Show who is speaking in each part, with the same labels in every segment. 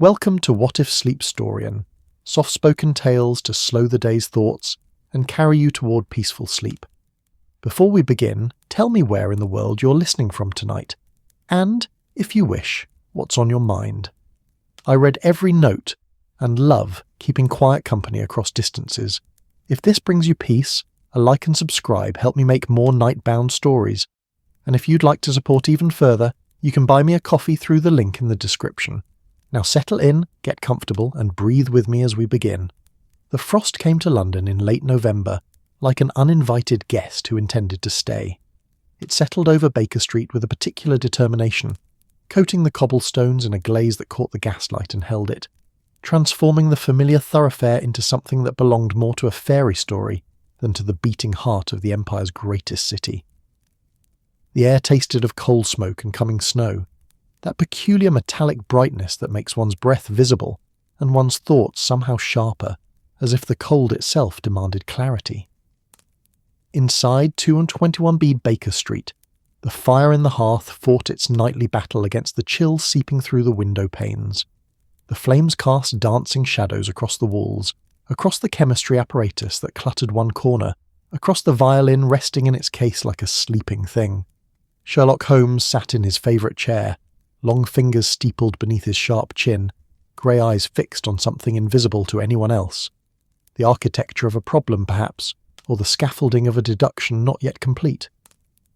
Speaker 1: Welcome to What If Sleep Storian, soft-spoken tales to slow the day's thoughts and carry you toward peaceful sleep. Before we begin, tell me where in the world you're listening from tonight, and, if you wish, what's on your mind. I read every note and love keeping quiet company across distances. If this brings you peace, a like and subscribe help me make more night-bound stories. And if you'd like to support even further, you can buy me a coffee through the link in the description. Now settle in, get comfortable, and breathe with me as we begin. The frost came to London in late November, like an uninvited guest who intended to stay. It settled over Baker Street with a particular determination, coating the cobblestones in a glaze that caught the gaslight and held it, transforming the familiar thoroughfare into something that belonged more to a fairy story than to the beating heart of the Empire's greatest city. The air tasted of coal smoke and coming snow, that peculiar metallic brightness that makes one's breath visible and one's thoughts somehow sharper, as if the cold itself demanded clarity. Inside 221B Baker Street, the fire in the hearth fought its nightly battle against the chill seeping through the window panes. The flames cast dancing shadows across the walls, across the chemistry apparatus that cluttered one corner, across the violin resting in its case like a sleeping thing. Sherlock Holmes sat in his favourite chair, long fingers steepled beneath his sharp chin, grey eyes fixed on something invisible to anyone else. The architecture of a problem, perhaps, or the scaffolding of a deduction not yet complete.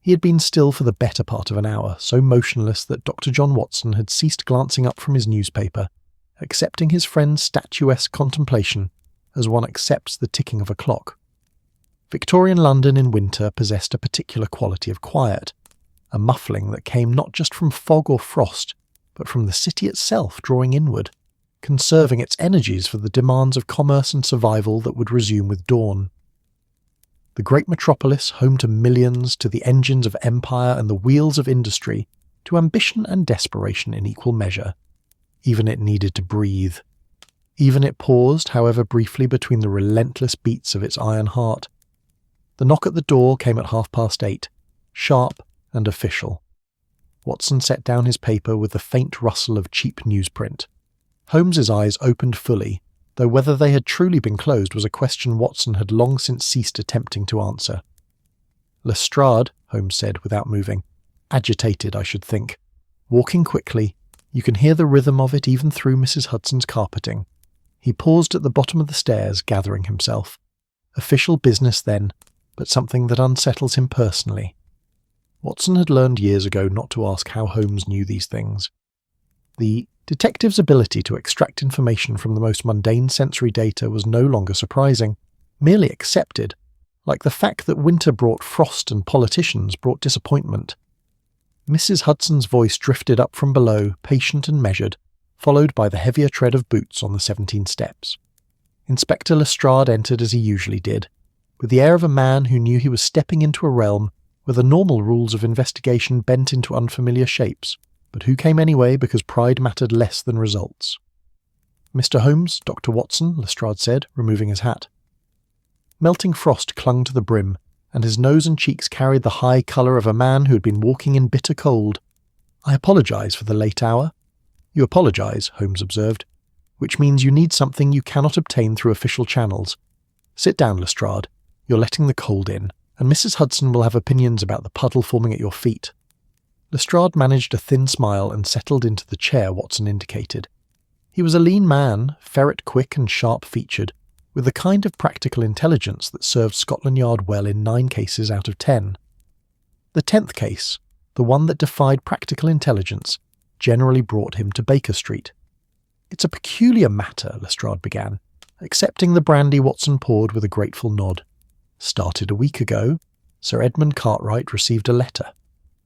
Speaker 1: He had been still for the better part of an hour, so motionless that Dr. John Watson had ceased glancing up from his newspaper, accepting his friend's statuesque contemplation as one accepts the ticking of a clock. Victorian London in winter possessed a particular quality of quiet, a muffling that came not just from fog or frost, but from the city itself drawing inward, conserving its energies for the demands of commerce and survival that would resume with dawn. The great metropolis, home to millions, to the engines of empire and the wheels of industry, to ambition and desperation in equal measure. Even it needed to breathe. Even it paused, however briefly, between the relentless beats of its iron heart. The knock at the door came at 8:30, sharp and official. Watson set down his paper with the faint rustle of cheap newsprint. Holmes's eyes opened fully, though whether they had truly been closed was a question Watson had long since ceased attempting to answer. "Lestrade," Holmes said without moving. "Agitated, I should think. Walking quickly. You can hear the rhythm of it even through Mrs. Hudson's carpeting." He paused at the bottom of the stairs, gathering himself. Official business then, but something that unsettles him personally. Watson had learned years ago not to ask how Holmes knew these things. The detective's ability to extract information from the most mundane sensory data was no longer surprising, merely accepted, like the fact that winter brought frost and politicians brought disappointment. Mrs. Hudson's voice drifted up from below, patient and measured, followed by the heavier tread of boots on the 17 steps. Inspector Lestrade entered as he usually did, with the air of a man who knew he was stepping into a realm where the normal rules of investigation bent into unfamiliar shapes, but who came anyway because pride mattered less than results. "Mr. Holmes, Dr. Watson," Lestrade said, removing his hat. Melting frost clung to the brim, and his nose and cheeks carried the high colour of a man who had been walking in bitter cold. "I apologise for the late hour." "You apologise," Holmes observed, "which means you need something you cannot obtain through official channels. Sit down, Lestrade. You're letting the cold in, and Mrs. Hudson will have opinions about the puddle forming at your feet." Lestrade managed a thin smile and settled into the chair Watson indicated. He was a lean man, ferret-quick and sharp-featured, with the kind of practical intelligence that served Scotland Yard well in 9 cases out of 10. The 10th case, the one that defied practical intelligence, generally brought him to Baker Street. "It's a peculiar matter," Lestrade began, accepting the brandy Watson poured with a grateful nod. "Started a week ago. Sir Edmund Cartwright received a letter."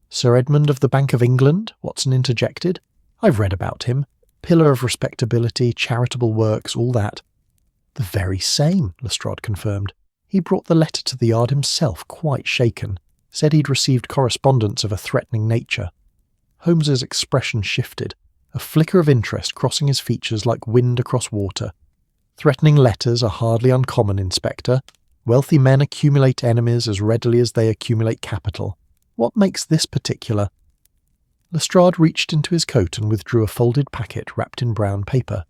Speaker 1: "Sir Edmund of the Bank of England?" Watson interjected. "I've read about him. Pillar of respectability, charitable works, all that." "The very same," Lestrade confirmed. "He brought the letter to the Yard himself, quite shaken. Said he'd received correspondence of a threatening nature." Holmes's expression shifted, a flicker of interest crossing his features like wind across water. "Threatening letters are hardly uncommon, Inspector. Wealthy men accumulate enemies as readily as they accumulate capital. What makes this particular?" Lestrade reached into his coat and withdrew a folded packet wrapped in brown paper.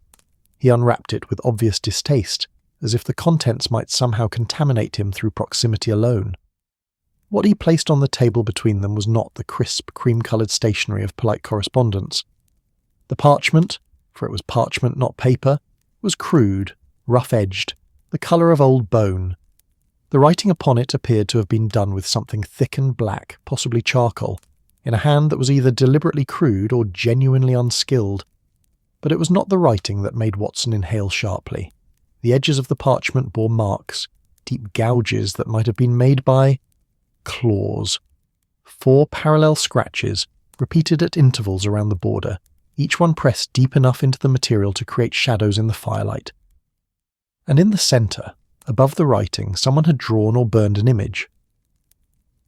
Speaker 1: He unwrapped it with obvious distaste, as if the contents might somehow contaminate him through proximity alone. What he placed on the table between them was not the crisp, cream-coloured stationery of polite correspondence. The parchment, for it was parchment not paper, was crude, rough-edged, the colour of old bone. The writing upon it appeared to have been done with something thick and black, possibly charcoal, in a hand that was either deliberately crude or genuinely unskilled. But it was not the writing that made Watson inhale sharply. The edges of the parchment bore marks, deep gouges that might have been made by claws. 4 parallel scratches, repeated at intervals around the border, each one pressed deep enough into the material to create shadows in the firelight. And in the centre, above the writing, someone had drawn or burned an image.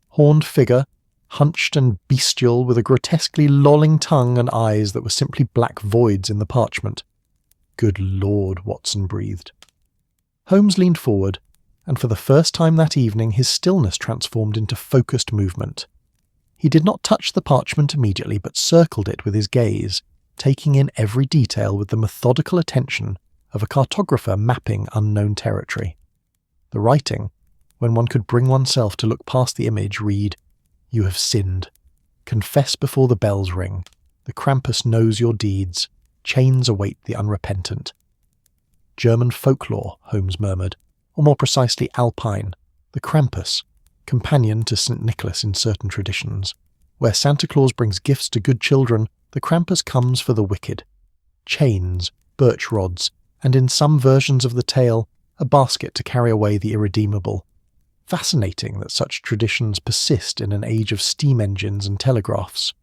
Speaker 1: Horned figure, hunched and bestial, with a grotesquely lolling tongue and eyes that were simply black voids in the parchment. Good Lord, Watson breathed. Holmes leaned forward, and for the first time that evening his stillness transformed into focused movement. He did not touch the parchment immediately, but circled it with his gaze, taking in every detail with the methodical attention of a cartographer mapping unknown territory. The writing, when one could bring oneself to look past the image, read, "You have sinned. Confess before the bells ring. The Krampus knows your deeds. Chains await the unrepentant." German folklore, Holmes murmured, or more precisely Alpine, the Krampus, companion to St. Nicholas in certain traditions. Where Santa Claus brings gifts to good children, the Krampus comes for the wicked. Chains, birch rods, and in some versions of the tale, a basket to carry away the irredeemable. Fascinating that such traditions persist in an age of steam engines and telegraphs.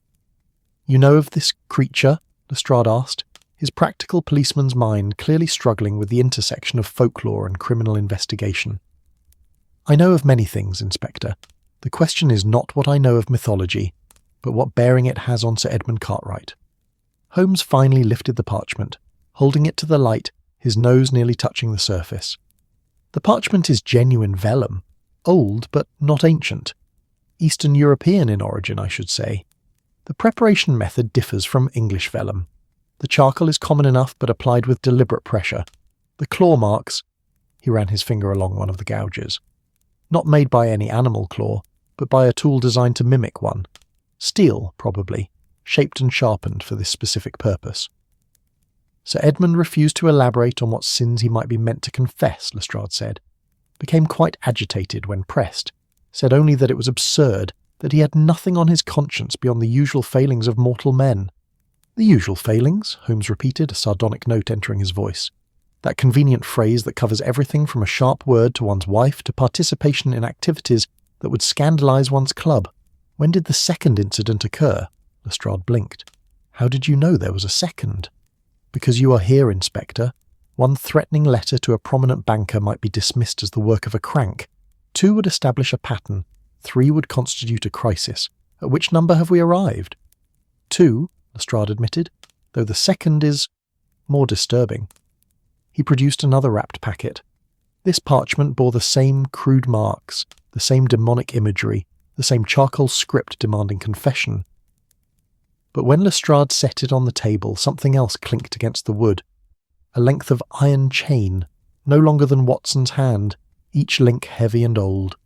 Speaker 1: "You know of this creature?" Lestrade asked, his practical policeman's mind clearly struggling with the intersection of folklore and criminal investigation. "I know of many things, Inspector. The question is not what I know of mythology, but what bearing it has on Sir Edmund Cartwright." Holmes finally lifted the parchment, holding it to the light, his nose nearly touching the surface. The parchment is genuine vellum, old but not ancient. Eastern European in origin, I should say. The preparation method differs from English vellum. The charcoal is common enough but applied with deliberate pressure. The claw marks, he ran his finger along one of the gouges, not made by any animal claw, but by a tool designed to mimic one. Steel, probably, shaped and sharpened for this specific purpose. Sir Edmund refused to elaborate on what sins he might be meant to confess, Lestrade said, became quite agitated when pressed, said only that it was absurd, that he had nothing on his conscience beyond the usual failings of mortal men. "The usual failings?" Holmes repeated, a sardonic note entering his voice. That convenient phrase that covers everything from a sharp word to one's wife to participation in activities that would scandalise one's club. "When did the second incident occur?" Lestrade blinked. "How did you know there was a second?" "Because you are here, Inspector. One threatening letter to a prominent banker might be dismissed as the work of a crank. 2 would establish a pattern. 3 would constitute a crisis. At which number have we arrived?" 2, Lestrade admitted, though the second is more disturbing. He produced another wrapped packet. This parchment bore the same crude marks, the same demonic imagery, the same charcoal script demanding confession. But when Lestrade set it on the table, something else clinked against the wood. A length of iron chain, no longer than Watson's hand, each link heavy and old.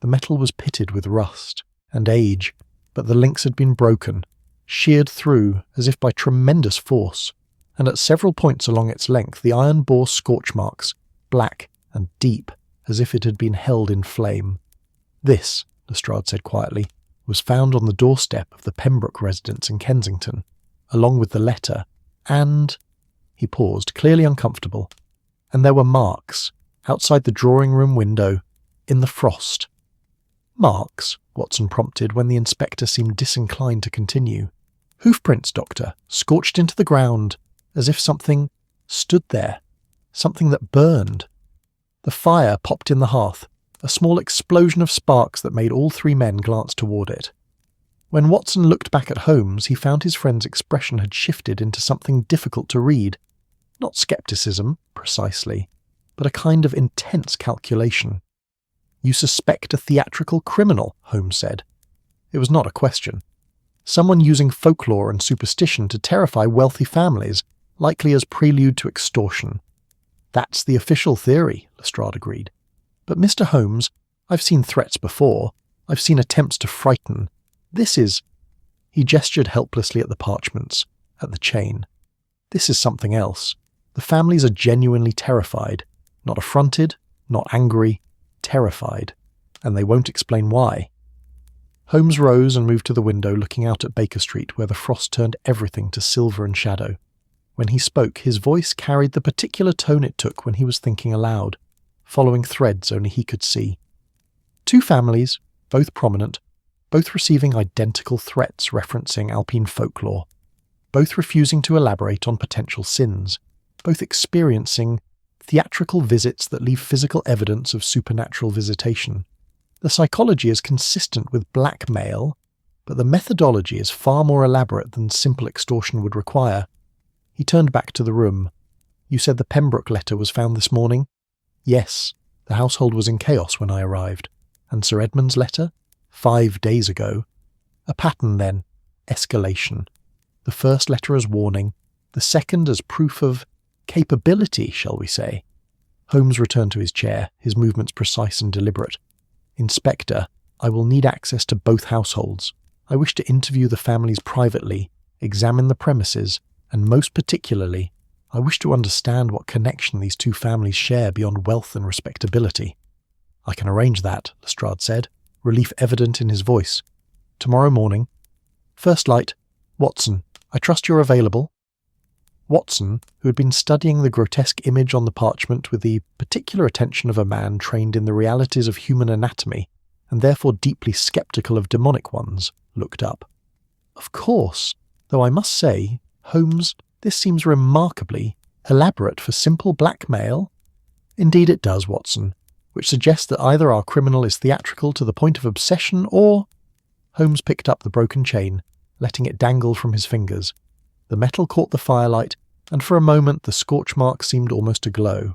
Speaker 1: The metal was pitted with rust and age, but the links had been broken, sheared through as if by tremendous force, and at several points along its length the iron bore scorch marks, black and deep, as if it had been held in flame. "This," Lestrade said quietly, "was found on the doorstep of the Pembroke residence in Kensington, along with the letter, and—" he paused, clearly uncomfortable, "and there were marks, outside the drawing-room window, in the frost." "Marks?" Watson prompted when the inspector seemed disinclined to continue. "Hoofprints, Doctor, scorched into the ground, as if something stood there, something that burned." The fire popped in the hearth, a small explosion of sparks that made all 3 men glance toward it. When Watson looked back at Holmes, he found his friend's expression had shifted into something difficult to read. Not scepticism, precisely, but a kind of intense calculation. "You suspect a theatrical criminal," Holmes said. It was not a question. Someone using folklore and superstition to terrify wealthy families, likely as prelude to extortion. That's the official theory, Lestrade agreed. But Mr. Holmes, I've seen threats before. I've seen attempts to frighten. This is... He gestured helplessly at the parchments, at the chain. This is something else. The families are genuinely terrified. Not affronted, not angry, terrified. And they won't explain why. Holmes rose and moved to the window, looking out at Baker Street, where the frost turned everything to silver and shadow. When he spoke, his voice carried the particular tone it took when he was thinking aloud, following threads only he could see. Two families, both prominent, both receiving identical threats referencing Alpine folklore, both refusing to elaborate on potential sins, both experiencing theatrical visits that leave physical evidence of supernatural visitation. The psychology is consistent with blackmail, but the methodology is far more elaborate than simple extortion would require. He turned back to the room. You said the Pembroke letter was found this morning? Yes, the household was in chaos when I arrived. And Sir Edmund's letter? 5 days ago. A pattern then. Escalation. The first letter as warning, the second as proof of capability, shall we say. Holmes returned to his chair, his movements precise and deliberate. Inspector, I will need access to both households. I wish to interview the families privately, examine the premises, and most particularly, I wish to understand what connection these two families share beyond wealth and respectability. I can arrange that, Lestrade said, relief evident in his voice. Tomorrow morning. First light. Watson, I trust you're available. Watson, who had been studying the grotesque image on the parchment with the particular attention of a man trained in the realities of human anatomy, and therefore deeply sceptical of demonic ones, looked up. Of course, though I must say, Holmes, this seems remarkably elaborate for simple blackmail. Indeed it does, Watson, which suggests that either our criminal is theatrical to the point of obsession or... Holmes picked up the broken chain, letting it dangle from his fingers. The metal caught the firelight, and for a moment the scorch mark seemed almost to glow.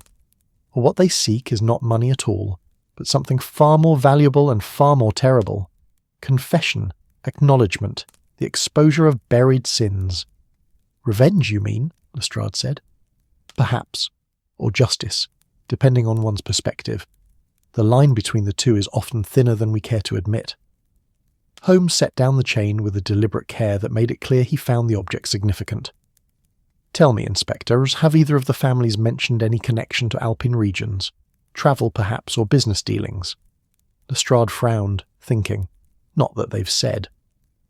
Speaker 1: Or what they seek is not money at all, but something far more valuable and far more terrible. Confession, acknowledgement, the exposure of buried sins. Revenge, you mean? Lestrade said. Perhaps. Or justice, depending on one's perspective. The line between the two is often thinner than we care to admit. Holmes set down the chain with a deliberate care that made it clear he found the object significant. Tell me, Inspector, have either of the families mentioned any connection to Alpine regions? Travel, perhaps, or business dealings? Lestrade frowned, thinking. Not that they've said.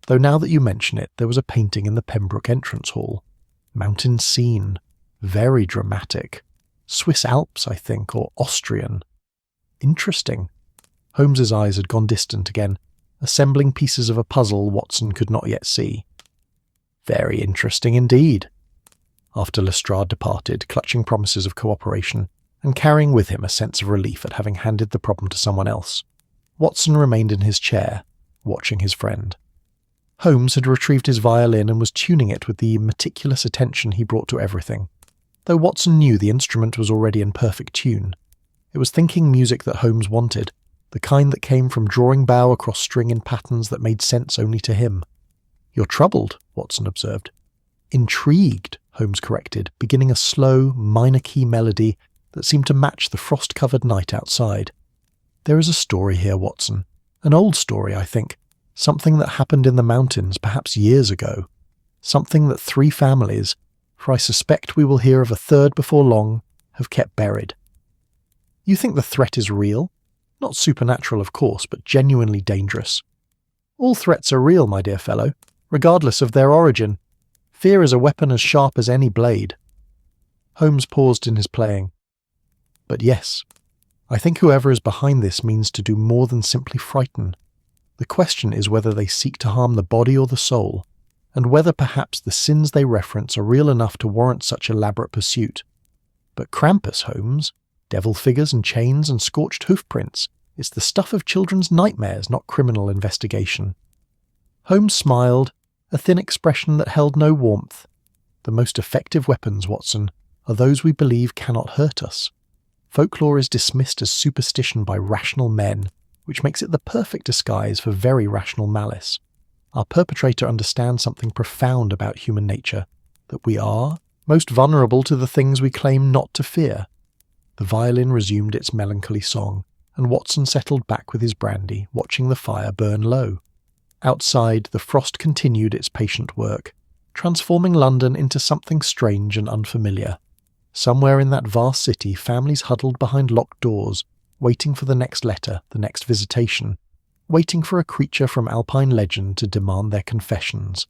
Speaker 1: Though now that you mention it, there was a painting in the Pembroke entrance hall. Mountain scene. Very dramatic. Swiss Alps, I think, or Austrian. Interesting. Holmes's eyes had gone distant again, assembling pieces of a puzzle Watson could not yet see. Very interesting indeed. After Lestrade departed, clutching promises of cooperation, and carrying with him a sense of relief at having handed the problem to someone else, Watson remained in his chair, watching his friend. Holmes had retrieved his violin and was tuning it with the meticulous attention he brought to everything. Though Watson knew the instrument was already in perfect tune, it was thinking music that Holmes wanted, the kind that came from drawing bow across string in patterns that made sense only to him. You're troubled, Watson observed. Intrigued, Holmes corrected, beginning a slow, minor-key melody that seemed to match the frost-covered night outside. There is a story here, Watson. An old story, I think. Something that happened in the mountains perhaps years ago. Something that 3 families, for I suspect we will hear of a third before long, have kept buried. You think the threat is real? Not supernatural, of course, but genuinely dangerous. All threats are real, my dear fellow, regardless of their origin. Fear is a weapon as sharp as any blade. Holmes paused in his playing. But yes, I think whoever is behind this means to do more than simply frighten. The question is whether they seek to harm the body or the soul, and whether perhaps the sins they reference are real enough to warrant such elaborate pursuit. But Krampus, Holmes, devil figures and chains and scorched hoofprints, it's the stuff of children's nightmares, not criminal investigation. Holmes smiled, a thin expression that held no warmth. The most effective weapons, Watson, are those we believe cannot hurt us. Folklore is dismissed as superstition by rational men, which makes it the perfect disguise for very rational malice. our perpetrator understands something profound about human nature, that we are most vulnerable to the things we claim not to fear. The violin resumed its melancholy song, and Watson settled back with his brandy, watching the fire burn low. Outside, the frost continued its patient work, transforming London into something strange and unfamiliar. Somewhere in that vast city, families huddled behind locked doors, waiting for the next letter, the next visitation, waiting for a creature from Alpine legend to demand their confessions.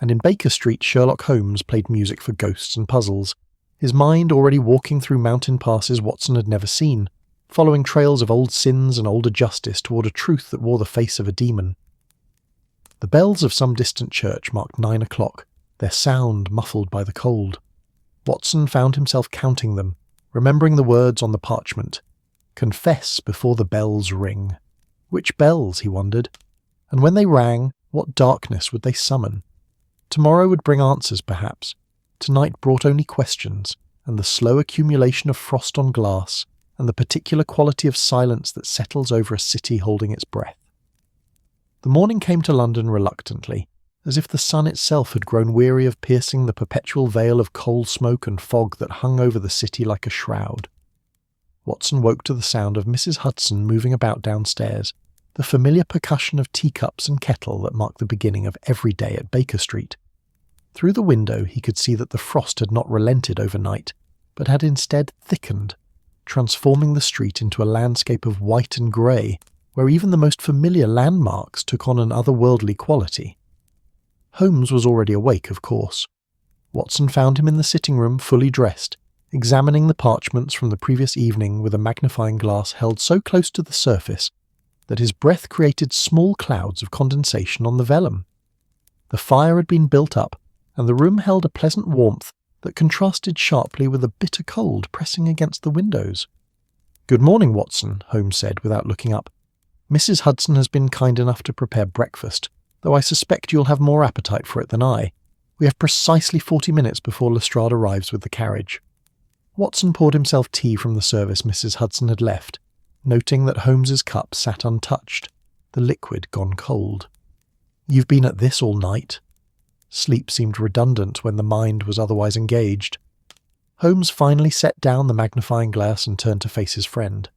Speaker 1: And in Baker Street, Sherlock Holmes played music for ghosts and puzzles, his mind already walking through mountain passes Watson had never seen, following trails of old sins and older justice toward a truth that wore the face of a demon. The bells of some distant church marked 9 o'clock, their sound muffled by the cold. Watson found himself counting them, remembering the words on the parchment. Confess before the bells ring. Which bells, he wondered, and when they rang, what darkness would they summon? Tomorrow would bring answers, perhaps. Tonight brought only questions, and the slow accumulation of frost on glass, and the particular quality of silence that settles over a city holding its breath. The morning came to London reluctantly, as if the sun itself had grown weary of piercing the perpetual veil of coal smoke and fog that hung over the city like a shroud. Watson woke to the sound of Mrs. Hudson moving about downstairs, the familiar percussion of teacups and kettle that marked the beginning of every day at Baker Street. Through the window he could see that the frost had not relented overnight, but had instead thickened, transforming the street into a landscape of white and grey, where even the most familiar landmarks took on an otherworldly quality. Holmes was already awake, of course. Watson found him in the sitting room, fully dressed, examining the parchments from the previous evening with a magnifying glass held so close to the surface that his breath created small clouds of condensation on the vellum. The fire had been built up, and the room held a pleasant warmth that contrasted sharply with a bitter cold pressing against the windows. "Good morning, Watson," Holmes said without looking up. "Mrs. Hudson has been kind enough to prepare breakfast, though I suspect you'll have more appetite for it than I. We have precisely 40 minutes before Lestrade arrives with the carriage." Watson poured himself tea from the service Mrs. Hudson had left, noting that Holmes's cup sat untouched, the liquid gone cold. "You've been at this all night?" Sleep seemed redundant when the mind was otherwise engaged. Holmes finally set down the magnifying glass and turned to face his friend.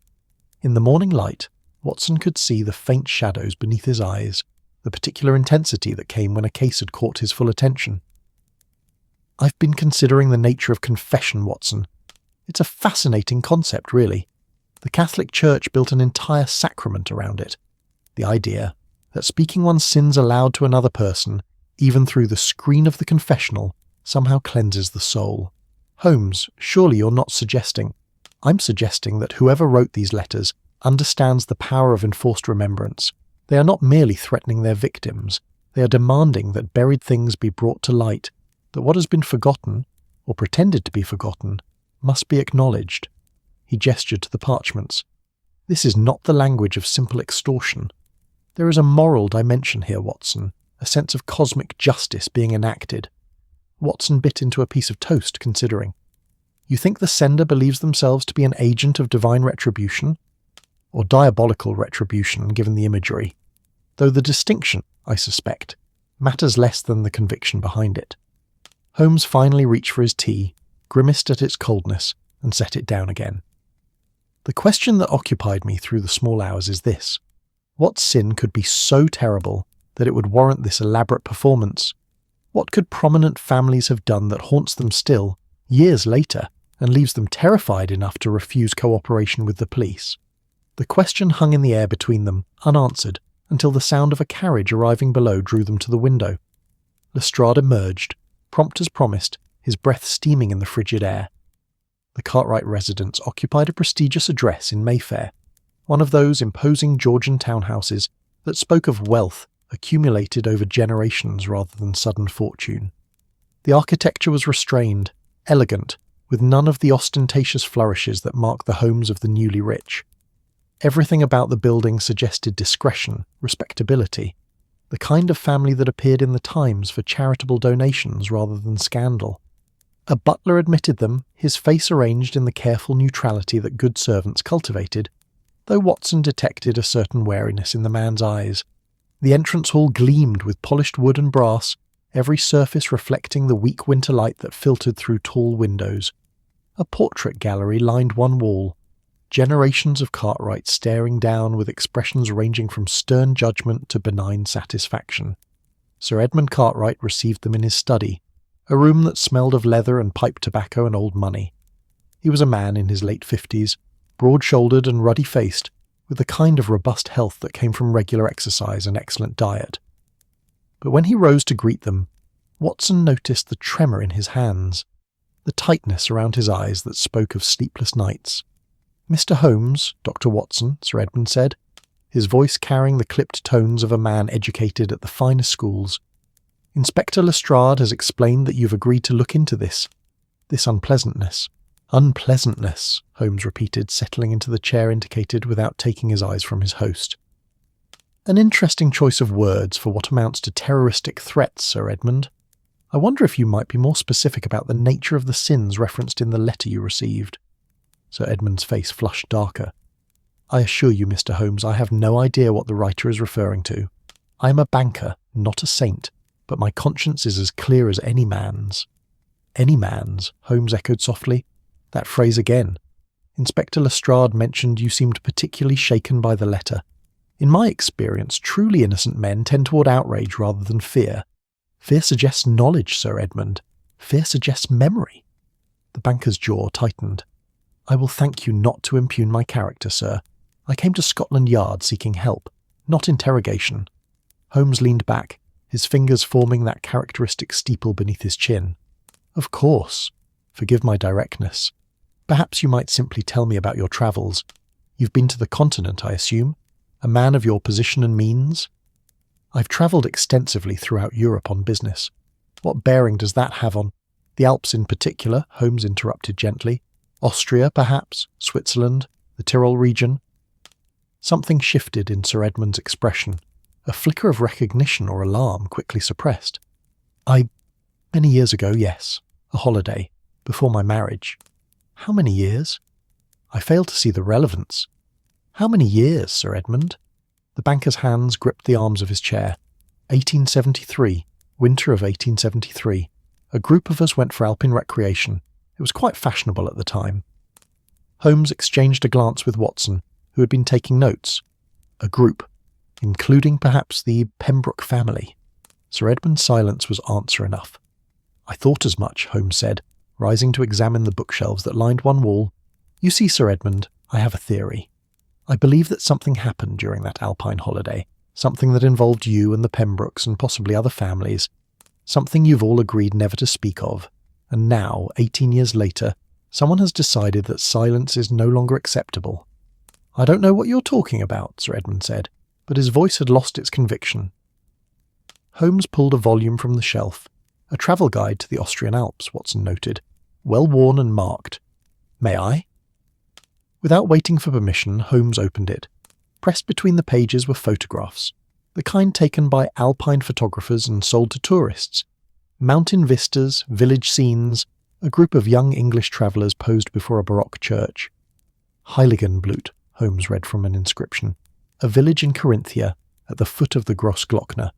Speaker 1: In the morning light, Watson could see the faint shadows beneath his eyes, the particular intensity that came when a case had caught his full attention. "I've been considering the nature of confession, Watson. It's a fascinating concept, really. The Catholic Church built an entire sacrament around it. The idea that speaking one's sins aloud to another person, even through the screen of the confessional, somehow cleanses the soul. Holmes, surely you're not suggesting—" "I'm suggesting that whoever wrote these letters understands the power of enforced remembrance. They are not merely threatening their victims, they are demanding that buried things be brought to light, that what has been forgotten, or pretended to be forgotten, must be acknowledged." He gestured to the parchments. "This is not the language of simple extortion. There is a moral dimension here, Watson, a sense of cosmic justice being enacted." Watson bit into a piece of toast, considering. "You think the sender believes themselves to be an agent of divine retribution? Or diabolical retribution, given the imagery? Though the distinction, I suspect, matters less than the conviction behind it." Holmes finally reached for his tea, grimaced at its coldness, and set it down again. "The question that occupied me through the small hours is this. What sin could be so terrible that it would warrant this elaborate performance? What could prominent families have done that haunts them still, years later, and leaves them terrified enough to refuse cooperation with the police?" The question hung in the air between them, unanswered, until the sound of a carriage arriving below drew them to the window. Lestrade emerged, prompt as promised, his breath steaming in the frigid air. The Cartwright residence occupied a prestigious address in Mayfair, one of those imposing Georgian townhouses that spoke of wealth accumulated over generations rather than sudden fortune. The architecture was restrained, elegant, with none of the ostentatious flourishes that mark the homes of the newly rich. Everything about the building suggested discretion, respectability, the kind of family that appeared in the Times for charitable donations rather than scandal. A butler admitted them, his face arranged in the careful neutrality that good servants cultivated, though Watson detected a certain wariness in the man's eyes. The entrance hall gleamed with polished wood and brass, every surface reflecting the weak winter light that filtered through tall windows. A portrait gallery lined one wall, generations of Cartwrights staring down with expressions ranging from stern judgment to benign satisfaction. Sir Edmund Cartwright received them in his study, a room that smelled of leather and pipe tobacco and old money. He was a man in his late 50s, broad-shouldered and ruddy-faced, with the kind of robust health that came from regular exercise and excellent diet. But when he rose to greet them, Watson noticed the tremor in his hands, the tightness around his eyes that spoke of sleepless nights. "Mr. Holmes, Dr. Watson," Sir Edmund said, his voice carrying the clipped tones of a man educated at the finest schools. "Inspector Lestrade has explained that you've agreed to look into this unpleasantness." "Unpleasantness," Holmes repeated, settling into the chair indicated without taking his eyes from his host. "An interesting choice of words for what amounts to terroristic threats, Sir Edmund. I wonder if you might be more specific about the nature of the sins referenced in the letter you received." Sir Edmund's face flushed darker. "I assure you, Mr. Holmes, I have no idea what the writer is referring to. I am a banker, not a saint, but my conscience is as clear as any man's." "Any man's," Holmes echoed softly. "That phrase again. Inspector Lestrade mentioned you seemed particularly shaken by the letter. In my experience, truly innocent men tend toward outrage rather than fear. Fear suggests knowledge, Sir Edmund. Fear suggests memory." The banker's jaw tightened. "I will thank you not to impugn my character, sir. I came to Scotland Yard seeking help, not interrogation." Holmes leaned back, his fingers forming that characteristic steeple beneath his chin. "Of course. Forgive my directness. Perhaps you might simply tell me about your travels. You've been to the continent, I assume? A man of your position and means?" "I've travelled extensively throughout Europe on business." "What bearing does that have on—" "The Alps in particular," Holmes interrupted gently. "Austria, perhaps, Switzerland, the Tyrol region." Something shifted in Sir Edmund's expression, a flicker of recognition or alarm quickly suppressed. Many years ago, yes. A holiday, before my marriage." "How many years?" "I fail to see the relevance." "How many years, Sir Edmund?" The banker's hands gripped the arms of his chair. 1873, winter of 1873. A group of us went for Alpine recreation. It was quite fashionable at the time. Holmes exchanged a glance with Watson, who had been taking notes. A group, including perhaps the Pembroke family. Sir Edmund's silence was answer enough. "I thought as much," Holmes said, rising to examine the bookshelves that lined one wall. "You see, Sir Edmund, I have a theory. I believe that something happened during that Alpine holiday, something that involved you and the Pembrokes and possibly other families, something you've all agreed never to speak of, and now, 18 years later, someone has decided that silence is no longer acceptable." "I don't know what you're talking about," Sir Edmund said, but his voice had lost its conviction. Holmes pulled a volume from the shelf. A travel guide to the Austrian Alps, Watson noted, well worn and marked. "May I?" Without waiting for permission, Holmes opened it. Pressed between the pages were photographs, the kind taken by Alpine photographers and sold to tourists. Mountain vistas, village scenes, a group of young English travellers posed before a Baroque church. "Heiligenblut," Holmes read from an inscription, a village in Carinthia at the foot of the Grossglockner,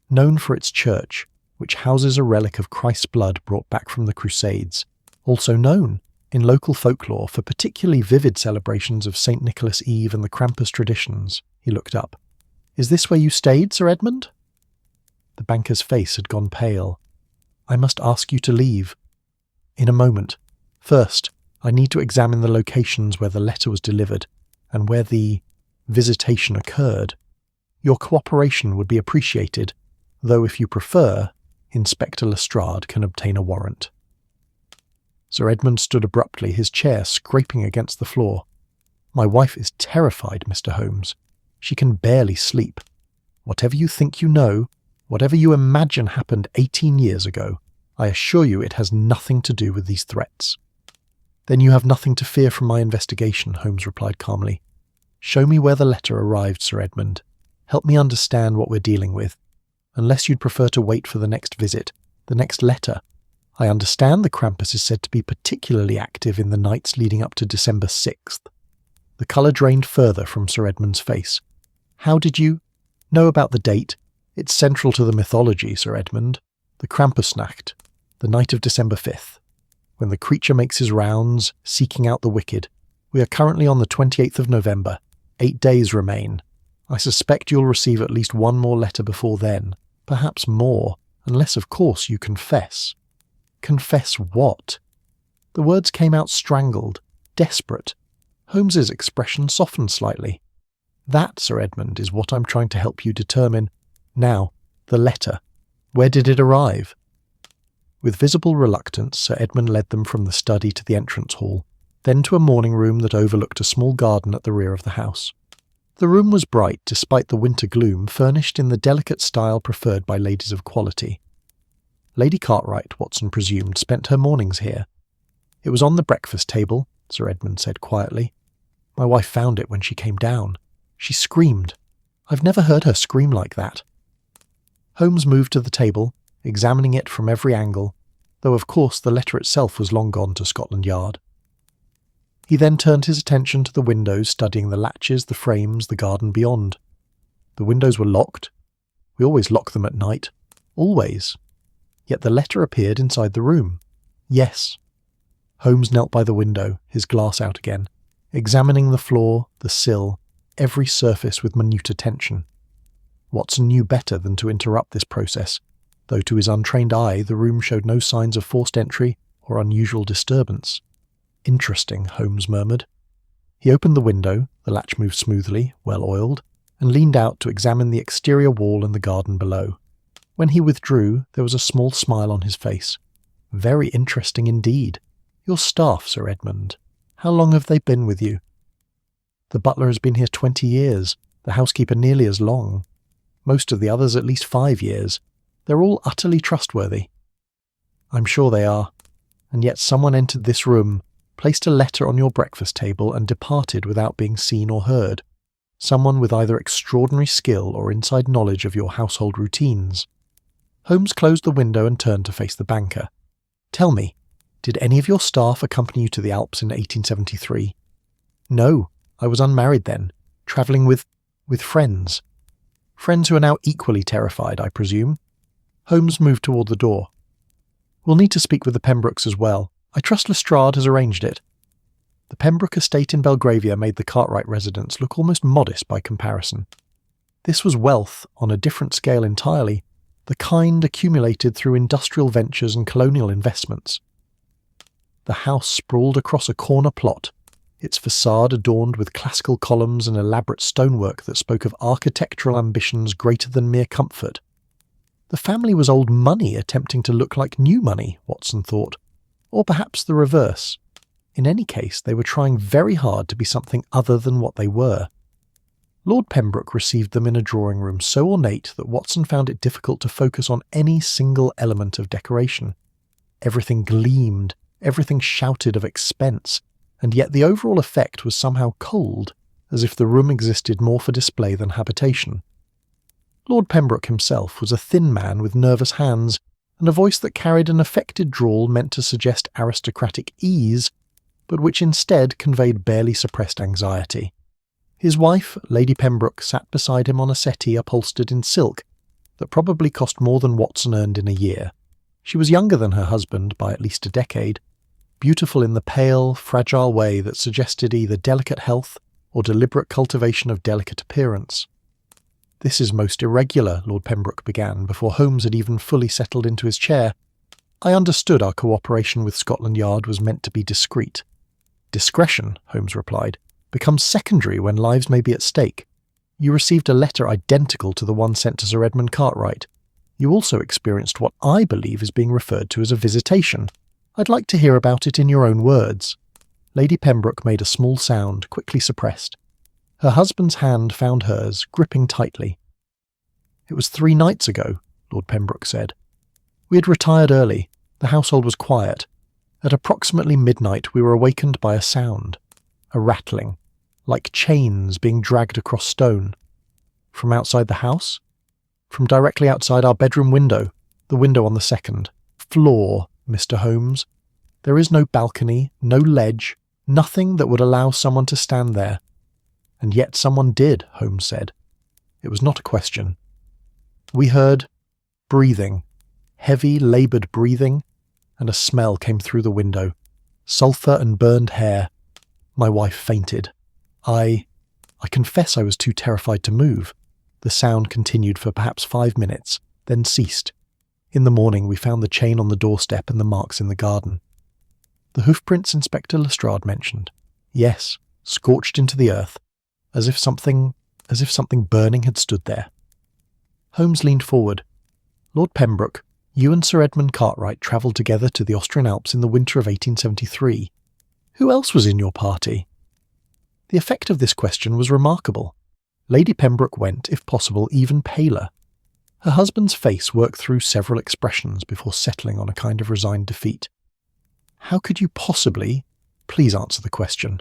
Speaker 1: known for its church, which houses a relic of Christ's blood brought back from the Crusades, also known, in local folklore, for particularly vivid celebrations of St. Nicholas Eve and the Krampus traditions. He looked up. "Is this where you stayed, Sir Edmund?" The banker's face had gone pale. "I must ask you to leave." "In a moment. First, I need to examine the locations where the letter was delivered, and where the visitation occurred. Your cooperation would be appreciated, though if you prefer, Inspector Lestrade can obtain a warrant." Sir Edmund stood abruptly, his chair scraping against the floor. "My wife is terrified, Mr. Holmes. She can barely sleep. Whatever you think you know, whatever you imagine happened 18 years ago, I assure you it has nothing to do with these threats." "Then you have nothing to fear from my investigation," Holmes replied calmly. "Show me where the letter arrived, Sir Edmund. Help me understand what we're dealing with. Unless you'd prefer to wait for the next visit, the next letter. I understand the Krampus is said to be particularly active in the nights leading up to December 6th. The colour drained further from Sir Edmund's face. "How did you—" Know about the date. It's central to the mythology, Sir Edmund. The Krampusnacht, the night of December 5th, when the creature makes his rounds, seeking out the wicked. We are currently on the 28th of November. 8 days remain. I suspect you'll receive at least one more letter before then, perhaps more, unless of course you confess. Confess what? The words came out strangled, desperate. Holmes's expression softened slightly. That, Sir Edmund, is what I'm trying to help you determine. Now, the letter. Where did it arrive? With visible reluctance, Sir Edmund led them from the study to the entrance hall, then to a morning room that overlooked a small garden at the rear of the house. The room was bright despite the winter gloom, furnished in the delicate style preferred by ladies of quality. Lady Cartwright, Watson presumed, spent her mornings here. It was on the breakfast table, Sir Edmund said quietly. My wife found it when she came down. She screamed. I've never heard her scream like that. Holmes moved to the table, examining it from every angle, though of course the letter itself was long gone to Scotland Yard. He then turned his attention to the windows, studying the latches, the frames, the garden beyond. The windows were locked. We always lock them at night. Always. Yet the letter appeared inside the room. Yes. Holmes knelt by the window, his glass out again, examining the floor, the sill, every surface with minute attention. Watson knew better than to interrupt this process, though to his untrained eye the room showed no signs of forced entry or unusual disturbance. Interesting, Holmes murmured. He opened the window, the latch moved smoothly, well oiled, and leaned out to examine the exterior wall and the garden below. When he withdrew, there was a small smile on his face. Very interesting indeed. Your staff, Sir Edmund. How long have they been with you? The butler has been here 20 years, the housekeeper nearly as long. Most of the others at least 5 years. They're all utterly trustworthy. I'm sure they are. And yet someone entered this room, placed a letter on your breakfast table and departed without being seen or heard. Someone with either extraordinary skill or inside knowledge of your household routines. Holmes closed the window and turned to face the banker. Tell me, did any of your staff accompany you to the Alps in 1873? No, I was unmarried then, travelling with friends. Friends who are now equally terrified, I presume. Holmes moved toward the door. We'll need to speak with the Pembrokes as well. I trust Lestrade has arranged it. The Pembroke estate in Belgravia made the Cartwright residence look almost modest by comparison. This was wealth on a different scale entirely, the kind accumulated through industrial ventures and colonial investments. The house sprawled across a corner plot, its facade adorned with classical columns and elaborate stonework that spoke of architectural ambitions greater than mere comfort. The family was old money attempting to look like new money, Watson thought, or perhaps the reverse. In any case, they were trying very hard to be something other than what they were. Lord Pembroke received them in a drawing-room so ornate that Watson found it difficult to focus on any single element of decoration. Everything gleamed, everything shouted of expense, and yet the overall effect was somehow cold, as if the room existed more for display than habitation. Lord Pembroke himself was a thin man with nervous hands, and a voice that carried an affected drawl meant to suggest aristocratic ease, but which instead conveyed barely suppressed anxiety. His wife, Lady Pembroke, sat beside him on a settee upholstered in silk that probably cost more than Watson earned in a year. She was younger than her husband by at least a decade, beautiful in the pale, fragile way that suggested either delicate health or deliberate cultivation of delicate appearance. This is most irregular, Lord Pembroke began, before Holmes had even fully settled into his chair. I understood our cooperation with Scotland Yard was meant to be discreet. Discretion, Holmes replied, becomes secondary when lives may be at stake. You received a letter identical to the one sent to Sir Edmund Cartwright. You also experienced what I believe is being referred to as a visitation. I'd like to hear about it in your own words. Lady Pembroke made a small sound, quickly suppressed. Her husband's hand found hers, gripping tightly. It was 3 nights ago, Lord Pembroke said. We had retired early. The household was quiet. At approximately midnight we were awakened by a sound, a rattling, like chains being dragged across stone. From outside the house? From directly outside our bedroom window, the window on the second floor, Mr. Holmes. There is no balcony, no ledge, nothing that would allow someone to stand there. And yet someone did, Holmes said. It was not a question. We heard breathing, heavy, laboured breathing, and a smell came through the window. Sulphur and burned hair. My wife fainted. I confess I was too terrified to move. The sound continued for perhaps 5 minutes, then ceased. In the morning we found the chain on the doorstep and the marks in the garden. The hoofprints Inspector Lestrade mentioned. Yes, scorched into the earth, as if something burning had stood there. Holmes leaned forward. Lord Pembroke, you and Sir Edmund Cartwright travelled together to the Austrian Alps in the winter of 1873. Who else was in your party? The effect of this question was remarkable. Lady Pembroke went, if possible, even paler. Her husband's face worked through several expressions before settling on a kind of resigned defeat. How could you possibly? Please answer the question.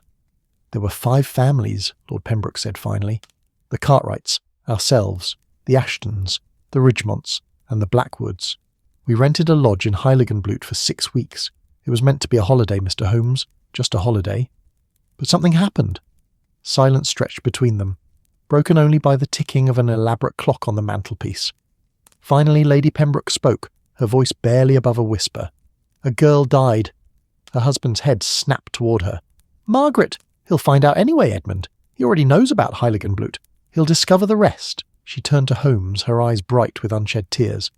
Speaker 1: There were 5 families, Lord Pembroke said finally. The Cartwrights, ourselves, the Ashtons, the Ridgemonts, and the Blackwoods. We rented a lodge in Heiligenblut for 6 weeks. It was meant to be a holiday, Mr. Holmes, just a holiday. But something happened. Silence stretched between them, broken only by the ticking of an elaborate clock on the mantelpiece. Finally Lady Pembroke spoke, her voice barely above a whisper. A girl died. Her husband's head snapped toward her. Margaret! He'll find out anyway, Edmund. He already knows about Heiligenblut. He'll discover the rest. She turned to Holmes, her eyes bright with unshed tears.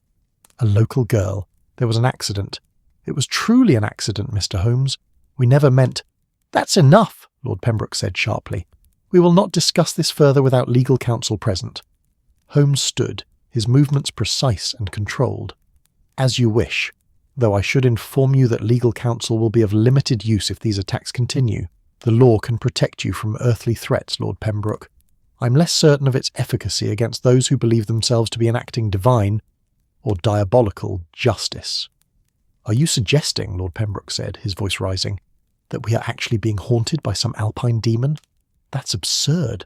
Speaker 1: A local girl. There was an accident. It was truly an accident, Mr. Holmes. We never meant— That's enough, Lord Pembroke said sharply. We will not discuss this further without legal counsel present. Holmes stood, his movements precise and controlled. As you wish, though I should inform you that legal counsel will be of limited use if these attacks continue. The law can protect you from earthly threats, Lord Pembroke. I'm less certain of its efficacy against those who believe themselves to be enacting divine or diabolical justice. Are you suggesting, Lord Pembroke said, his voice rising, that we are actually being haunted by some alpine demon? That's absurd.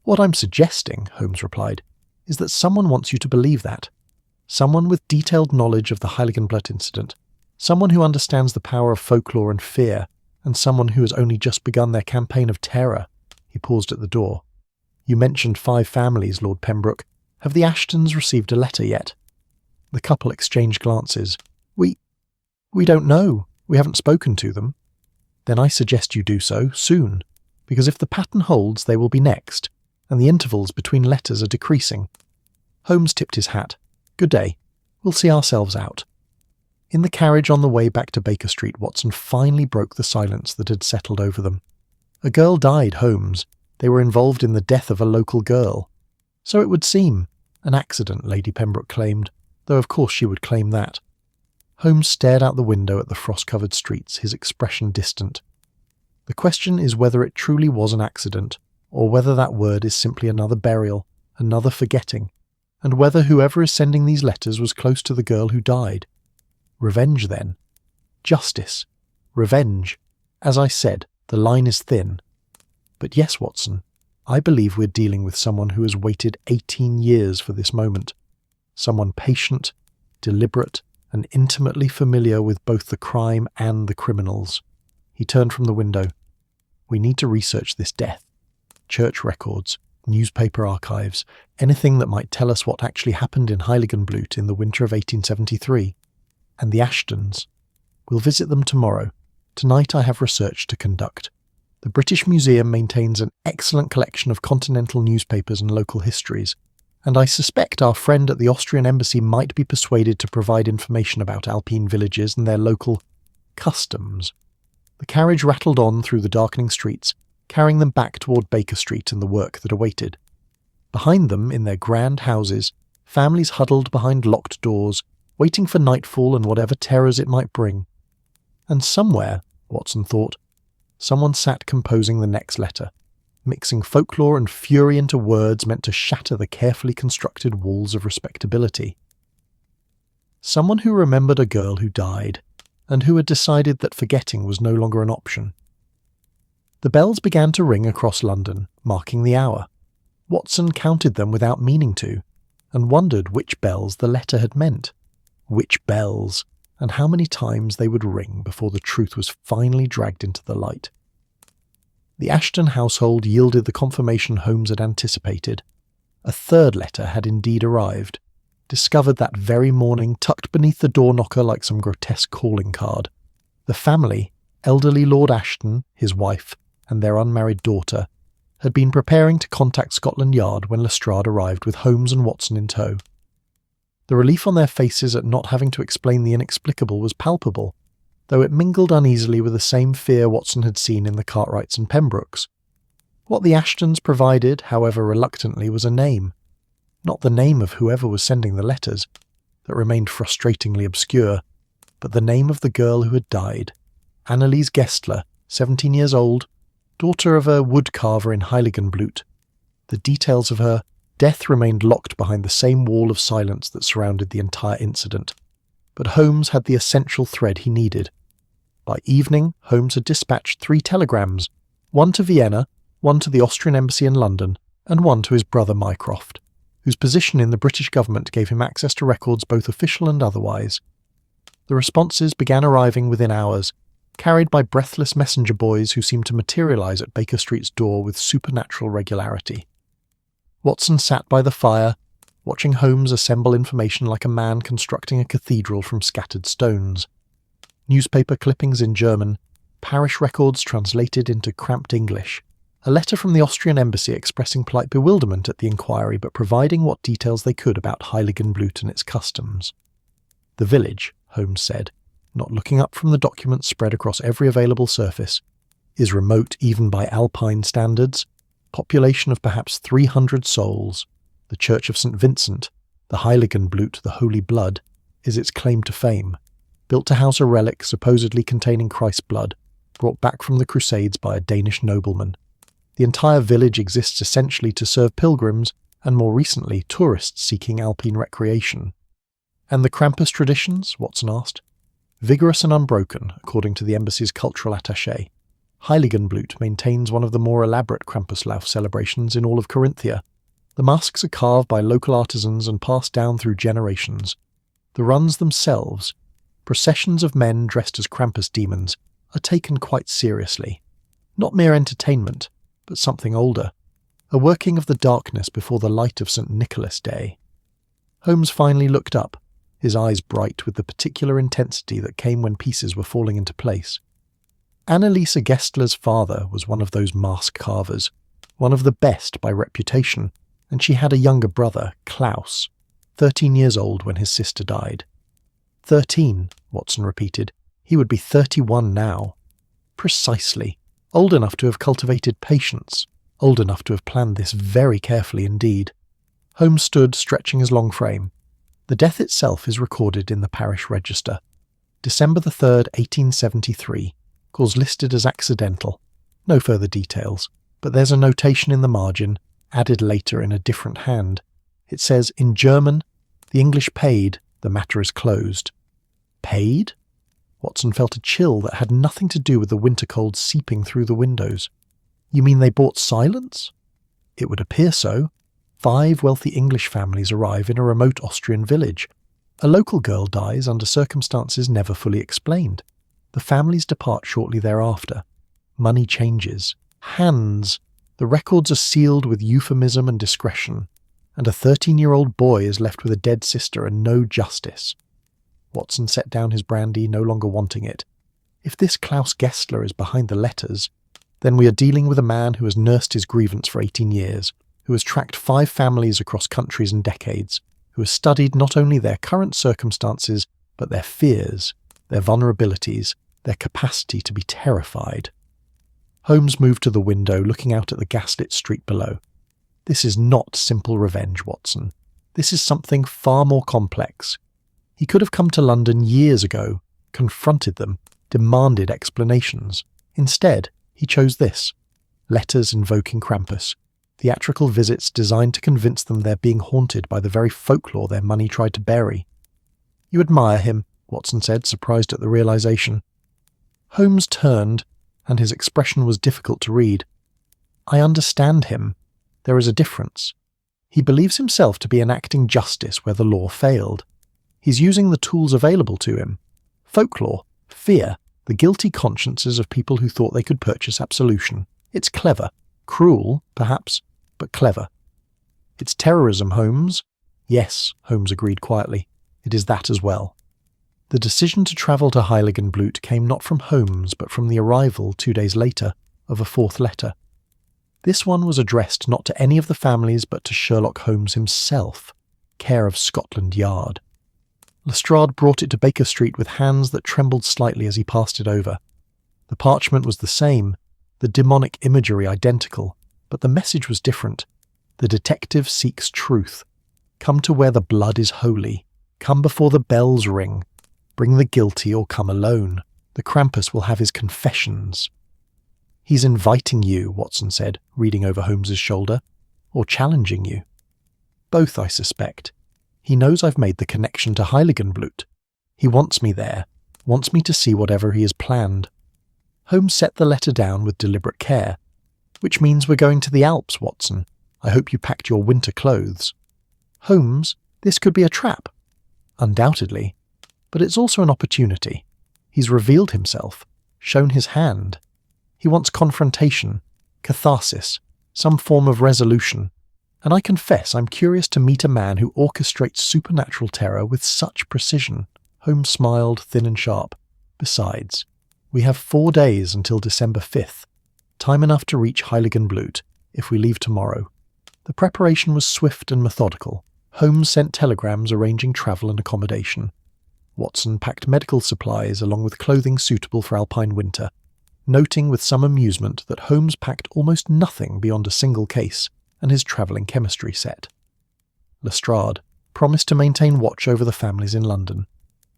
Speaker 1: What I'm suggesting, Holmes replied, is that someone wants you to believe that. Someone with detailed knowledge of the Heiligenblut incident, someone who understands the power of folklore and fear, and someone who has only just begun their campaign of terror. He paused at the door. You mentioned 5 families, Lord Pembroke. Have the Ashtons received a letter yet? The couple exchanged glances. We don't know. We haven't spoken to them. Then I suggest you do so, soon, because if the pattern holds, they will be next, and the intervals between letters are decreasing. Holmes tipped his hat. Good day. We'll see ourselves out. In the carriage on the way back to Baker Street, Watson finally broke the silence that had settled over them. A girl died, Holmes. They were involved in the death of a local girl. So it would seem. An accident, Lady Pembroke claimed, though of course she would claim that. Holmes stared out the window at the frost-covered streets, his expression distant. The question is whether it truly was an accident, or whether that word is simply another burial, another forgetting, and whether whoever is sending these letters was close to the girl who died. Revenge, then. Justice. Revenge. As I said, the line is thin. But yes, Watson, I believe we're dealing with someone who has waited 18 years for this moment. Someone patient, deliberate, and intimately familiar with both the crime and the criminals. He turned from the window. We need to research this death. Church records, newspaper archives, anything that might tell us what actually happened in Heiligenblut in the winter of 1873. And the Ashtons. We'll visit them tomorrow. Tonight I have research to conduct. The British Museum maintains an excellent collection of continental newspapers and local histories, and I suspect our friend at the Austrian embassy might be persuaded to provide information about Alpine villages and their local customs. The carriage rattled on through the darkening streets, carrying them back toward Baker Street and the work that awaited. Behind them, in their grand houses, families huddled behind locked doors, waiting for nightfall and whatever terrors it might bring. And somewhere, Watson thought, someone sat composing the next letter, mixing folklore and fury into words meant to shatter the carefully constructed walls of respectability. Someone who remembered a girl who died, and who had decided that forgetting was no longer an option. The bells began to ring across London, marking the hour. Watson counted them without meaning to, and wondered which bells the letter had meant. Which bells, and how many times they would ring before the truth was finally dragged into the light. The Ashton household yielded the confirmation Holmes had anticipated. a third letter had indeed arrived, discovered that very morning tucked beneath the door knocker like some grotesque calling card. The family, elderly Lord Ashton, his wife, and their unmarried daughter, had been preparing to contact Scotland Yard when Lestrade arrived with Holmes and Watson in tow. The relief on their faces at not having to explain the inexplicable was palpable, though it mingled uneasily with the same fear Watson had seen in the Cartwrights and Pembrokes. What the Ashtons provided, however reluctantly, was a name. Not the name of whoever was sending the letters, that remained frustratingly obscure, but the name of the girl who had died, Anneliese Gessler, 17 years old, daughter of a woodcarver in Heiligenblut. The details of her death remained locked behind the same wall of silence that surrounded the entire incident, but Holmes had the essential thread he needed. By evening, Holmes had dispatched 3 telegrams, one to Vienna, one to the Austrian embassy in London, and one to his brother Mycroft, whose position in the British government gave him access to records both official and otherwise. The responses began arriving within hours, carried by breathless messenger boys who seemed to materialise at Baker Street's door with supernatural regularity. Watson sat by the fire, watching Holmes assemble information like a man constructing a cathedral from scattered stones. Newspaper clippings in German, parish records translated into cramped English, a letter from the Austrian embassy expressing polite bewilderment at the inquiry but providing what details they could about Heiligenblut and its customs. The village, Holmes said, not looking up from the documents spread across every available surface, is remote even by Alpine standards, population of perhaps 300 souls. The Church of St. Vincent, the Heiligenblut, the Holy Blood, is its claim to fame, built to house a relic supposedly containing Christ's blood, brought back from the Crusades by a Danish nobleman. The entire village exists essentially to serve pilgrims and, more recently, tourists seeking alpine recreation. And the Krampus traditions? Watson asked. Vigorous and unbroken, according to the embassy's cultural attaché. Heiligenblut maintains one of the more elaborate Krampuslauf celebrations in all of Carinthia. The masks are carved by local artisans and passed down through generations. The runs themselves, processions of men dressed as Krampus demons, are taken quite seriously. Not mere entertainment, but something older, a working of the darkness before the light of St. Nicholas Day. Holmes finally looked up, his eyes bright with the particular intensity that came when pieces were falling into place. Anneliese Gessler's father was one of those mask carvers, one of the best by reputation, and she had a younger brother, Klaus, 13 years old when his sister died. 13, Watson repeated. He would be 31 now. Precisely. Old enough to have cultivated patience, old enough to have planned this very carefully indeed. Holmes stood, stretching his long frame. The death itself is recorded in the parish register. December the 3rd, 1873. Cause listed as accidental. No further details, but there's a notation in the margin, added later in a different hand. It says, in German, the English paid, the matter is closed. Paid? Watson felt a chill that had nothing to do with the winter cold seeping through the windows. You mean they bought silence? It would appear so. 5 wealthy English families arrive in a remote Austrian village. A local girl dies under circumstances never fully explained. The families depart shortly thereafter. Money changes. Hands. The records are sealed with euphemism and discretion. And a 13-year-old boy is left with a dead sister and no justice. Watson set down his brandy, no longer wanting it. If this Klaus Gessler is behind the letters, then we are dealing with a man who has nursed his grievance for 18 years, who has tracked 5 families across countries and decades, who has studied not only their current circumstances, but their fears, their vulnerabilities, their capacity to be terrified. Holmes moved to the window, looking out at the gaslit street below. This is not simple revenge, Watson. This is something far more complex. He could have come to London years ago, confronted them, demanded explanations. Instead, he chose this. Letters invoking Krampus. Theatrical visits designed to convince them they're being haunted by the very folklore their money tried to bury. You admire him, Watson said, surprised at the realization. Holmes turned, and his expression was difficult to read. I understand him. There is a difference. He believes himself to be enacting justice where the law failed. He's using the tools available to him. Folklore, fear, the guilty consciences of people who thought they could purchase absolution. It's clever. Cruel, perhaps, but clever. It's terrorism, Holmes. Yes, Holmes agreed quietly. It is that as well. The decision to travel to Heiligenblut came not from Holmes, but from the arrival, 2 days later, of a fourth letter. This one was addressed not to any of the families but to Sherlock Holmes himself, care of Scotland Yard. Lestrade brought it to Baker Street with hands that trembled slightly as he passed it over. The parchment was the same, the demonic imagery identical, but the message was different. The detective seeks truth. Come to where the blood is holy. Come before the bells ring. Bring the guilty or come alone. The Krampus will have his confessions. He's inviting you, Watson said, reading over Holmes's shoulder, or challenging you. Both, I suspect. He knows I've made the connection to Heiligenblut. He wants me there, wants me to see whatever he has planned. Holmes set the letter down with deliberate care. Which means we're going to the Alps, Watson. I hope you packed your winter clothes. Holmes, this could be a trap. Undoubtedly. But it's also an opportunity. He's revealed himself, shown his hand. He wants confrontation, catharsis, some form of resolution. And I confess I'm curious to meet a man who orchestrates supernatural terror with such precision. Holmes smiled, thin and sharp. Besides, we have 4 days until December 5th. Time enough to reach Heiligenblut, if we leave tomorrow. The preparation was swift and methodical. Holmes sent telegrams arranging travel and accommodation. Watson packed medical supplies along with clothing suitable for alpine winter, noting with some amusement that Holmes packed almost nothing beyond a single case and his travelling chemistry set. Lestrade promised to maintain watch over the families in London,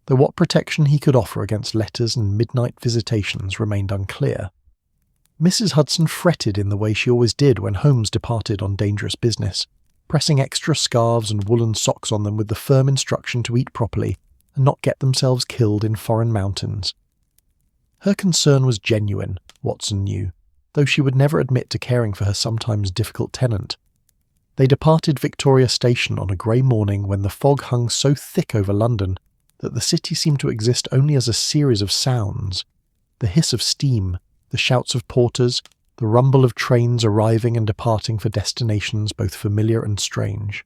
Speaker 1: though what protection he could offer against letters and midnight visitations remained unclear. Mrs. Hudson fretted in the way she always did when Holmes departed on dangerous business, pressing extra scarves and woolen socks on them with the firm instruction to eat properly and not get themselves killed in foreign mountains. Her concern was genuine, Watson knew, though she would never admit to caring for her sometimes difficult tenant. They departed Victoria Station on a grey morning when the fog hung so thick over London that the city seemed to exist only as a series of sounds: the hiss of steam, the shouts of porters, the rumble of trains arriving and departing for destinations both familiar and strange.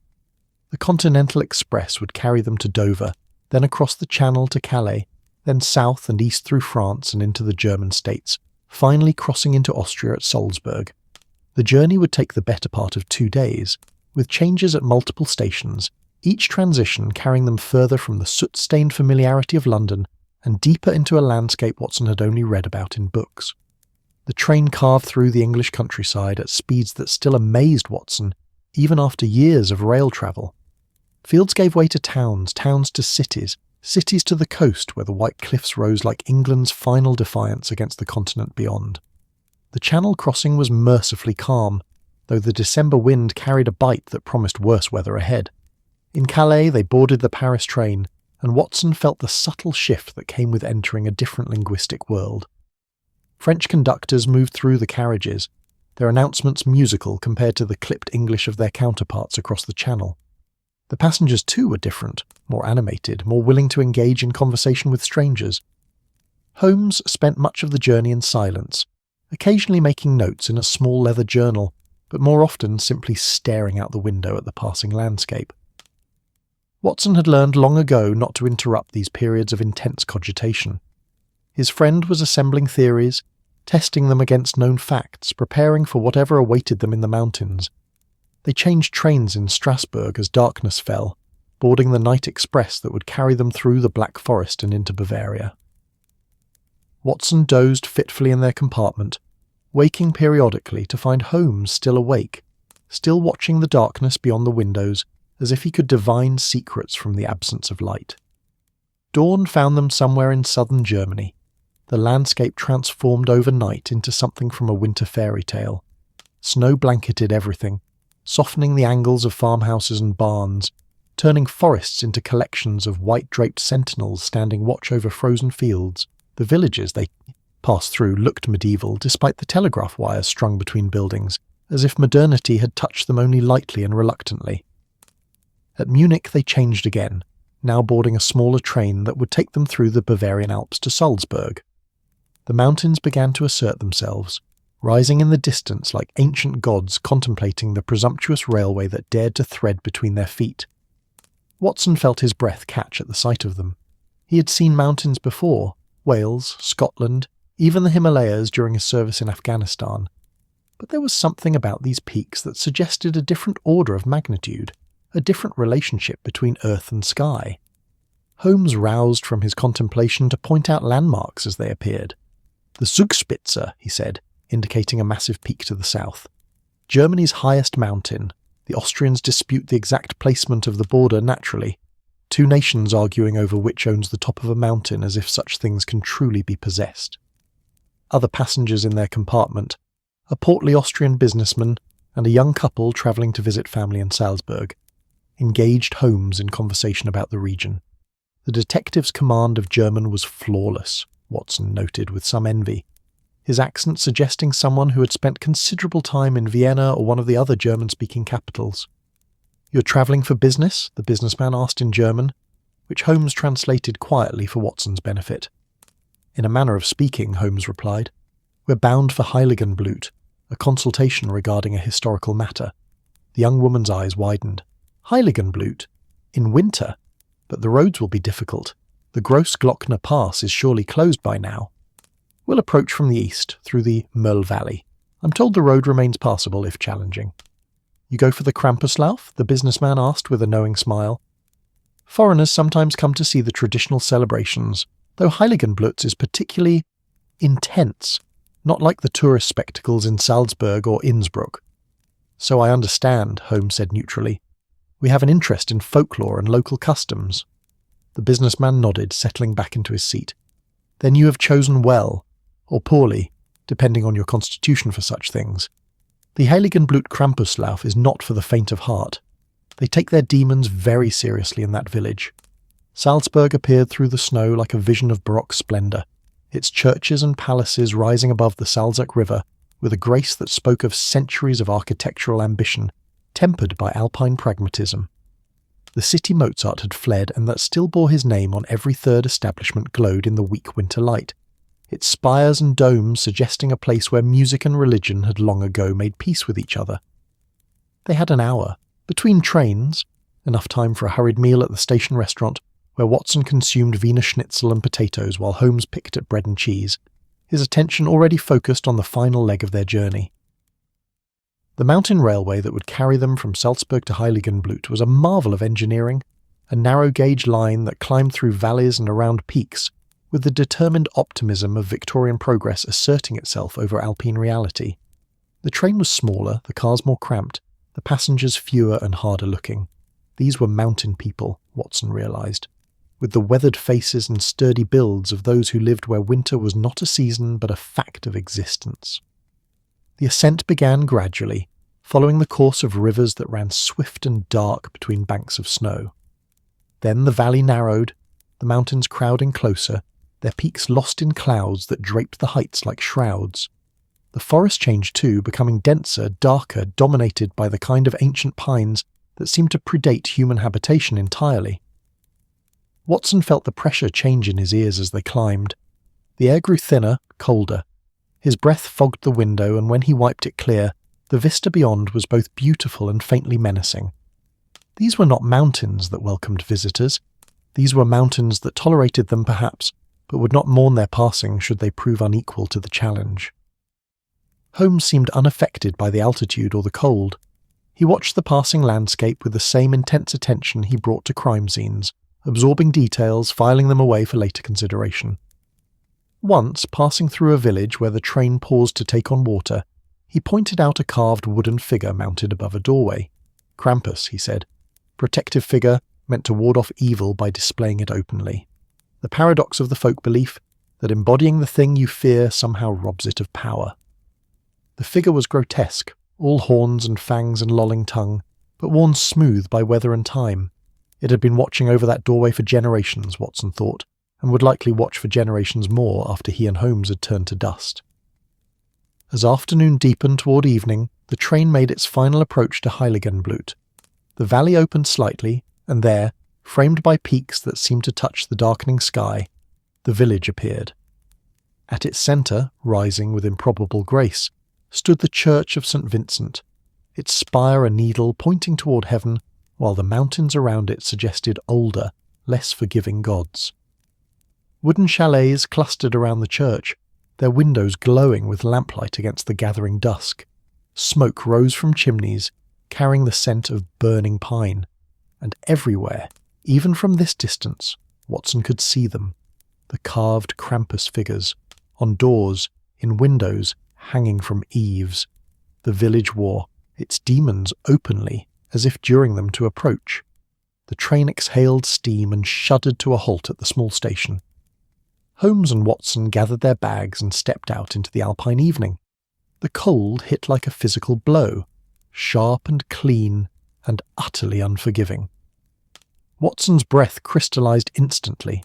Speaker 1: The Continental Express would carry them to Dover, then across the Channel to Calais, then south and east through France and into the German states, finally crossing into Austria at Salzburg. The journey would take the better part of 2 days, with changes at multiple stations, each transition carrying them further from the soot-stained familiarity of London and deeper into a landscape Watson had only read about in books. The train carved through the English countryside at speeds that still amazed Watson, even after years of rail travel. Fields gave way to towns, towns to cities, cities to the coast where the white cliffs rose like England's final defiance against the continent beyond. The Channel crossing was mercifully calm, though the December wind carried a bite that promised worse weather ahead. In Calais they boarded the Paris train, and Watson felt the subtle shift that came with entering a different linguistic world. French conductors moved through the carriages, their announcements musical compared to the clipped English of their counterparts across the Channel. The passengers too were different, more animated, more willing to engage in conversation with strangers. Holmes spent much of the journey in silence, occasionally making notes in a small leather journal, but more often simply staring out the window at the passing landscape. Watson had learned long ago not to interrupt these periods of intense cogitation. His friend was assembling theories, testing them against known facts, preparing for whatever awaited them in the mountains. They changed trains in Strasbourg as darkness fell, boarding the night express that would carry them through the Black Forest and into Bavaria. Watson dozed fitfully in their compartment, waking periodically to find Holmes still awake, still watching the darkness beyond the windows as if he could divine secrets from the absence of light. Dawn found them somewhere in southern Germany, the landscape transformed overnight into something from a winter fairy tale. Snow blanketed everything, softening the angles of farmhouses and barns, turning forests into collections of white-draped sentinels standing watch over frozen fields. The villages they passed through looked medieval despite the telegraph wires strung between buildings, as if modernity had touched them only lightly and reluctantly. At Munich they changed again, now boarding a smaller train that would take them through the Bavarian Alps to Salzburg. The mountains began to assert themselves, rising in the distance like ancient gods contemplating the presumptuous railway that dared to thread between their feet. Watson felt his breath catch at the sight of them. He had seen mountains before, Wales, Scotland, even the Himalayas during his service in Afghanistan. But there was something about these peaks that suggested a different order of magnitude, a different relationship between earth and sky. Holmes roused from his contemplation to point out landmarks as they appeared. "The Zugspitze," he said, indicating a massive peak to the south. "Germany's highest mountain. The Austrians dispute the exact placement of the border naturally. Two nations arguing over which owns the top of a mountain as if such things can truly be possessed." Other passengers in their compartment, a portly Austrian businessman and a young couple travelling to visit family in Salzburg, engaged Holmes in conversation about the region. The detective's command of German was flawless, Watson noted with some envy, his accent suggesting someone who had spent considerable time in Vienna or one of the other German-speaking capitals. "You're travelling for business?" the businessman asked in German, which Holmes translated quietly for Watson's benefit. "In a manner of speaking," Holmes replied. "We're bound for Heiligenblut, a consultation regarding a historical matter." The young woman's eyes widened. "Heiligenblut? In winter? But the roads will be difficult. The Grossglockner Pass is surely closed by now." "We'll approach from the east, through the Möll Valley. I'm told the road remains passable if challenging." "You go for the Krampuslauf?" the businessman asked with a knowing smile. "Foreigners sometimes come to see the traditional celebrations, though Heiligenblut is particularly intense, not like the tourist spectacles in Salzburg or Innsbruck." "So I understand," Holmes said neutrally. "We have an interest in folklore and local customs." The businessman nodded, settling back into his seat. "Then you have chosen well, or poorly, depending on your constitution for such things. The Heiligenblut Krampuslauf is not for the faint of heart. They take their demons very seriously in that village. Salzburg appeared through the snow like a vision of Baroque splendour, its churches and palaces rising above the Salzach River with a grace that spoke of centuries of architectural ambition, tempered by alpine pragmatism. The city Mozart had fled and that still bore his name on every third establishment glowed in the weak winter light, its spires and domes suggesting a place where music and religion had long ago made peace with each other. They had an hour, between trains, enough time for a hurried meal at the station restaurant, where Watson consumed Wiener Schnitzel and potatoes while Holmes picked at bread and cheese, his attention already focused on the final leg of their journey. The mountain railway that would carry them from Salzburg to Heiligenblut was a marvel of engineering, a narrow-gauge line that climbed through valleys and around peaks, with the determined optimism of Victorian progress asserting itself over Alpine reality. The train was smaller, the cars more cramped, the passengers fewer and harder looking. These were mountain people, Watson realised, with the weathered faces and sturdy builds of those who lived where winter was not a season but a fact of existence. The ascent began gradually, following the course of rivers that ran swift and dark between banks of snow. Then the valley narrowed, the mountains crowding closer, their peaks lost in clouds that draped the heights like shrouds. The forest changed too, becoming denser, darker, dominated by the kind of ancient pines that seemed to predate human habitation entirely. Watson felt the pressure change in his ears as they climbed. The air grew thinner, colder. His breath fogged the window, and when he wiped it clear, the vista beyond was both beautiful and faintly menacing. These were not mountains that welcomed visitors. These were mountains that tolerated them perhaps, but would not mourn their passing should they prove unequal to the challenge. Holmes seemed unaffected by the altitude or the cold. He watched the passing landscape with the same intense attention he brought to crime scenes, absorbing details, filing them away for later consideration. Once, passing through a village where the train paused to take on water, he pointed out a carved wooden figure mounted above a doorway. "Krampus," he said. "Protective figure, meant to ward off evil by displaying it openly. The paradox of the folk belief, that embodying the thing you fear somehow robs it of power." The figure was grotesque, all horns and fangs and lolling tongue, but worn smooth by weather and time. It had been watching over that doorway for generations, Watson thought, and would likely watch for generations more after he and Holmes had turned to dust. As afternoon deepened toward evening, the train made its final approach to Heiligenblut. The valley opened slightly, and there, framed by peaks that seemed to touch the darkening sky, the village appeared. At its centre, rising with improbable grace, stood the church of St. Vincent, its spire a needle pointing toward heaven, while the mountains around it suggested older, less forgiving gods. Wooden chalets clustered around the church, their windows glowing with lamplight against the gathering dusk. Smoke rose from chimneys, carrying the scent of burning pine, and everywhere, even from this distance, Watson could see them, the carved Krampus figures, on doors, in windows, hanging from eaves. The village wore its demons openly, as if during them to approach. The train exhaled steam and shuddered to a halt at the small station. Holmes and Watson gathered their bags and stepped out into the alpine evening. The cold hit like a physical blow, sharp and clean and utterly unforgiving. Watson's breath crystallized instantly,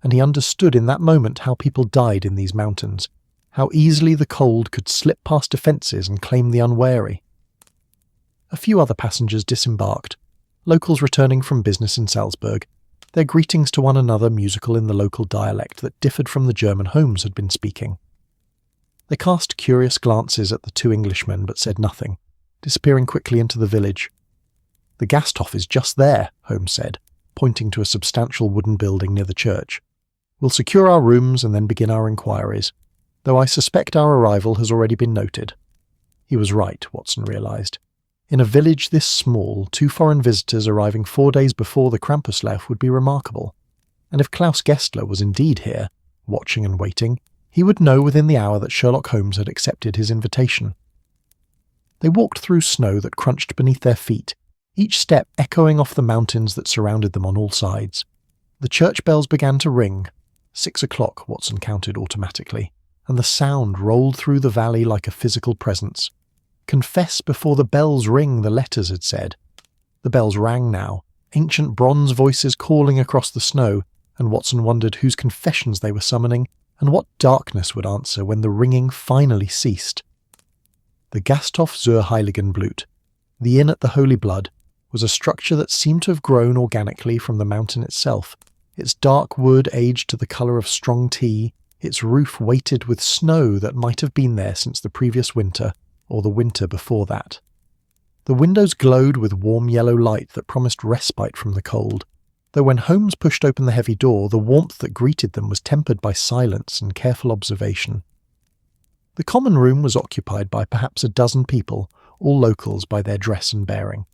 Speaker 1: and he understood in that moment how people died in these mountains, how easily the cold could slip past defences and claim the unwary. A few other passengers disembarked, locals returning from business in Salzburg, their greetings to one another musical in the local dialect that differed from the German Holmes had been speaking. They cast curious glances at the two Englishmen but said nothing, disappearing quickly into the village. "The Gasthof is just there," Holmes said, pointing to a substantial wooden building near the church. "We'll secure our rooms and then begin our inquiries, though I suspect our arrival has already been noted." He was right, Watson realised. In a village this small, 2 foreign visitors arriving 4 days before the Krampuslauf would be remarkable. And if Klaus Gessler was indeed here, watching and waiting, he would know within the hour that Sherlock Holmes had accepted his invitation. They walked through snow that crunched beneath their feet, each step echoing off the mountains that surrounded them on all sides. The church bells began to ring. 6 o'clock, Watson counted automatically, and the sound rolled through the valley like a physical presence. "Confess before the bells ring," the letters had said. The bells rang now, ancient bronze voices calling across the snow, and Watson wondered whose confessions they were summoning, and what darkness would answer when the ringing finally ceased. The Gasthof zur Heiligenblut, the inn at the Holy Blood, was a structure that seemed to have grown organically from the mountain itself, its dark wood aged to the colour of strong tea, its roof weighted with snow that might have been there since the previous winter, or the winter before that. The windows glowed with warm yellow light that promised respite from the cold, though when Holmes pushed open the heavy door, the warmth that greeted them was tempered by silence and careful observation. The common room was occupied by perhaps a dozen people, all locals by their dress and bearing.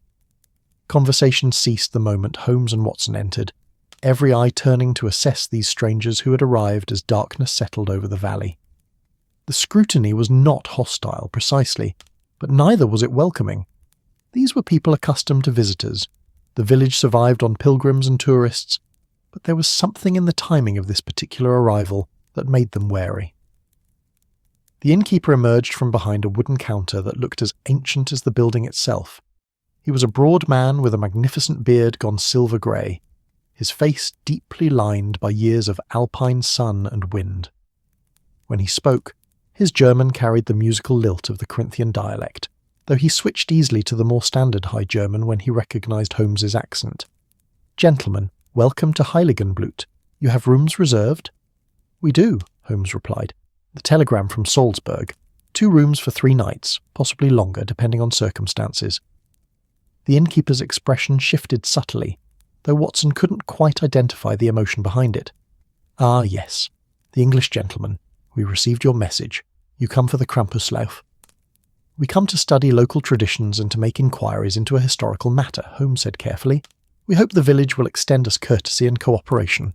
Speaker 1: Conversation ceased the moment Holmes and Watson entered, every eye turning to assess these strangers who had arrived as darkness settled over the valley. The scrutiny was not hostile, precisely, but neither was it welcoming. These were people accustomed to visitors. The village survived on pilgrims and tourists, but there was something in the timing of this particular arrival that made them wary. The innkeeper emerged from behind a wooden counter that looked as ancient as the building itself. He was a broad man with a magnificent beard gone silver-grey, his face deeply lined by years of alpine sun and wind. When he spoke, his German carried the musical lilt of the Corinthian dialect, though he switched easily to the more standard High German when he recognised Holmes's accent. "Gentlemen, welcome to Heiligenblut. You have rooms reserved?" "We do," Holmes replied. "The telegram from Salzburg. 2 rooms for 3 nights, possibly longer depending on circumstances." The innkeeper's expression shifted subtly, though Watson couldn't quite identify the emotion behind it. "Ah, yes. The English gentleman. We received your message. You come for the Krampuslauf." "We come to study local traditions and to make inquiries into a historical matter," Holmes said carefully. "We hope the village will extend us courtesy and cooperation."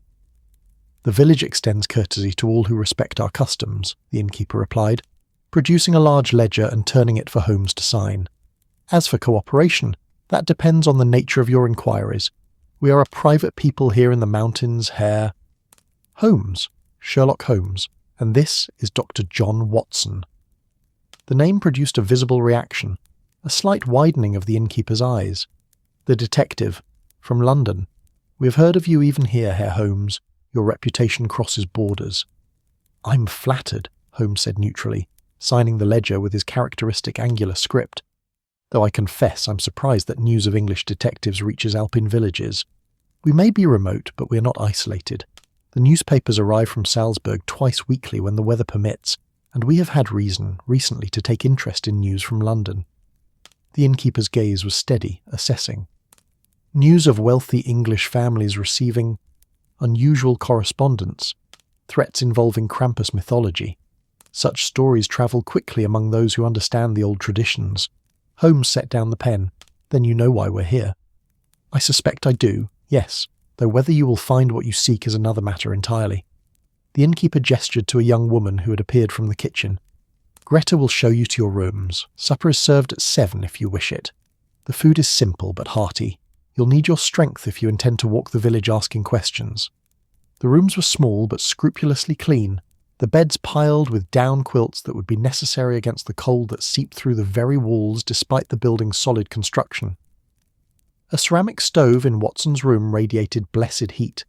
Speaker 1: "The village extends courtesy to all who respect our customs," the innkeeper replied, producing a large ledger and turning it for Holmes to sign. "As for cooperation, that depends on the nature of your inquiries. We are a private people here in the mountains, Herr Holmes, Sherlock Holmes, and this is Dr. John Watson." The name produced a visible reaction, a slight widening of the innkeeper's eyes. "The detective, from London. We have heard of you even here, Herr Holmes. Your reputation crosses borders." "I'm flattered," Holmes said neutrally, signing the ledger with his characteristic angular script. "Though I confess I'm surprised that news of English detectives reaches Alpine villages. We may be remote, but we are not isolated. The newspapers arrive from Salzburg twice weekly when the weather permits, and we have had reason recently to take interest in news from London." The innkeeper's gaze was steady, assessing. "News of wealthy English families receiving unusual correspondence, threats involving Krampus mythology. Such stories travel quickly among those who understand the old traditions." Holmes set down the pen. "Then you know why we're here." "I suspect I do, yes, though whether you will find what you seek is another matter entirely." The innkeeper gestured to a young woman who had appeared from the kitchen. "Greta will show you to your rooms. Supper is served at 7 if you wish it. The food is simple but hearty. You'll need your strength if you intend to walk the village asking questions." The rooms were small but scrupulously clean, the beds piled with down quilts that would be necessary against the cold that seeped through the very walls despite the building's solid construction. A ceramic stove in Watson's room radiated blessed heat,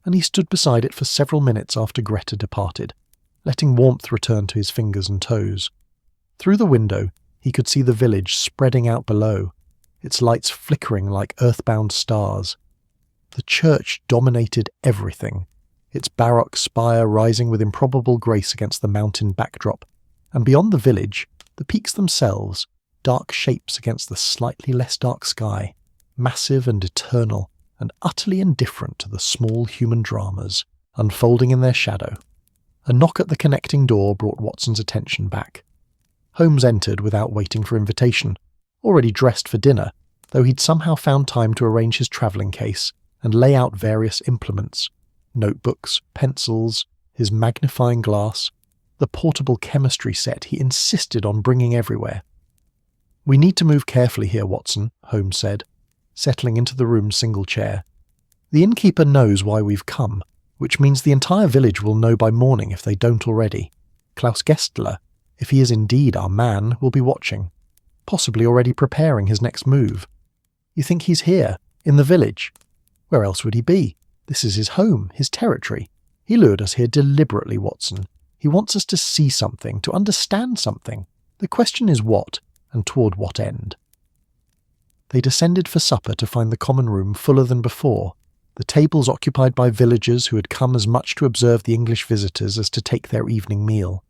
Speaker 1: and he stood beside it for several minutes after Greta departed, letting warmth return to his fingers and toes. Through the window, he could see the village spreading out below, its lights flickering like earthbound stars. The church dominated everything, its baroque spire rising with improbable grace against the mountain backdrop, and beyond the village, the peaks themselves, dark shapes against the slightly less dark sky, massive and eternal, and utterly indifferent to the small human dramas unfolding in their shadow. A knock at the connecting door brought Watson's attention back. Holmes entered without waiting for invitation, already dressed for dinner, though he'd somehow found time to arrange his travelling case and lay out various implements: notebooks, pencils, his magnifying glass, the portable chemistry set he insisted on bringing everywhere. "We need to move carefully here, Watson," Holmes said, settling into the room's single chair. "The innkeeper knows why we've come, which means the entire village will know by morning if they don't already. Klaus Gestler, if he is indeed our man, will be watching, possibly already preparing his next move. You think he's here, in the village? Where else would he be? This is his home, his territory. He lured us here deliberately, Watson. He wants us to see something, to understand something. The question is what, and toward what end?" They descended for supper to find the common room fuller than before, the tables occupied by villagers who had come as much to observe the English visitors as to take their evening meal.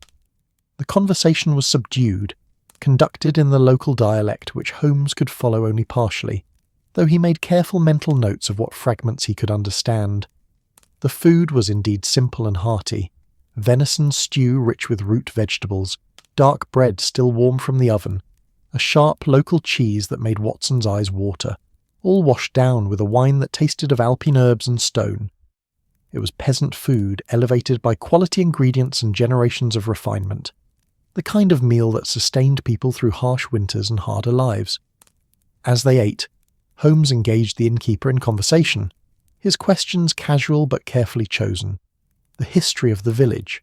Speaker 1: The conversation was subdued, conducted in the local dialect which Holmes could follow only partially, though he made careful mental notes of what fragments he could understand. The food was indeed simple and hearty: venison stew rich with root vegetables, dark bread still warm from the oven, a sharp local cheese that made Watson's eyes water, all washed down with a wine that tasted of Alpine herbs and stone. It was peasant food elevated by quality ingredients and generations of refinement, the kind of meal that sustained people through harsh winters and harder lives. As they ate, Holmes engaged the innkeeper in conversation, his questions casual but carefully chosen. The history of the village,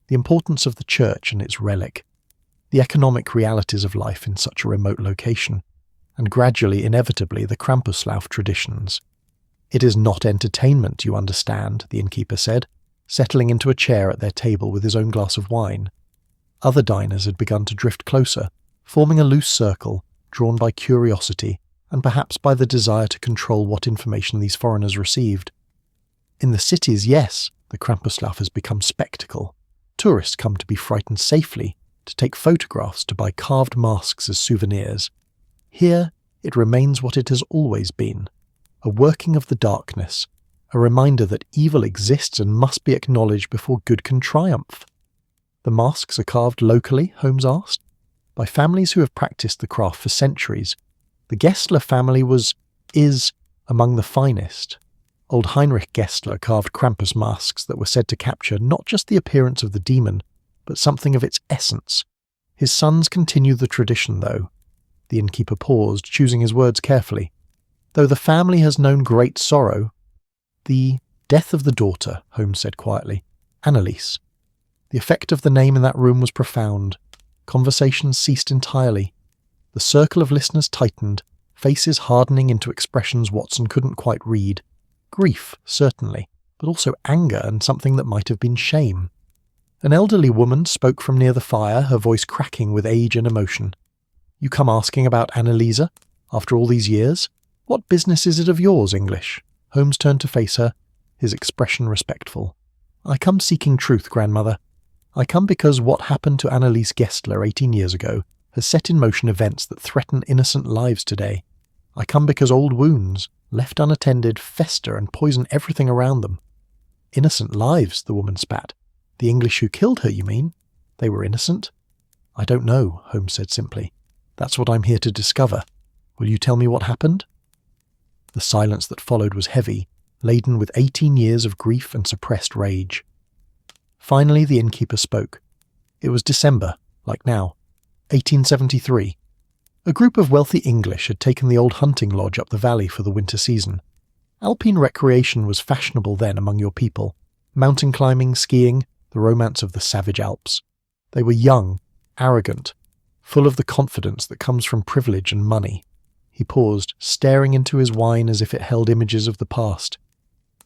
Speaker 1: the importance of the church and its relic, the economic realities of life in such a remote location, and gradually, inevitably, the Krampuslauf traditions. "It is not entertainment, you understand," the innkeeper said, settling into a chair at their table with his own glass of wine. Other diners had begun to drift closer, forming a loose circle, drawn by curiosity, and perhaps by the desire to control what information these foreigners received. "In the cities, yes, the Krampuslauf has become spectacle. Tourists come to be frightened safely, to take photographs, to buy carved masks as souvenirs. Here, it remains what it has always been, a working of the darkness, a reminder that evil exists and must be acknowledged before good can triumph." "The masks are carved locally?" Holmes asked. "By families who have practiced the craft for centuries. The Gessler family is among the finest. Old Heinrich Gessler carved Krampus masks that were said to capture not just the appearance of the demon, but something of its essence. His sons continue the tradition, though." The innkeeper paused, choosing his words carefully. "Though the family has known great sorrow." "The death of the daughter," Holmes said quietly. "Anneliese." The effect of the name in that room was profound. Conversation ceased entirely. The circle of listeners tightened, faces hardening into expressions Watson couldn't quite read. Grief, certainly, but also anger and something that might have been shame. An elderly woman spoke from near the fire, her voice cracking with age and emotion. "You come asking about Anneliese? After all these years? What business is it of yours, English?" Holmes turned to face her, his expression respectful. "I come seeking truth, grandmother. I come because what happened to Anneliese Gessler 18 years ago has set in motion events that threaten innocent lives today. I come because old wounds, left unattended, fester and poison everything around them. Innocent lives, the woman spat. The English who killed her, you mean? They were innocent? I don't know, Holmes said simply. That's what I'm here to discover. Will you tell me what happened? The silence that followed was heavy, laden with 18 years of grief and suppressed rage. Finally, the innkeeper spoke. It was December, like now, 1873. A group of wealthy English had taken the old hunting lodge up the valley for the winter season. Alpine recreation was fashionable then among your people. Mountain climbing, skiing, the romance of the savage Alps. They were young, arrogant, full of the confidence that comes from privilege and money. He paused, staring into his wine as if it held images of the past.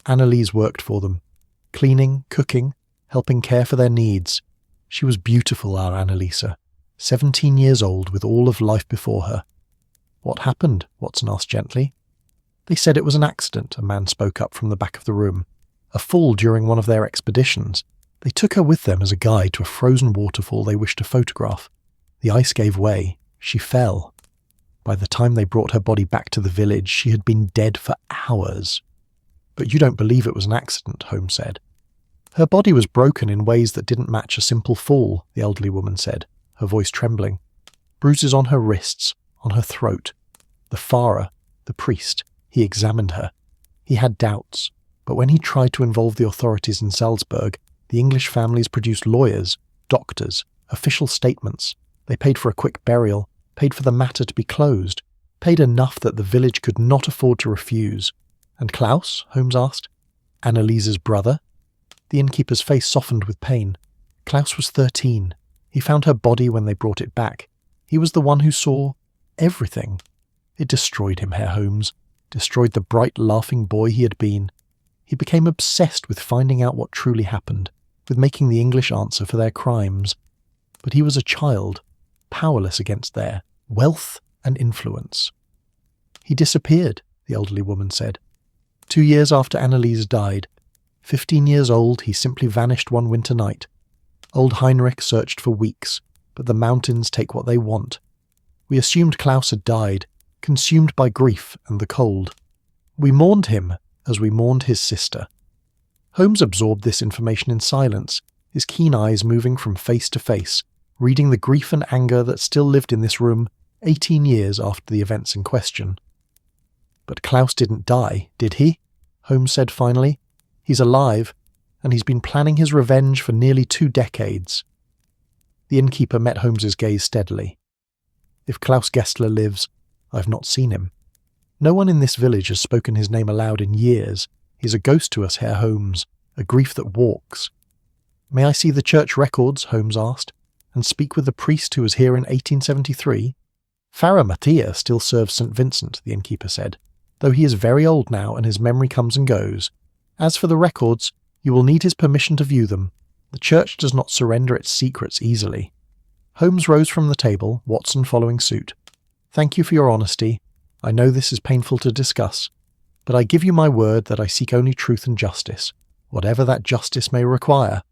Speaker 1: Anneliese worked for them, cleaning, cooking, helping care for their needs. She was beautiful, our Anneliese, 17 years old with all of life before her. What happened? Watson asked gently. They said it was an accident, a man spoke up from the back of the room. A fall during one of their expeditions. They took her with them as a guide to a frozen waterfall they wished to photograph. The ice gave way. She fell. By the time they brought her body back to the village, she had been dead for hours. But you don't believe it was an accident, Holmes said. Her body was broken in ways that didn't match a simple fall, the elderly woman said, her voice trembling. Bruises on her wrists, on her throat. The Farah, the priest, he examined her. He had doubts, but when he tried to involve the authorities in Salzburg, the English families produced lawyers, doctors, official statements. They paid for a quick burial, paid for the matter to be closed, paid enough that the village could not afford to refuse. And Klaus? Holmes asked. Anneliese's brother? The innkeeper's face softened with pain. Klaus was 13. He found her body when they brought it back. He was the one who saw everything. It destroyed him, Herr Holmes. Destroyed the bright, laughing boy he had been. He became obsessed with finding out what truly happened, with making the English answer for their crimes. But he was a child, powerless against their wealth and influence. He disappeared, the elderly woman said. 2 years after Anneliese died, 15 years old, he simply vanished one winter night. Old Heinrich searched for weeks, but the mountains take what they want. We assumed Klaus had died, consumed by grief and the cold. We mourned him as we mourned his sister. Holmes absorbed this information in silence, his keen eyes moving from face to face, reading the grief and anger that still lived in this room 18 years after the events in question. But Klaus didn't die, did he? Holmes said finally. He's alive, and he's been planning his revenge for nearly 2 decades. The innkeeper met Holmes's gaze steadily. If Klaus Gessler lives, I've not seen him. No one in this village has spoken his name aloud in years. He's a ghost to us, Herr Holmes, a grief that walks. May I see the church records? Holmes asked, and speak with the priest who was here in 1873? Pfarrer Mattia still serves St. Vincent, the innkeeper said, though he is very old now and his memory comes and goes. As for the records, you will need his permission to view them. The church does not surrender its secrets easily. Holmes rose from the table, Watson following suit. Thank you for your honesty. I know this is painful to discuss, but I give you my word that I seek only truth and justice, whatever that justice may require.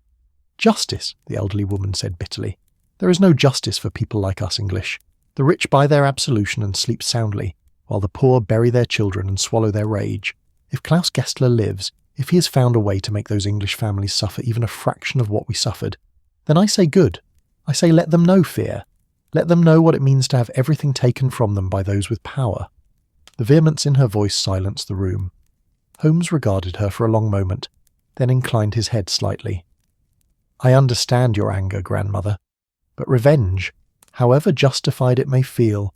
Speaker 1: Justice, the elderly woman said bitterly. There is no justice for people like us English. The rich buy their absolution and sleep soundly, while the poor bury their children and swallow their rage. If Klaus Gessler lives, if he has found a way to make those English families suffer even a fraction of what we suffered, then I say good. I say let them know fear. Let them know what it means to have everything taken from them by those with power. The vehemence in her voice silenced the room. Holmes regarded her for a long moment, then inclined his head slightly. I understand your anger, grandmother, but revenge, however justified it may feel,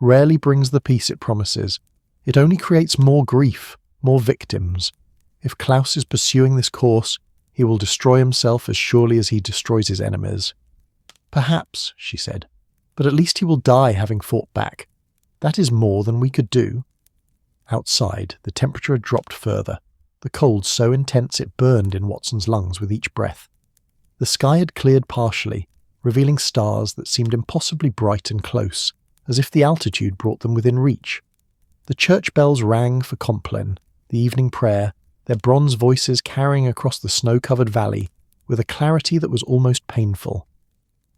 Speaker 1: rarely brings the peace it promises. It only creates more grief, more victims. If Klaus is pursuing this course, he will destroy himself as surely as he destroys his enemies. Perhaps, she said, but at least he will die having fought back. That is more than we could do. Outside, the temperature had dropped further, the cold so intense it burned in Watson's lungs with each breath. The sky had cleared partially, revealing stars that seemed impossibly bright and close, as if the altitude brought them within reach. The church bells rang for Compline, the evening prayer, their bronze voices carrying across the snow-covered valley, with a clarity that was almost painful.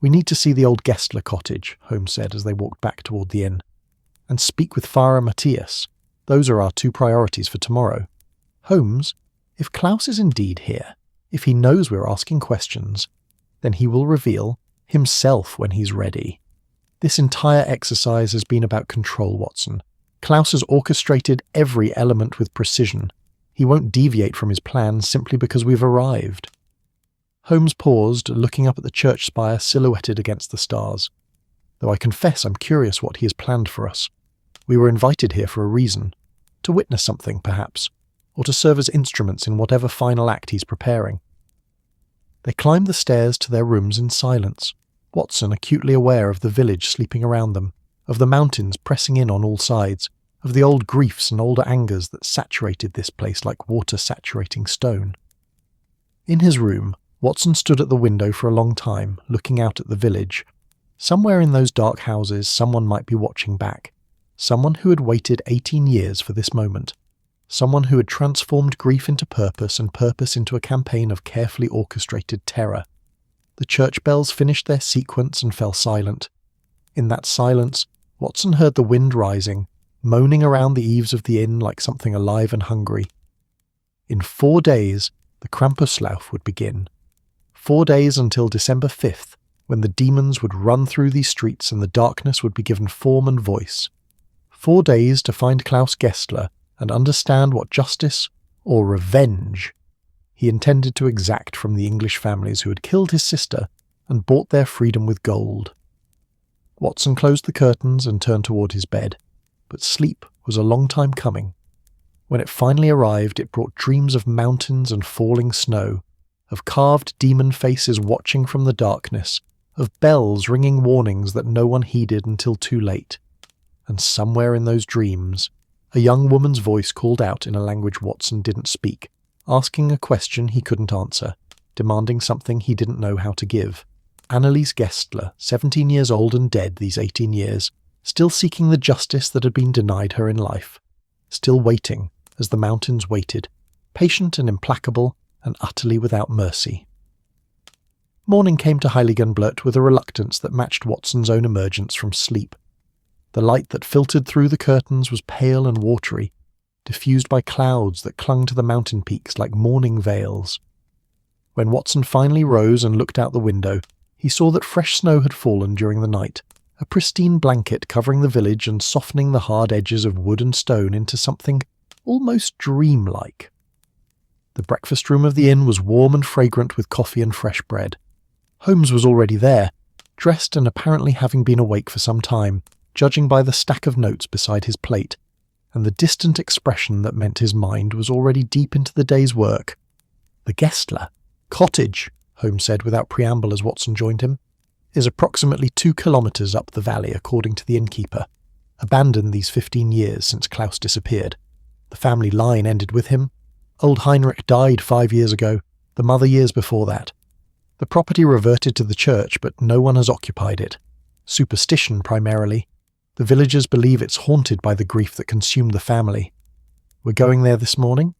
Speaker 1: "We need to see the old Gessler cottage," Holmes said as they walked back toward the inn, "and speak with Pfarrer Matthias. Those are our two priorities for tomorrow. Holmes, if Klaus is indeed here, if he knows we're asking questions, then he will reveal himself when he's ready. This entire exercise has been about control, Watson. Klaus has orchestrated every element with precision. He won't deviate from his plans simply because we've arrived." Holmes paused, looking up at the church spire silhouetted against the stars. "Though I confess I'm curious what he has planned for us. We were invited here for a reason. To witness something, perhaps, or to serve as instruments in whatever final act he's preparing." They climbed the stairs to their rooms in silence, Watson acutely aware of the village sleeping around them, of the mountains pressing in on all sides, of the old griefs and older angers that saturated this place like water saturating stone. In his room, Watson stood at the window for a long time, looking out at the village. Somewhere in those dark houses someone might be watching back. Someone who had waited 18 years for this moment. Someone who had transformed grief into purpose and purpose into a campaign of carefully orchestrated terror. The church bells finished their sequence and fell silent. In that silence, Watson heard the wind rising, moaning around the eaves of the inn like something alive and hungry. In 4 days, the Krampuslauf would begin. 4 days until December 5th, when the demons would run through these streets and the darkness would be given form and voice. 4 days to find Klaus Gessler and understand what justice, or revenge, he intended to exact from the English families who had killed his sister and bought their freedom with gold. Watson closed the curtains and turned toward his bed, but sleep was a long time coming. When it finally arrived, it brought dreams of mountains and falling snow, of carved demon faces watching from the darkness, of bells ringing warnings that no one heeded until too late. And somewhere in those dreams, a young woman's voice called out in a language Watson didn't speak, asking a question he couldn't answer, demanding something he didn't know how to give. Anneliese Gessler, 17 years old and dead these 18 years, still seeking the justice that had been denied her in life, still waiting as the mountains waited, patient and implacable and utterly without mercy. Morning came to Heiligenblut with a reluctance that matched Watson's own emergence from sleep. The light that filtered through the curtains was pale and watery, diffused by clouds that clung to the mountain peaks like mourning veils. When Watson finally rose and looked out the window, he saw that fresh snow had fallen during the night, a pristine blanket covering the village and softening the hard edges of wood and stone into something almost dreamlike. The breakfast room of the inn was warm and fragrant with coffee and fresh bread. Holmes was already there, dressed and apparently having been awake for some time, judging by the stack of notes beside his plate, and the distant expression that meant his mind was already deep into the day's work. "The Gessler cottage," Holmes said without preamble as Watson joined him, "is approximately 2 kilometres up the valley according to the innkeeper. Abandoned these 15 years since Klaus disappeared. The family line ended with him. Old Heinrich died 5 years ago, the mother years before that. The property reverted to the church, but no one has occupied it. Superstition primarily. The villagers believe it's haunted by the grief that consumed the family. We're going there this morning?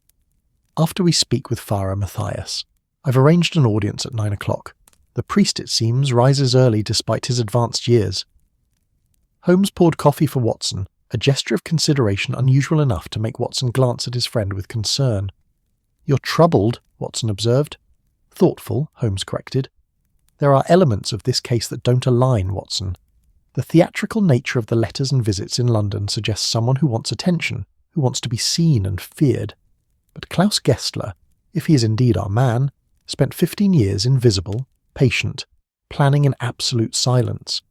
Speaker 1: After we speak with Pfarrer Matthias. I've arranged an audience at 9 o'clock. The priest, it seems, rises early despite his advanced years." Holmes poured coffee for Watson, a gesture of consideration unusual enough to make Watson glance at his friend with concern. "You're troubled," Watson observed. "Thoughtful," Holmes corrected. "There are elements of this case that don't align, Watson. The theatrical nature of the letters and visits in London suggests someone who wants attention, who wants to be seen and feared. But Klaus Gessler, if he is indeed our man, spent 15 years invisible, patient, planning in absolute silence.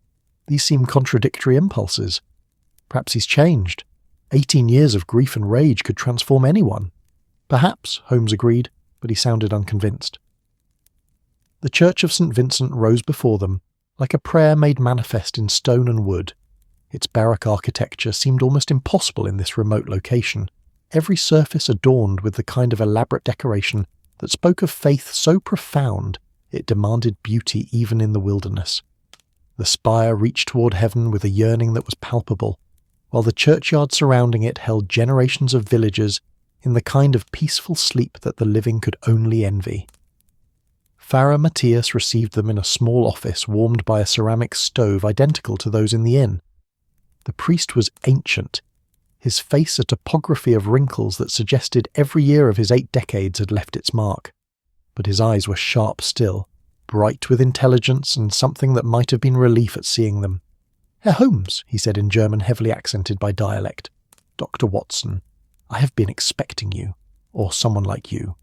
Speaker 1: These seem contradictory impulses. Perhaps he's changed. 18 years of grief and rage could transform anyone." "Perhaps," Holmes agreed, but he sounded unconvinced. The church of St. Vincent rose before them, like a prayer made manifest in stone and wood. Its Baroque architecture seemed almost impossible in this remote location, every surface adorned with the kind of elaborate decoration that spoke of faith so profound it demanded beauty even in the wilderness. The spire reached toward heaven with a yearning that was palpable, while the churchyard surrounding it held generations of villagers in the kind of peaceful sleep that the living could only envy. Farah Matthias received them in a small office warmed by a ceramic stove identical to those in the inn. The priest was ancient, his face a topography of wrinkles that suggested every year of his 8 decades had left its mark. But his eyes were sharp still, bright with intelligence and something that might have been relief at seeing them. "Herr Holmes," he said in German heavily accented by dialect. "Dr. Watson, I have been expecting you, or someone like you.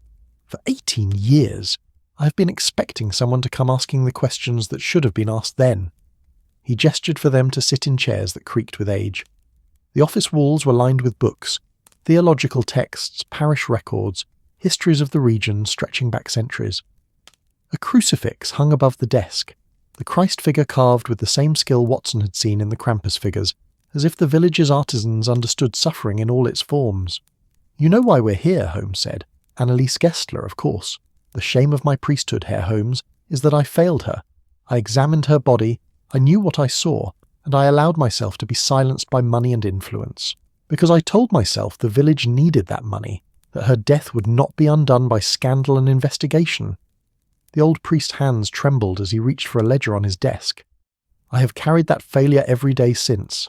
Speaker 1: For 18 years, I have been expecting someone to come asking the questions that should have been asked then." He gestured for them to sit in chairs that creaked with age. The office walls were lined with books, theological texts, parish records, histories of the region stretching back centuries. A crucifix hung above the desk, the Christ figure carved with the same skill Watson had seen in the Krampus figures, as if the village's artisans understood suffering in all its forms. "You know why we're here," Holmes said. "Anneliese Gessler, of course. The shame of my priesthood, Herr Holmes, is that I failed her. I examined her body, I knew what I saw, and I allowed myself to be silenced by money and influence. Because I told myself the village needed that money, that her death would not be undone by scandal and investigation." The old priest's hands trembled as he reached for a ledger on his desk. "I have carried that failure every day since."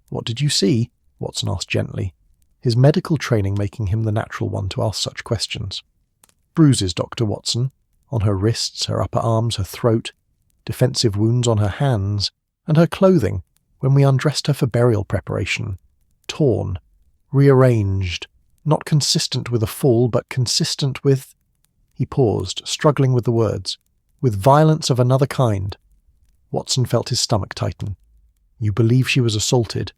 Speaker 1: "What did you see?" Watson asked gently, his medical training making him the natural one to ask such questions. "Bruises, Dr. Watson, on her wrists, her upper arms, her throat, defensive wounds on her hands, and her clothing, when we undressed her for burial preparation. Torn, rearranged, not consistent with a fall, but consistent with—" He paused, struggling with the words. "With violence of another kind." Watson felt his stomach tighten. "You believe she was assaulted?"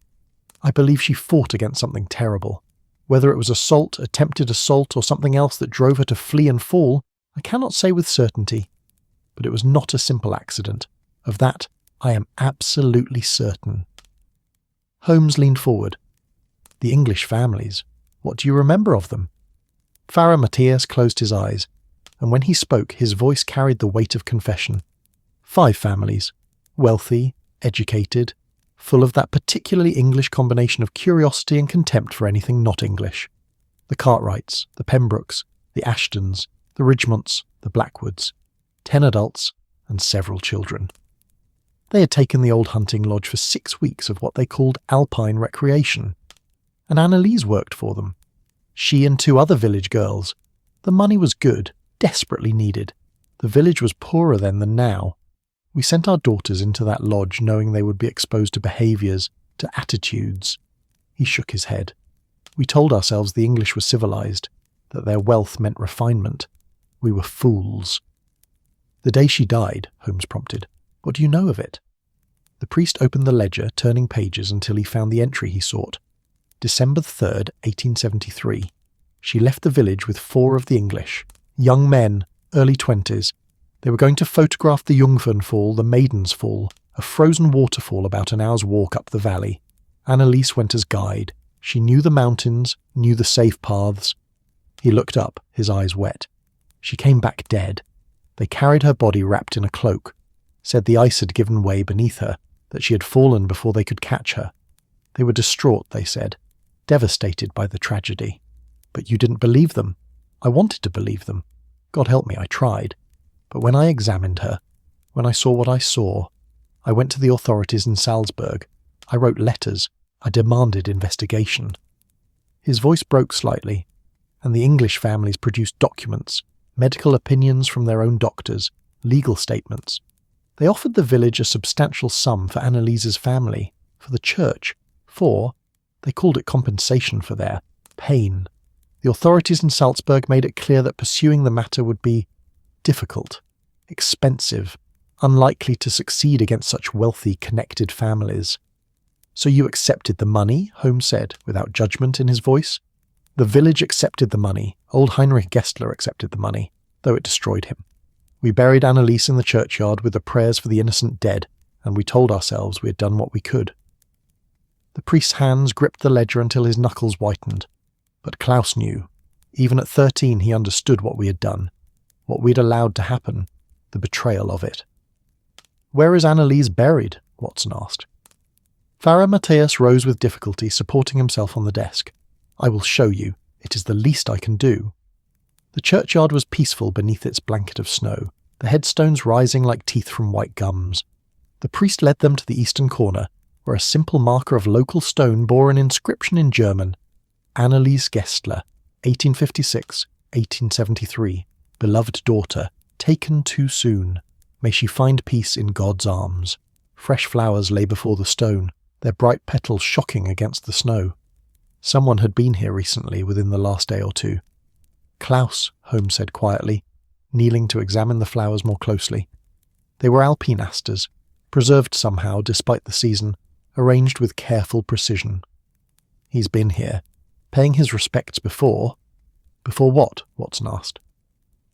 Speaker 1: "I believe she fought against something terrible. Whether it was assault, attempted assault, or something else that drove her to flee and fall, I cannot say with certainty. But it was not a simple accident. Of that, I am absolutely certain." Holmes leaned forward. "The English families. What do you remember of them?" Farah Matthias closed his eyes, and when he spoke, his voice carried the weight of confession. 5 families. Wealthy, educated, full of that particularly English combination of curiosity and contempt for anything not English. The Cartwrights, the Pembrokes, the Ashtons, the Ridgemonts, the Blackwoods. 10 adults and several children. They had taken the old hunting lodge for 6 weeks of what they called alpine recreation. And Anneliese worked for them. She and 2 other village girls. The money was good, desperately needed. The village was poorer then than now. We sent our daughters into that lodge knowing they would be exposed to behaviours, to attitudes. He shook his head. We told ourselves the English were civilised, that their wealth meant refinement. We were fools. "The day she died," Holmes prompted. "What do you know of it?" The priest opened the ledger, turning pages until he found the entry he sought. December 3rd, 1873. She left the village with 4 of the English. Young men, early 20s. They were going to photograph the Jungfernfall, the Maiden's Fall, a frozen waterfall about an hour's walk up the valley. Anneliese went as guide. She knew the mountains, knew the safe paths. He looked up, his eyes wet. She came back dead. They carried her body wrapped in a cloak, said the ice had given way beneath her, that she had fallen before they could catch her. They were distraught, they said, devastated by the tragedy. But you didn't believe them. I wanted to believe them. God help me, I tried. But when I examined her, when I saw what I saw, I went to the authorities in Salzburg. I wrote letters. I demanded investigation. His voice broke slightly, and the English families produced documents, medical opinions from their own doctors, legal statements. They offered the village a substantial sum for Anneliese's family, for the church, they called it compensation for their pain. The authorities in Salzburg made it clear that pursuing the matter would be difficult, expensive, unlikely to succeed against such wealthy, connected families. "So you accepted the money?" Holmes said, without judgment in his voice. "The village accepted the money. Old Heinrich Gessler accepted the money, though it destroyed him. We buried Anneliese in the churchyard with the prayers for the innocent dead, and we told ourselves we had done what we could." The priest's hands gripped the ledger until his knuckles whitened. But Klaus knew. Even at 13 he understood what we had done, what we had allowed to happen, the betrayal of it. "Where is Anneliese buried?" Watson asked. Farah Matthias rose with difficulty, supporting himself on the desk. "I will show you. It is the least I can do." The churchyard was peaceful beneath its blanket of snow. the headstones rising like teeth from white gums. The priest led them to the eastern corner, where a simple marker of local stone bore an inscription in German: Anneliese Gessler, 1856-1873, beloved daughter, taken too soon. May she find peace in God's arms. Fresh flowers lay before the stone, their bright petals shocking against the snow. Someone had been here recently within the last day or two. Klaus, Holmes said quietly, kneeling to examine the flowers more closely. They were alpine asters, preserved somehow despite the season, arranged with careful precision. He's been here, paying his respects before. Before what? Watson asked.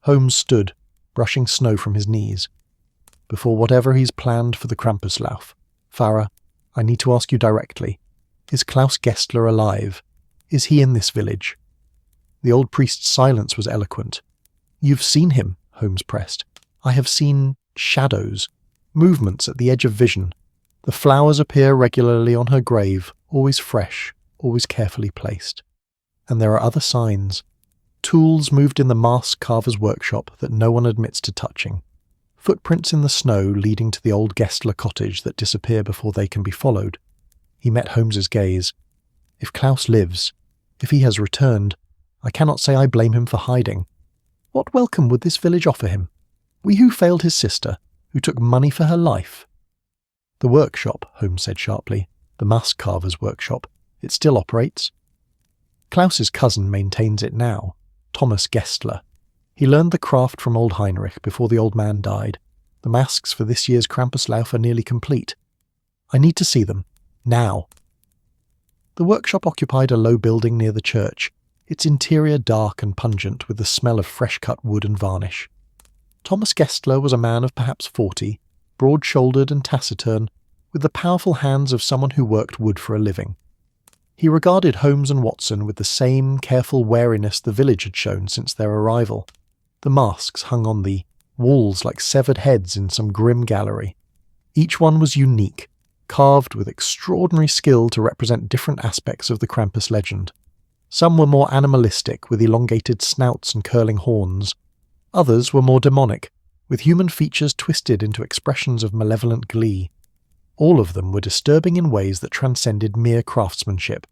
Speaker 1: Holmes stood, brushing snow from his knees. Before whatever he's planned for the Krampuslauf. Farah, I need to ask you directly. Is Klaus Gessler alive? Is he in this village? The old priest's silence was eloquent. You've seen him, Holmes pressed. I have seen shadows, movements at the edge of vision. The flowers appear regularly on her grave, always fresh, always carefully placed. And there are other signs. Tools moved in the mask carver's workshop that no one admits to touching. Footprints in the snow leading to the old Gessler cottage that disappear before they can be followed. He met Holmes's gaze. If Klaus lives, if he has returned, I cannot say I blame him for hiding. What welcome would this village offer him? We who failed his sister, who took money for her life. The workshop, Holmes said sharply, the mask carver's workshop, it still operates. Klaus's cousin maintains it now, Thomas Gessler. He learned the craft from old Heinrich before the old man died. The masks for this year's Krampuslauf are nearly complete. I need to see them. Now. The workshop occupied a low building near the church, its interior dark and pungent with the smell of fresh-cut wood and varnish. Thomas Gessler was a man of perhaps 40, broad-shouldered and taciturn, with the powerful hands of someone who worked wood for a living. He regarded Holmes and Watson with the same careful wariness the village had shown since their arrival. The masks hung on the walls like severed heads in some grim gallery. Each one was unique, carved with extraordinary skill to represent different aspects of the Krampus legend. Some were more animalistic, with elongated snouts and curling horns. Others were more demonic, with human features twisted into expressions of malevolent glee. All of them were disturbing in ways that transcended mere craftsmanship.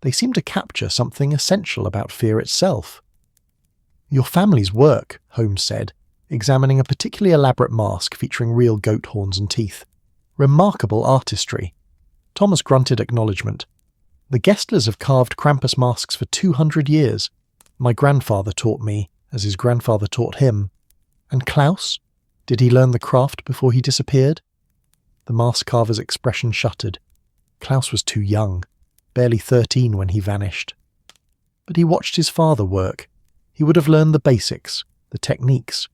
Speaker 1: They seemed to capture something essential about fear itself. Your family's work, Holmes said, examining a particularly elaborate mask featuring real goat horns and teeth. Remarkable artistry. Thomas grunted acknowledgement. The Gesslers have carved Krampus masks for 200 years. My grandfather taught me, as his grandfather taught him. And Klaus? Did he learn the craft before he disappeared? The mask carver's expression shuttered. Klaus was too young, barely 13 when he vanished. But he watched his father work. He would have learned the basics, the techniques.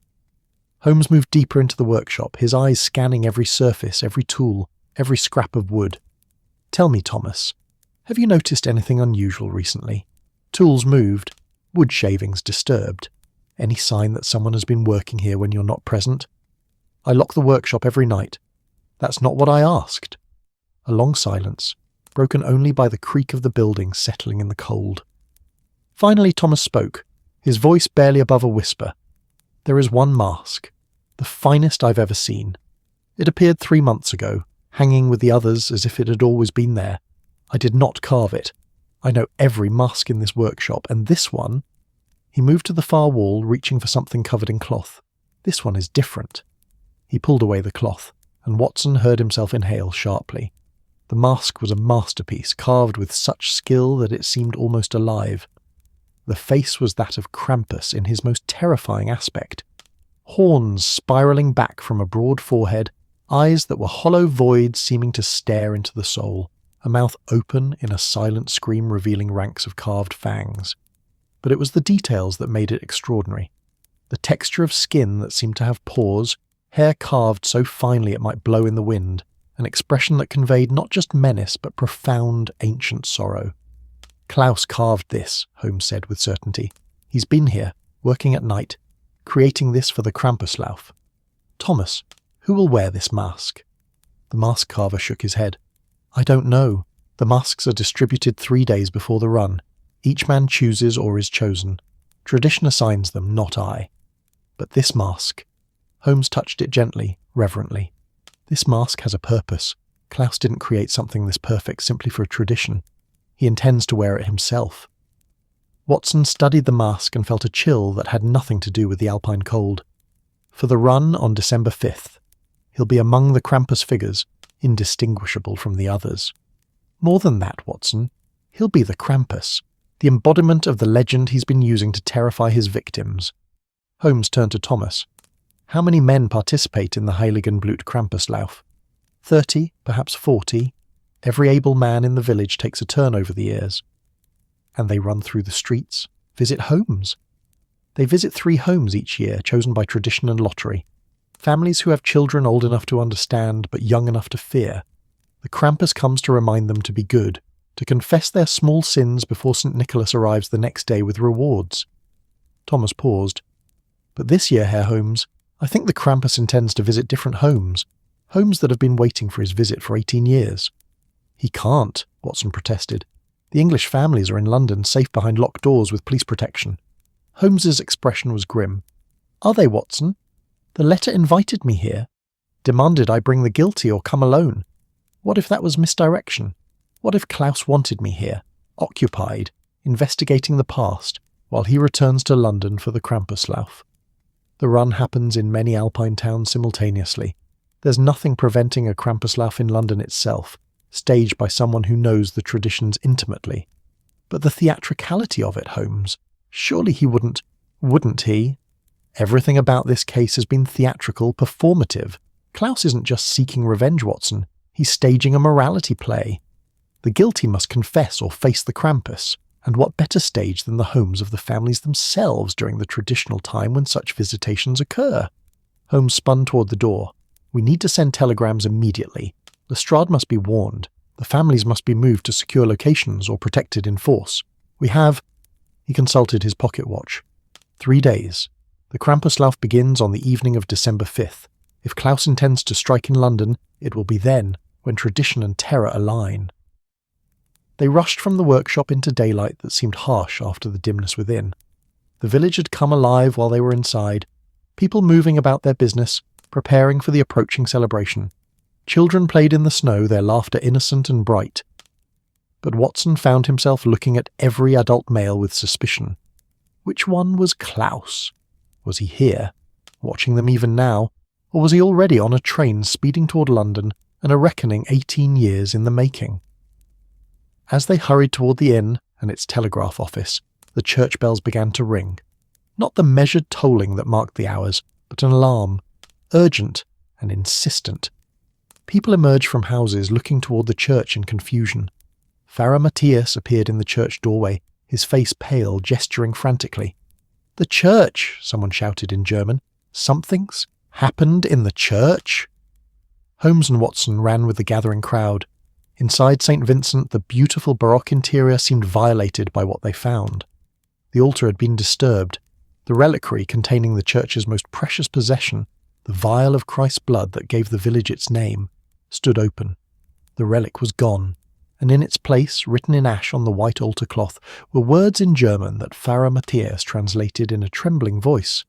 Speaker 1: Holmes moved deeper into the workshop, his eyes scanning every surface, every tool, every scrap of wood. Tell me, Thomas, have you noticed anything unusual recently? Tools moved, wood shavings disturbed. Any sign that someone has been working here when you're not present? I lock the workshop every night. That's not what I asked. A long silence, broken only by the creak of the building settling in the cold. Finally Thomas spoke, his voice barely above a whisper. There is one mask, the finest I've ever seen. It appeared 3 months ago, hanging with the others as if it had always been there. I did not carve it. I know every mask in this workshop, and this one... He moved to the far wall, reaching for something covered in cloth. This one is different. He pulled away the cloth, and Watson heard himself inhale sharply. The mask was a masterpiece, carved with such skill that it seemed almost alive. The face was that of Krampus in his most terrifying aspect. Horns spiralling back from a broad forehead, eyes that were hollow voids seeming to stare into the soul, a mouth open in a silent scream revealing ranks of carved fangs. But it was the details that made it extraordinary. The texture of skin that seemed to have pores, hair carved so finely it might blow in the wind, an expression that conveyed not just menace but profound, ancient sorrow. Klaus carved this, Holmes said with certainty. He's been here, working at night, creating this for the Krampuslauf. Thomas, who will wear this mask? The mask carver shook his head. I don't know. The masks are distributed 3 days before the run. Each man chooses or is chosen. Tradition assigns them, not I. But this mask, Holmes touched it gently, reverently. This mask has a purpose. Klaus didn't create something this perfect simply for a tradition. He intends to wear it himself. Watson studied the mask and felt a chill that had nothing to do with the alpine cold. For the run on December 5th, he'll be among the Krampus figures, indistinguishable from the others. More than that, Watson, he'll be the Krampus, the embodiment of the legend he's been using to terrify his victims. Holmes turned to Thomas. How many men participate in the Heiligenblut Krampuslauf? 30, perhaps 40. Every able man in the village takes a turn over the years. And they run through the streets, visit homes. They visit 3 homes each year, chosen by tradition and lottery. Families who have children old enough to understand but young enough to fear. The Krampus comes to remind them to be good, to confess their small sins before St. Nicholas arrives the next day with rewards. Thomas paused. But this year, Herr Holmes, I think the Krampus intends to visit different homes that have been waiting for his visit for 18 years. He can't, Watson protested. The English families are in London, safe behind locked doors with police protection. Holmes's expression was grim. Are they, Watson? The letter invited me here, demanded I bring the guilty or come alone. What if that was misdirection? What if Klaus wanted me here, occupied, investigating the past, while he returns to London for the Krampuslauf? The run happens in many alpine towns simultaneously. There's nothing preventing a Krampuslauf in London itself, staged by someone who knows the traditions intimately. But the theatricality of it, Holmes, surely he wouldn't he? Everything about this case has been theatrical, performative. Klaus isn't just seeking revenge, Watson. He's staging a morality play. The guilty must confess or face the Krampus, and what better stage than the homes of the families themselves during the traditional time when such visitations occur? Holmes spun toward the door. We need to send telegrams immediately. Lestrade must be warned. The families must be moved to secure locations or protected in force. We have... He consulted his pocket watch. 3 days. The Krampuslauf begins on the evening of December 5th. If Klaus intends to strike in London, it will be then, when tradition and terror align. They rushed from the workshop into daylight that seemed harsh after the dimness within. The village had come alive while they were inside, people moving about their business, preparing for the approaching celebration. Children played in the snow, their laughter innocent and bright. But Watson found himself looking at every adult male with suspicion. Which one was Klaus? Was he here, watching them even now, or was he already on a train speeding toward London and a reckoning 18 years in the making? As they hurried toward the inn and its telegraph office, the church bells began to ring. Not the measured tolling that marked the hours, but an alarm, urgent and insistent. People emerged from houses looking toward the church in confusion. Pfarrer Matthias appeared in the church doorway, his face pale, gesturing frantically. "The church!" someone shouted in German. "Something's happened in the church?" Holmes and Watson ran with the gathering crowd. Inside St. Vincent, the beautiful Baroque interior seemed violated by what they found. The altar had been disturbed. The reliquary containing the church's most precious possession, the vial of Christ's blood that gave the village its name, stood open. The relic was gone, and in its place, written in ash on the white altar cloth, were words in German that Pfarrer Matthias translated in a trembling voice.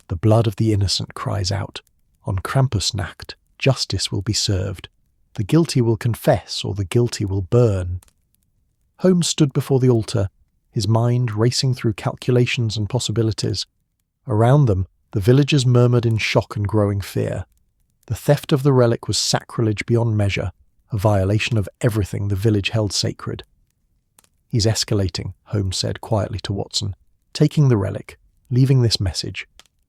Speaker 1: "The blood of the innocent cries out. On Krampusnacht, justice will be served. The guilty will confess, or the guilty will burn." Holmes stood before the altar, his mind racing through calculations and possibilities. Around them, the villagers murmured in shock and growing fear. The theft of the relic was sacrilege beyond measure, a violation of everything the village held sacred. "He's escalating," Holmes said quietly to Watson, taking the relic, leaving this message.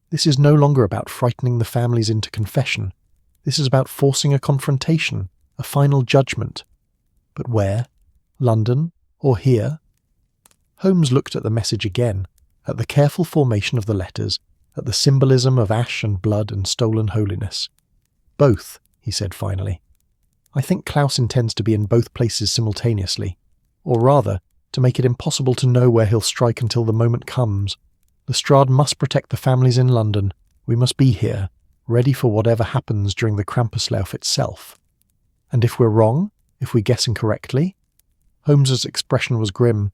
Speaker 1: "This is no longer about frightening the families into confession. This is about forcing a confrontation, a final judgment. But where? London? Or here?" Holmes looked at the message again, at the careful formation of the letters, at the symbolism of ash and blood and stolen holiness. "Both," he said finally. "I think Klaus intends to be in both places simultaneously, or rather, to make it impossible to know where he'll strike until the moment comes. Lestrade must protect the families in London. We must be here, ready for whatever happens during the Krampuslauf itself. And if we're wrong, if we guess incorrectly?" Holmes's expression was grim.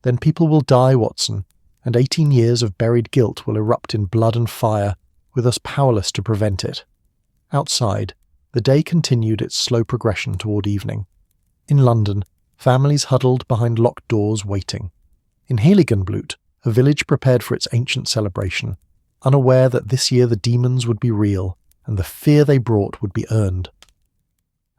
Speaker 1: "Then people will die, Watson, and 18 years of buried guilt will erupt in blood and fire, with us powerless to prevent it. Outside, the day continued its slow progression toward evening. In London, families huddled behind locked doors waiting. In Heiligenblut, a village prepared for its ancient celebration, unaware that this year the demons would be real and the fear they brought would be earned.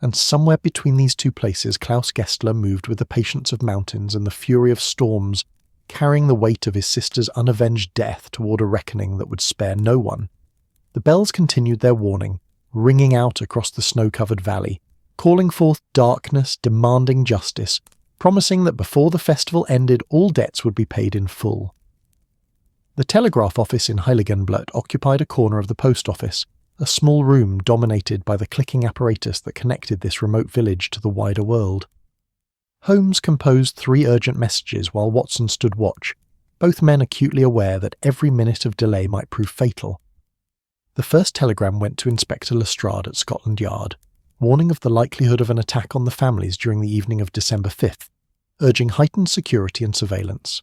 Speaker 1: And somewhere between these two places Klaus Gessler moved with the patience of mountains and the fury of storms, carrying the weight of his sister's unavenged death toward a reckoning that would spare no one. The bells continued their warning, ringing out across the snow-covered valley, calling forth darkness, demanding justice, promising that before the festival ended all debts would be paid in full. The telegraph office in Heiligenblut occupied a corner of the post office, a small room dominated by the clicking apparatus that connected this remote village to the wider world. Holmes composed 3 urgent messages while Watson stood watch, both men acutely aware that every minute of delay might prove fatal. The first telegram went to Inspector Lestrade at Scotland Yard, warning of the likelihood of an attack on the families during the evening of December 5th, urging heightened security and surveillance.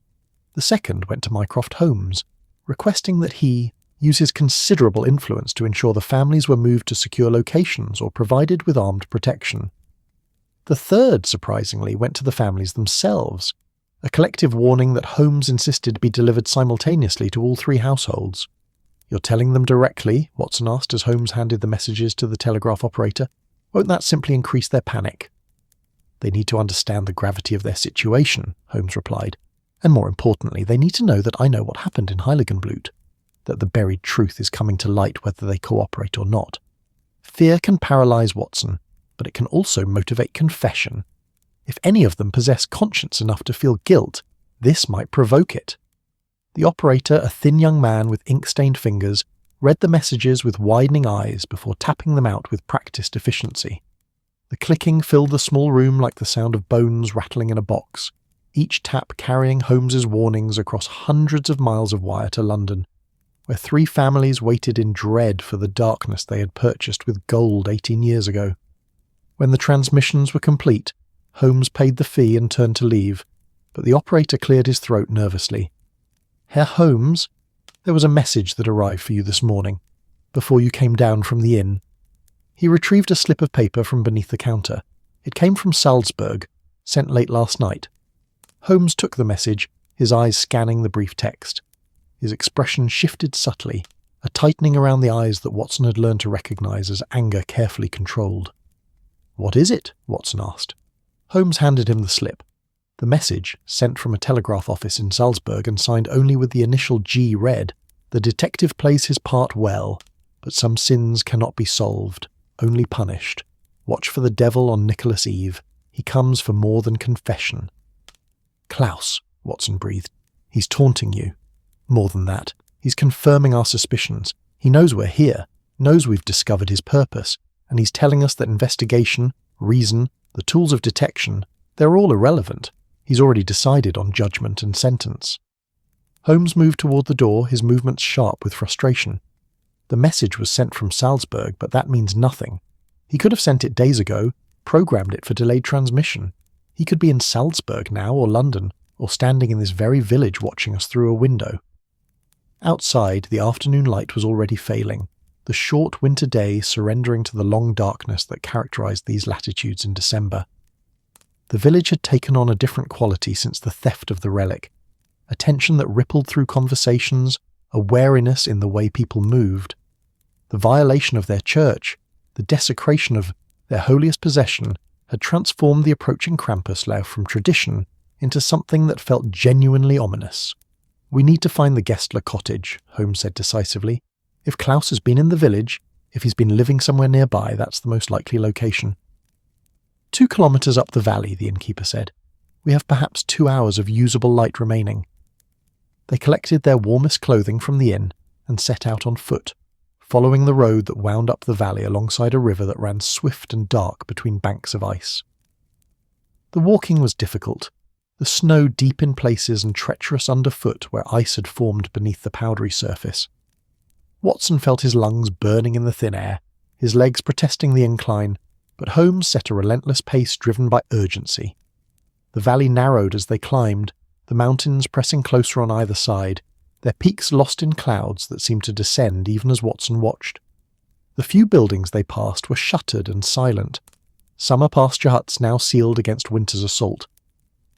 Speaker 1: The second went to Mycroft Holmes, requesting that he use his considerable influence to ensure the families were moved to secure locations or provided with armed protection. The third, surprisingly, went to the families themselves, a collective warning that Holmes insisted be delivered simultaneously to all 3 households. "You're telling them directly?" Watson asked as Holmes handed the messages to the telegraph operator. "Won't that simply increase their panic?" "They need to understand the gravity of their situation," Holmes replied. "And more importantly, they need to know that I know what happened in Heiligenblut, that the buried truth is coming to light whether they cooperate or not. Fear can paralyze Watson, but it can also motivate confession. If any of them possess conscience enough to feel guilt, this might provoke it." The operator, a thin young man with ink-stained fingers, read the messages with widening eyes before tapping them out with practiced efficiency. The clicking filled the small room like the sound of bones rattling in a box, each tap carrying Holmes's warnings across hundreds of miles of wire to London, where 3 families waited in dread for the darkness they had purchased with gold 18 years ago. When the transmissions were complete, Holmes paid the fee and turned to leave, but the operator cleared his throat nervously. "Herr Holmes, there was a message that arrived for you this morning, before you came down from the inn." He retrieved a slip of paper from beneath the counter. It came from Salzburg, sent late last night. Holmes took the message, his eyes scanning the brief text. His expression shifted subtly, a tightening around the eyes that Watson had learned to recognize as anger carefully controlled. "What is it?" Watson asked. Holmes handed him the slip. The message, sent from a telegraph office in Salzburg and signed only with the initial G, read, "The detective plays his part well, but some sins cannot be solved, only punished. Watch for the devil on Nicholas Eve. He comes for more than confession." "Klaus," Watson breathed. "He's taunting you. More than that, he's confirming our suspicions. He knows we're here, knows we've discovered his purpose, and he's telling us that investigation, reason, the tools of detection, they're all irrelevant. He's already decided on judgment and sentence." Holmes moved toward the door, his movements sharp with frustration. The message was sent from Salzburg, but that means nothing. He could have sent it days ago, programmed it for delayed transmission. He could be in Salzburg now, or London, or standing in this very village watching us through a window. Outside, the afternoon light was already failing, the short winter day surrendering to the long darkness that characterized these latitudes in December. The village had taken on a different quality since the theft of the relic, a tension that rippled through conversations, a wariness in the way people moved. The violation of their church, the desecration of their holiest possession, had transformed the approaching Krampus from tradition into something that felt genuinely ominous. "We need to find the Gessler cottage," Holmes said decisively. "If Klaus has been in the village, if he's been living somewhere nearby, that's the most likely location." 2 kilometres up the valley, the innkeeper said. "We have perhaps 2 hours of usable light remaining." They collected their warmest clothing from the inn and set out on foot, following the road that wound up the valley alongside a river that ran swift and dark between banks of ice. The walking was difficult, the snow deep in places and treacherous underfoot where ice had formed beneath the powdery surface. Watson felt his lungs burning in the thin air, his legs protesting the incline, but Holmes set a relentless pace driven by urgency. The valley narrowed as they climbed, the mountains pressing closer on either side, their peaks lost in clouds that seemed to descend even as Watson watched. The few buildings they passed were shuttered and silent, summer pasture huts now sealed against winter's assault.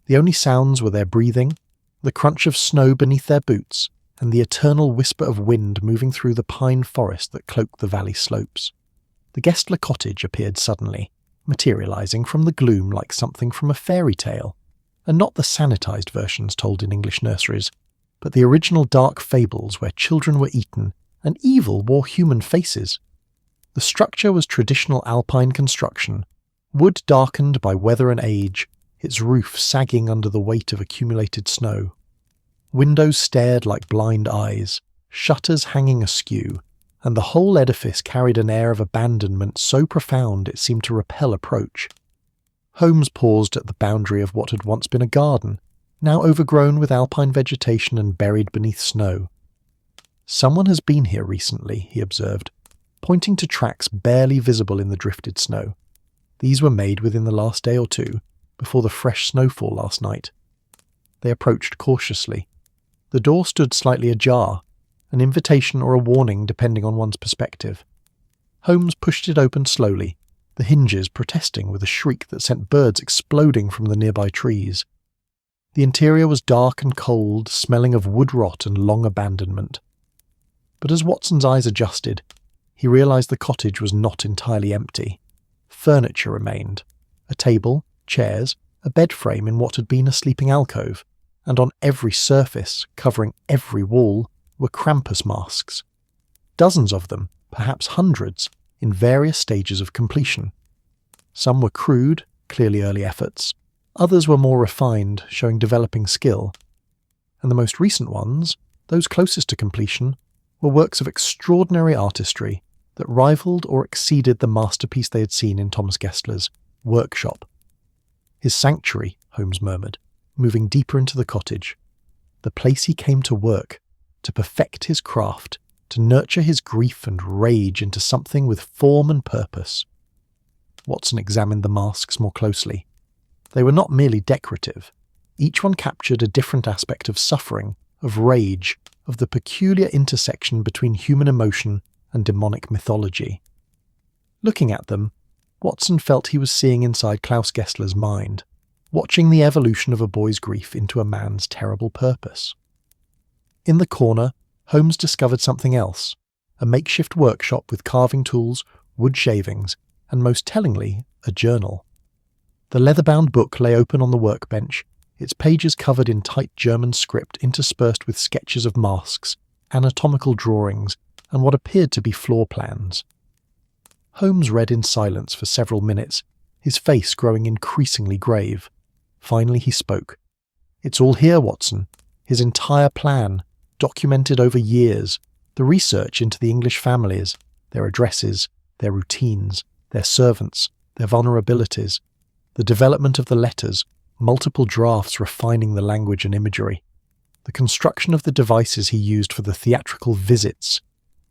Speaker 1: The only sounds were their breathing, the crunch of snow beneath their boots, and the eternal whisper of wind moving through the pine forest that cloaked the valley slopes. The Gessler cottage appeared suddenly, materialising from the gloom like something from a fairy tale, and not the sanitised versions told in English nurseries, but the original dark fables where children were eaten and evil wore human faces. The structure was traditional alpine construction, wood darkened by weather and age, its roof sagging under the weight of accumulated snow. Windows stared like blind eyes, shutters hanging askew, and the whole edifice carried an air of abandonment so profound it seemed to repel approach. Holmes paused at the boundary of what had once been a garden, now overgrown with alpine vegetation and buried beneath snow. "Someone has been here recently," he observed, pointing to tracks barely visible in the drifted snow. These were made within the last day or two, before the fresh snowfall last night. They approached cautiously. The door stood slightly ajar, an invitation or a warning depending on one's perspective. Holmes pushed it open slowly, the hinges protesting with a shriek that sent birds exploding from the nearby trees. The interior was dark and cold, smelling of wood rot and long abandonment. But as Watson's eyes adjusted, he realised the cottage was not entirely empty. Furniture remained: a table, chairs, a bed frame in what had been a sleeping alcove, and on every surface, covering every wall, were Krampus masks. Dozens of them, perhaps hundreds, in various stages of completion. Some were crude, clearly early efforts. Others were more refined, showing developing skill. And the most recent ones, those closest to completion, were works of extraordinary artistry that rivaled or exceeded the masterpiece they had seen in Thomas Gessler's workshop. "His sanctuary," Holmes murmured, moving deeper into the cottage. "The place he came to work, to perfect his craft, to nurture his grief and rage into something with form and purpose." Watson examined the masks more closely. They were not merely decorative. Each one captured a different aspect of suffering, of rage, of the peculiar intersection between human emotion and demonic mythology. Looking at them, Watson felt he was seeing inside Klaus Gessler's mind, watching the evolution of a boy's grief into a man's terrible purpose. In the corner, Holmes discovered something else, a makeshift workshop with carving tools, wood shavings, and most tellingly, a journal. The leather-bound book lay open on the workbench, its pages covered in tight German script interspersed with sketches of masks, anatomical drawings, and what appeared to be floor plans. Holmes read in silence for several minutes, his face growing increasingly grave. Finally he spoke. "It's all here, Watson. His entire plan, documented over years, the research into the English families, their addresses, their routines, their servants, their vulnerabilities, the development of the letters, multiple drafts refining the language and imagery, the construction of the devices he used for the theatrical visits,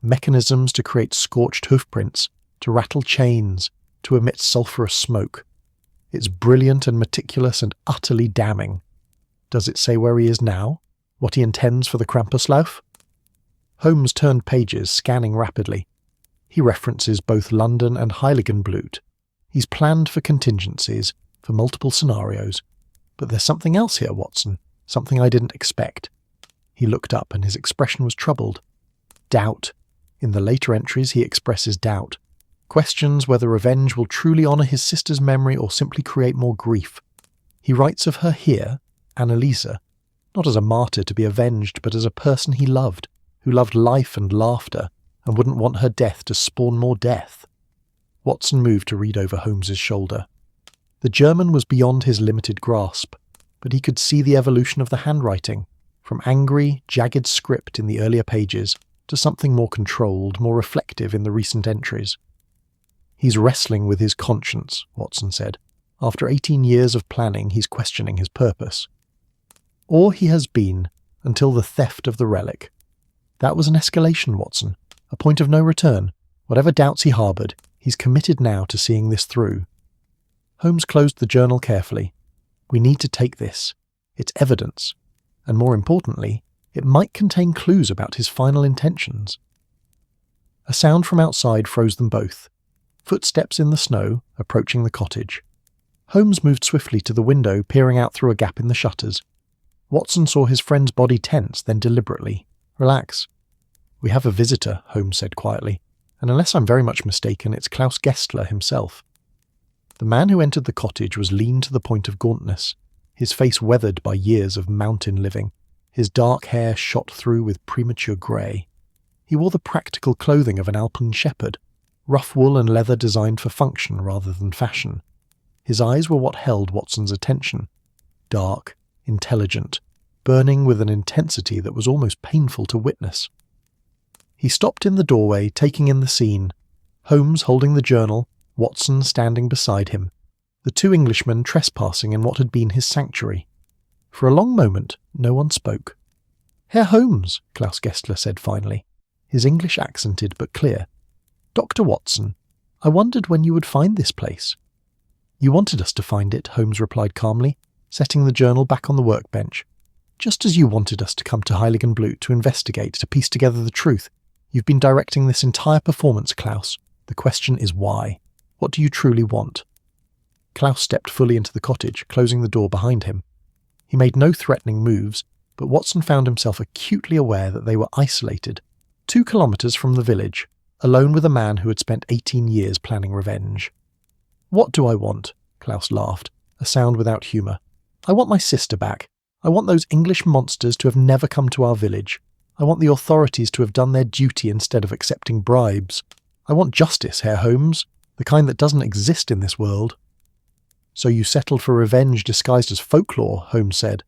Speaker 1: mechanisms to create scorched hoofprints, to rattle chains, to emit sulphurous smoke. It's brilliant and meticulous and utterly damning. Does it say where he is now? What he intends for the Krampuslauf?" Holmes turned pages, scanning rapidly. He references both London and Heiligenblut. He's planned for contingencies, for multiple scenarios. But there's something else here, Watson, something I didn't expect. He looked up and his expression was troubled. Doubt. In the later entries he expresses doubt. Questions whether revenge will truly honour his sister's memory or simply create more grief. He writes of her here, Annalisa, not as a martyr to be avenged, but as a person he loved, who loved life and laughter, and wouldn't want her death to spawn more death. Watson moved to read over Holmes's shoulder. The German was beyond his limited grasp, but he could see the evolution of the handwriting, from angry, jagged script in the earlier pages to something more controlled, more reflective in the recent entries. "He's wrestling with his conscience," Watson said. "After 18 years of planning, he's questioning his purpose. Or he has been, until the theft of the relic. That was an escalation, Watson, a point of no return. Whatever doubts he harboured, he's committed now to seeing this through." Holmes closed the journal carefully. "We need to take this. It's evidence. And more importantly, It might contain clues about his final intentions. A sound from outside froze them both. Footsteps in the snow, approaching the cottage. Holmes moved swiftly to the window, peering out through a gap in the shutters. Watson saw his friend's body tense, then deliberately. "Relax." "We have a visitor," Holmes said quietly, "and unless I'm very much mistaken, it's Klaus Gessler himself." The man who entered the cottage was lean to the point of gauntness, his face weathered by years of mountain living, his dark hair shot through with premature grey. He wore the practical clothing of an Alpine shepherd, rough wool and leather designed for function rather than fashion. His eyes were what held Watson's attention. Dark, intelligent, burning with an intensity that was almost painful to witness. He stopped in the doorway, taking in the scene. Holmes holding the journal, Watson standing beside him, the two Englishmen trespassing in what had been his sanctuary. For a long moment, no one spoke. "Herr Holmes," Klaus Gessler said finally, his English accented but clear. "Dr. Watson, I wondered when you would find this place." "You wanted us to find it," Holmes replied calmly, setting the journal back on the workbench. "Just as you wanted us to come to Heiligenblut to investigate, to piece together the truth. You've been directing this entire performance, Klaus. The question is why? What do you truly want?" Klaus stepped fully into the cottage, closing the door behind him. He made no threatening moves, but Watson found himself acutely aware that they were isolated, 2 kilometres from the village, alone with a man who had spent 18 years planning revenge. "What do I want?" Klaus laughed, a sound without humour. "I want my sister back. I want those English monsters to have never come to our village. I want the authorities to have done their duty instead of accepting bribes. I want justice, Herr Holmes, the kind that doesn't exist in this world." "So you settled for revenge disguised as folklore," Holmes said.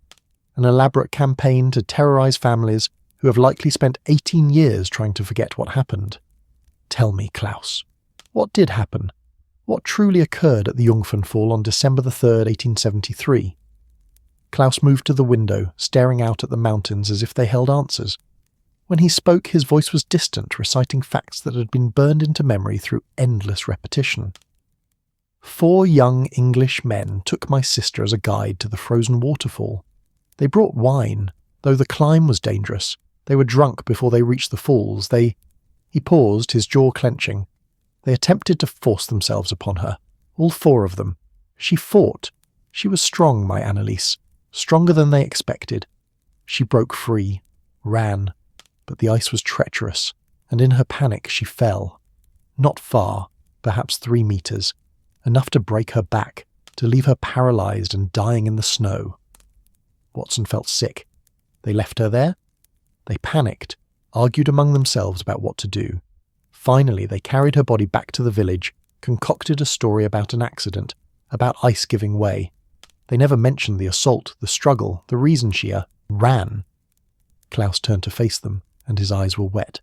Speaker 1: "An elaborate campaign to terrorise families who have likely spent 18 years trying to forget what happened. Tell me, Klaus, what did happen? What truly occurred at the Jungfernfall on December the 3rd, 1873? Klaus moved to the window, staring out at the mountains as if they held answers. When he spoke, his voice was distant, reciting facts that had been burned into memory through endless repetition. 4 young English men took my sister as a guide to the frozen waterfall. They brought wine, though the climb was dangerous. They were drunk before they reached the falls. He paused, his jaw clenching. They attempted to force themselves upon her, all 4 of them. She fought. She was strong, my Anneliese, stronger than they expected. She broke free, ran, but the ice was treacherous, and in her panic she fell. Not far, perhaps 3 meters, enough to break her back, to leave her paralyzed and dying in the snow. Watson felt sick. They left her there? They panicked, argued among themselves about what to do. Finally, they carried her body back to the village, concocted a story about an accident, about ice giving way. They never mentioned the assault, the struggle, the reason she ran. Klaus turned to face them, and his eyes were wet.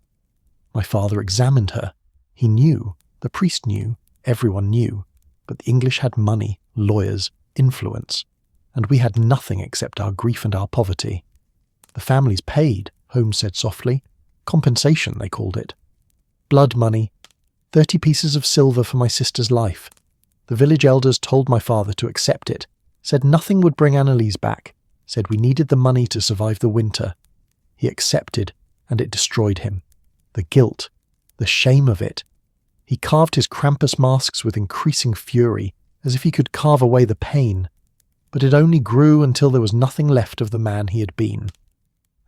Speaker 1: My father examined her. He knew, the priest knew, everyone knew, but the English had money, lawyers, influence, and we had nothing except our grief and our poverty. The families paid, Holmes said softly. Compensation, they called it. Blood money, 30 pieces of silver for my sister's life. The village elders told my father to accept it, said nothing would bring Anneliese back, said we needed the money to survive the winter. He accepted, and it destroyed him. The guilt, the shame of it. He carved his Krampus masks with increasing fury, as if he could carve away the pain. But it only grew until there was nothing left of the man he had been.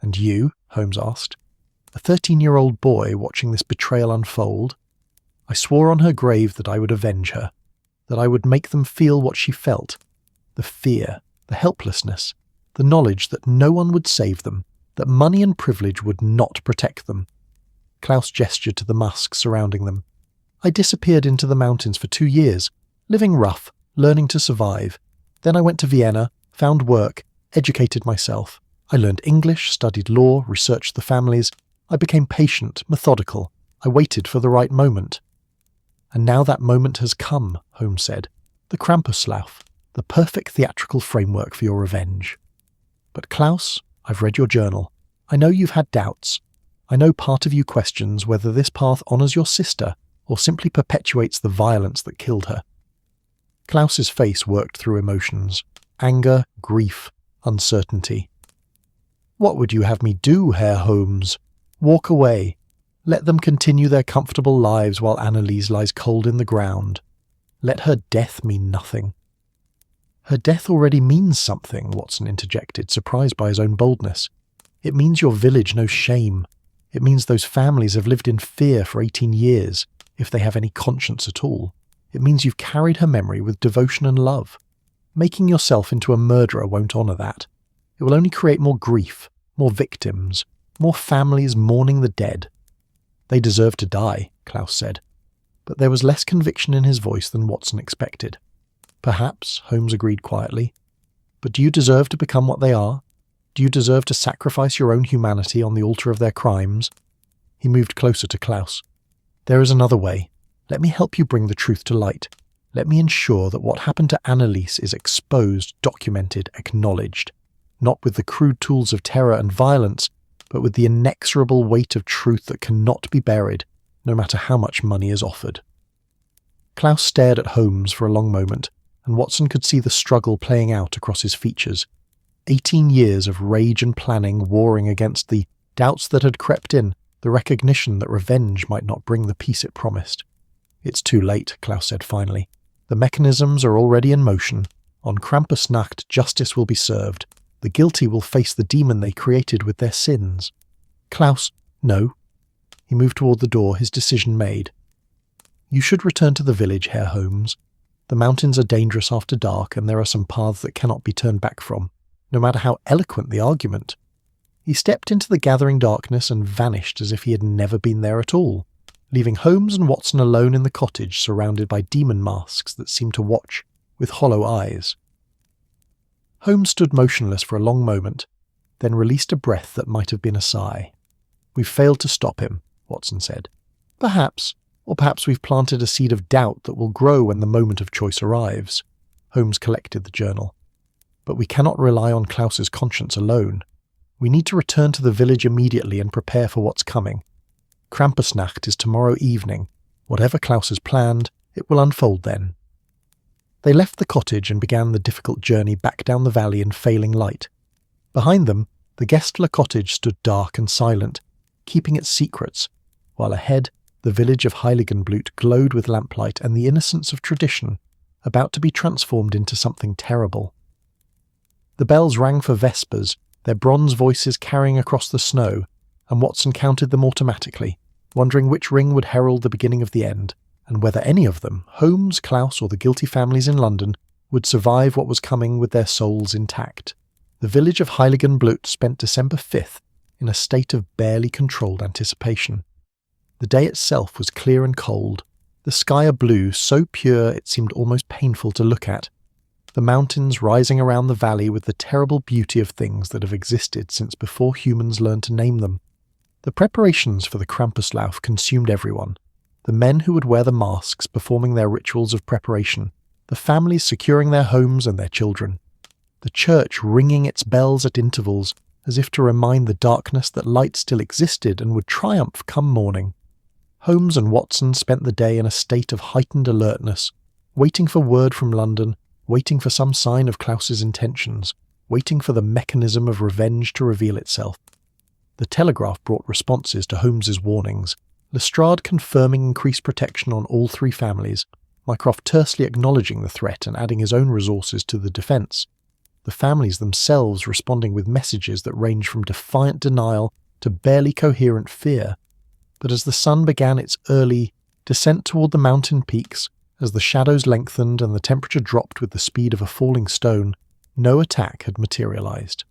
Speaker 1: "And you?" Holmes asked. A 13-year-old boy watching this betrayal unfold. I swore on her grave that I would avenge her, that I would make them feel what she felt. The fear, the helplessness, the knowledge that no one would save them, that money and privilege would not protect them. Klaus gestured to the masks surrounding them. I disappeared into the mountains for 2 years, living rough, learning to survive. Then I went to Vienna, found work, educated myself. I learned English, studied law, researched the families. I became patient, methodical. I waited for the right moment. And now that moment has come, Holmes said. The Krampuslauf, the perfect theatrical framework for your revenge. But Klaus, I've read your journal. I know you've had doubts. I know part of you questions whether this path honours your sister or simply perpetuates the violence that killed her. Klaus's face worked through emotions. Anger, grief, uncertainty. "What would you have me do, Herr Holmes? Walk away. Let them continue their comfortable lives while Anneliese lies cold in the ground. Let her death mean nothing." "Her death already means something," Watson interjected, surprised by his own boldness. "It means your village knows shame. It means those families have lived in fear for 18 years, if they have any conscience at all. It means you've carried her memory with devotion and love. Making yourself into a murderer won't honour that. It will only create more grief, more victims, more families mourning the dead." "They deserve to die," Klaus said, but there was less conviction in his voice than Watson expected. "Perhaps," Holmes agreed quietly. "But do you deserve to become what they are? Do you deserve to sacrifice your own humanity on the altar of their crimes?" He moved closer to Klaus. "There is another way. Let me help you bring the truth to light. Let me ensure that what happened to Anneliese is exposed, documented, acknowledged. Not with the crude tools of terror and violence, but with the inexorable weight of truth that cannot be buried, no matter how much money is offered." Klaus stared at Holmes for a long moment, and Watson could see the struggle playing out across his features. 18 years of rage and planning warring against the doubts that had crept in, the recognition that revenge might not bring the peace it promised. "It's too late," Klaus said finally. "The mechanisms are already in motion. On Krampusnacht, justice will be served. The guilty will face the demon they created with their sins." "Klaus, no." He moved toward the door, his decision made. "You should return to the village, Herr Holmes. The mountains are dangerous after dark, and there are some paths that cannot be turned back from, no matter how eloquent the argument." He stepped into the gathering darkness and vanished as if he had never been there at all, leaving Holmes and Watson alone in the cottage surrounded by demon masks that seemed to watch with hollow eyes. Holmes stood motionless for a long moment, then released a breath that might have been a sigh. "We've failed to stop him," Watson said. "Perhaps, or perhaps we've planted a seed of doubt that will grow when the moment of choice arrives." Holmes collected the journal. "But we cannot rely on Klaus's conscience alone. We need to return to the village immediately and prepare for what's coming. Krampusnacht is tomorrow evening. Whatever Klaus has planned, it will unfold then." They left the cottage and began the difficult journey back down the valley in failing light. Behind them, the Gestler cottage stood dark and silent, keeping its secrets, while ahead, the village of Heiligenblut glowed with lamplight and the innocence of tradition, about to be transformed into something terrible. The bells rang for vespers, their bronze voices carrying across the snow, and Watson counted them automatically, wondering which ring would herald the beginning of the end, and whether any of them, Holmes, Klaus, or the guilty families in London, would survive what was coming with their souls intact. The village of Heiligenblut spent December 5th in a state of barely controlled anticipation. The day itself was clear and cold, the sky a blue so pure it seemed almost painful to look at, the mountains rising around the valley with the terrible beauty of things that have existed since before humans learned to name them. The preparations for the Krampuslauf consumed everyone. The men who would wear the masks performing their rituals of preparation, the families securing their homes and their children, the church ringing its bells at intervals as if to remind the darkness that light still existed and would triumph come morning. Holmes and Watson spent the day in a state of heightened alertness, waiting for word from London, waiting for some sign of Klaus's intentions, waiting for the mechanism of revenge to reveal itself. The telegraph brought responses to Holmes's warnings, Lestrade confirming increased protection on all three families, Mycroft tersely acknowledging the threat and adding his own resources to the defence, the families themselves responding with messages that ranged from defiant denial to barely coherent fear. But as the sun began its early descent toward the mountain peaks, as the shadows lengthened and the temperature dropped with the speed of a falling stone, no attack had materialised.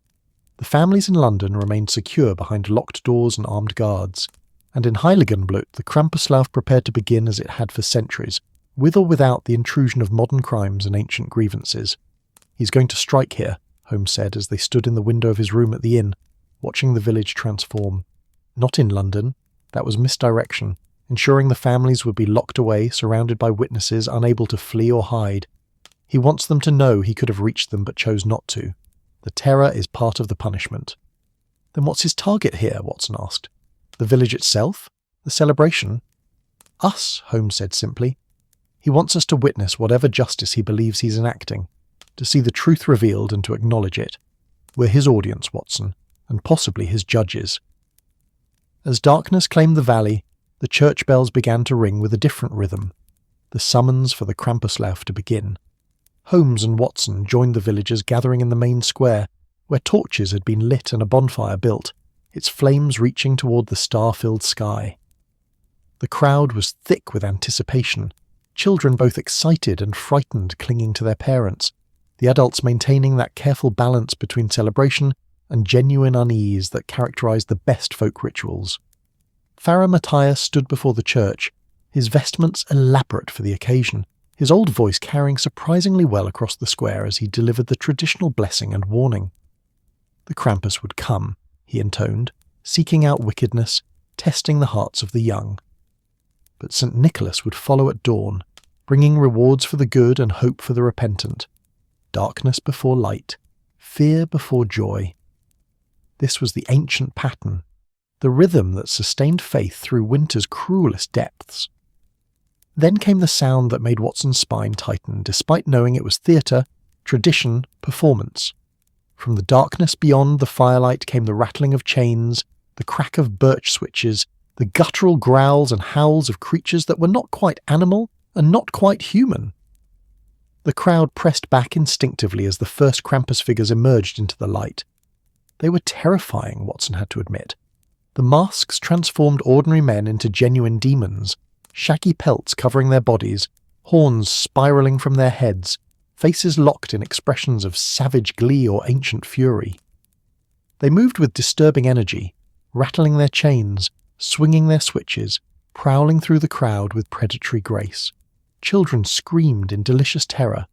Speaker 1: The families in London remained secure behind locked doors and armed guards, and in Heiligenblut the Krampuslauf prepared to begin as it had for centuries, with or without the intrusion of modern crimes and ancient grievances. "He's going to strike here," Holmes said as they stood in the window of his room at the inn, watching the village transform. "Not in London. That was misdirection, ensuring the families would be locked away, surrounded by witnesses, unable to flee or hide. He wants them to know he could have reached them but chose not to. The terror is part of the punishment." "Then what's his target here?" Watson asked. "The village itself? The celebration?" "Us," Holmes said simply. "He wants us to witness whatever justice he believes he's enacting, to see the truth revealed and to acknowledge it. We're his audience, Watson, and possibly his judges. As darkness claimed the valley, the church bells began to ring with a different rhythm, the summons for the Krampuslauf to begin. Holmes and Watson joined the villagers gathering in the main square, where torches had been lit and a bonfire built, its flames reaching toward the star-filled sky. The crowd was thick with anticipation, children both excited and frightened clinging to their parents, the adults maintaining that careful balance between celebration and genuine unease that characterized the best folk rituals. Pfarrer Matthias stood before the church, his vestments elaborate for the occasion, his old voice carrying surprisingly well across the square as he delivered the traditional blessing and warning. The Krampus would come, he intoned, seeking out wickedness, testing the hearts of the young. But St. Nicholas would follow at dawn, bringing rewards for the good and hope for the repentant. Darkness before light, fear before joy. This was the ancient pattern, the rhythm that sustained faith through winter's cruelest depths. Then came the sound that made Watson's spine tighten, despite knowing it was theatre, tradition, performance. From the darkness beyond the firelight came the rattling of chains, the crack of birch switches, the guttural growls and howls of creatures that were not quite animal and not quite human. The crowd pressed back instinctively as the first Krampus figures emerged into the light. They were terrifying, Watson had to admit. The masks transformed ordinary men into genuine demons, shaggy pelts covering their bodies, horns spiralling from their heads, faces locked in expressions of savage glee or ancient fury. They moved with disturbing energy, rattling their chains, swinging their switches, prowling through the crowd with predatory grace. Children screamed in delicious terror,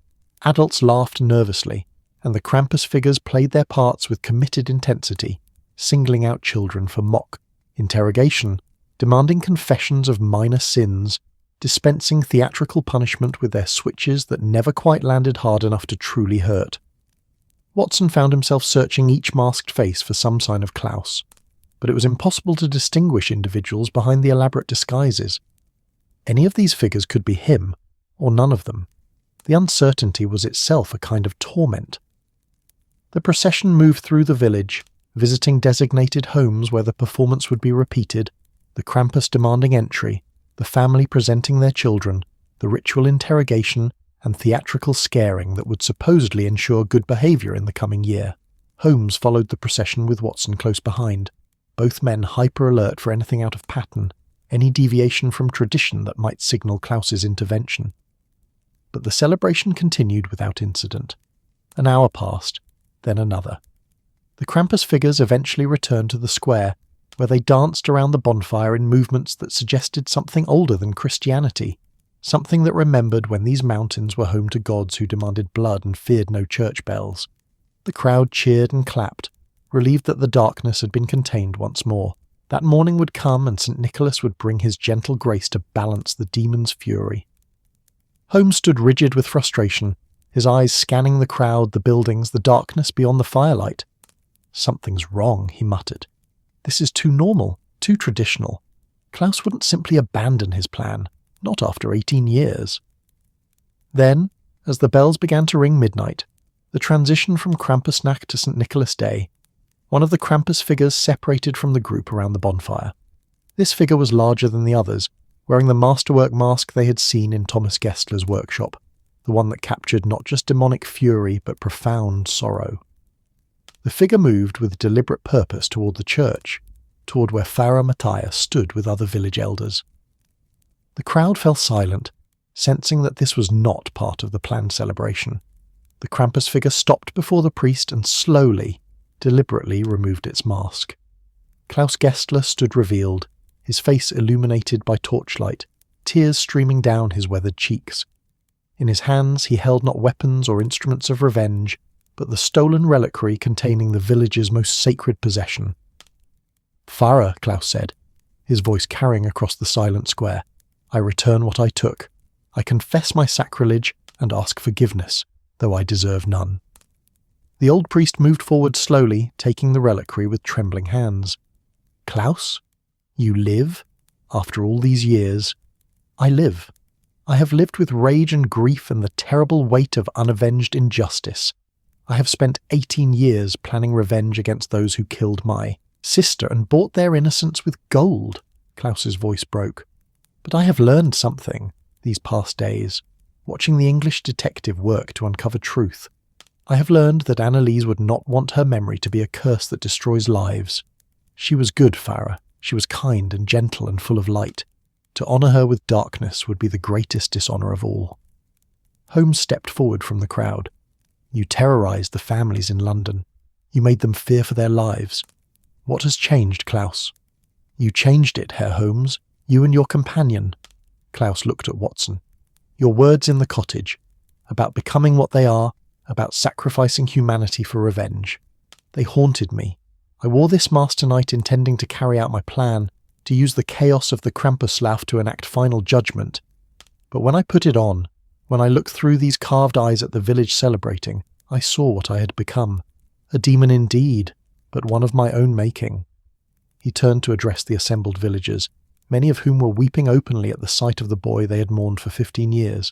Speaker 1: adults laughed nervously, and the Krampus figures played their parts with committed intensity, singling out children for mock interrogation, demanding confessions of minor sins, dispensing theatrical punishment with their switches that never quite landed hard enough to truly hurt. Watson found himself searching each masked face for some sign of Klaus, but it was impossible to distinguish individuals behind the elaborate disguises. Any of these figures could be him, or none of them. The uncertainty was itself a kind of torment. The procession moved through the village, visiting designated homes where the performance would be repeated, the Krampus demanding entry, the family presenting their children, the ritual interrogation and theatrical scaring that would supposedly ensure good behaviour in the coming year. Holmes followed the procession with Watson close behind, both men hyper-alert for anything out of pattern, any deviation from tradition that might signal Klaus's intervention. But the celebration continued without incident. An hour passed, then another. The Krampus figures eventually returned to the square, where they danced around the bonfire in movements that suggested something older than Christianity, something that remembered when these mountains were home to gods who demanded blood and feared no church bells. The crowd cheered and clapped, relieved that the darkness had been contained once more. That morning would come and St. Nicholas would bring his gentle grace to balance the demon's fury. Holmes stood rigid with frustration, his eyes scanning the crowd, the buildings, the darkness beyond the firelight. "Something's wrong," he muttered. "This is too normal, too traditional. Klaus wouldn't simply abandon his plan, not after 18 years. Then, as the bells began to ring midnight, the transition from Krampusnacht to St. Nicholas Day, one of the Krampus figures separated from the group around the bonfire. This figure was larger than the others, wearing the masterwork mask they had seen in Thomas Gessler's workshop, the one that captured not just demonic fury but profound sorrow. The figure moved with deliberate purpose toward the church, toward where Pfarrer Matthias stood with other village elders. The crowd fell silent, sensing that this was not part of the planned celebration. The Krampus figure stopped before the priest and slowly, deliberately removed its mask. Klaus Gessler stood revealed, his face illuminated by torchlight, tears streaming down his weathered cheeks. In his hands he held not weapons or instruments of revenge, but the stolen reliquary containing the village's most sacred possession. "Pfarrer," Klaus said, his voice carrying across the silent square, "I return what I took. I confess my sacrilege and ask forgiveness, though I deserve none." The old priest moved forward slowly, taking the reliquary with trembling hands. "Klaus, you live? After all these years?" "I live. I have lived with rage and grief and the terrible weight of unavenged injustice. I have spent 18 years planning revenge against those who killed my sister and bought their innocence with gold. Klaus's voice broke. But I have learned something these past days, watching the English detective work to uncover truth. I have learned that Annalise would not want her memory to be a curse that destroys lives. She was good, Farah. She was kind and gentle and full of light. To honour her with darkness would be the greatest dishonour of all. Holmes stepped forward from the crowd. You terrorised the families in London. You made them fear for their lives. What has changed, Klaus? You changed it, Herr Holmes. You and your companion. Klaus looked at Watson. Your words in the cottage, about becoming what they are, about sacrificing humanity for revenge. They haunted me. I wore this mask tonight intending to carry out my plan, to use the chaos of the Krampus to enact final judgment. But when I put it on, when I looked through these carved eyes at the village celebrating, I saw what I had become. A demon indeed, but one of my own making. He turned to address the assembled villagers, many of whom were weeping openly at the sight of the boy they had mourned for 15 years.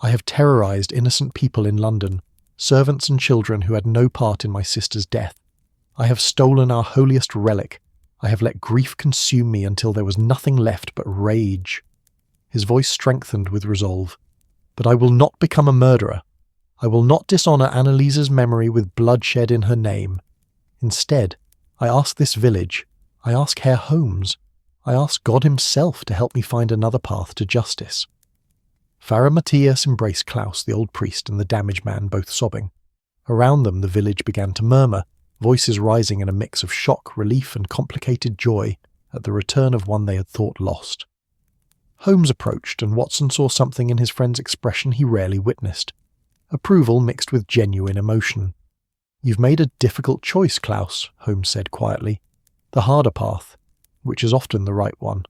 Speaker 1: I have terrorised innocent people in London, servants and children who had no part in my sister's death. I have stolen our holiest relic. I have let grief consume me until there was nothing left but rage. His voice strengthened with resolve. But I will not become a murderer. I will not dishonour Annalise's memory with bloodshed in her name. Instead, I ask this village, I ask Herr Holmes, I ask God himself to help me find another path to justice. Farah Matthias embraced Klaus, the old priest, and the damaged man, both sobbing. Around them the village began to murmur, voices rising in a mix of shock, relief, and complicated joy at the return of one they had thought lost. Holmes approached, and Watson saw something in his friend's expression he rarely witnessed. Approval mixed with genuine emotion. You've made a difficult choice, Klaus, Holmes said quietly. The harder path, which is often the right one.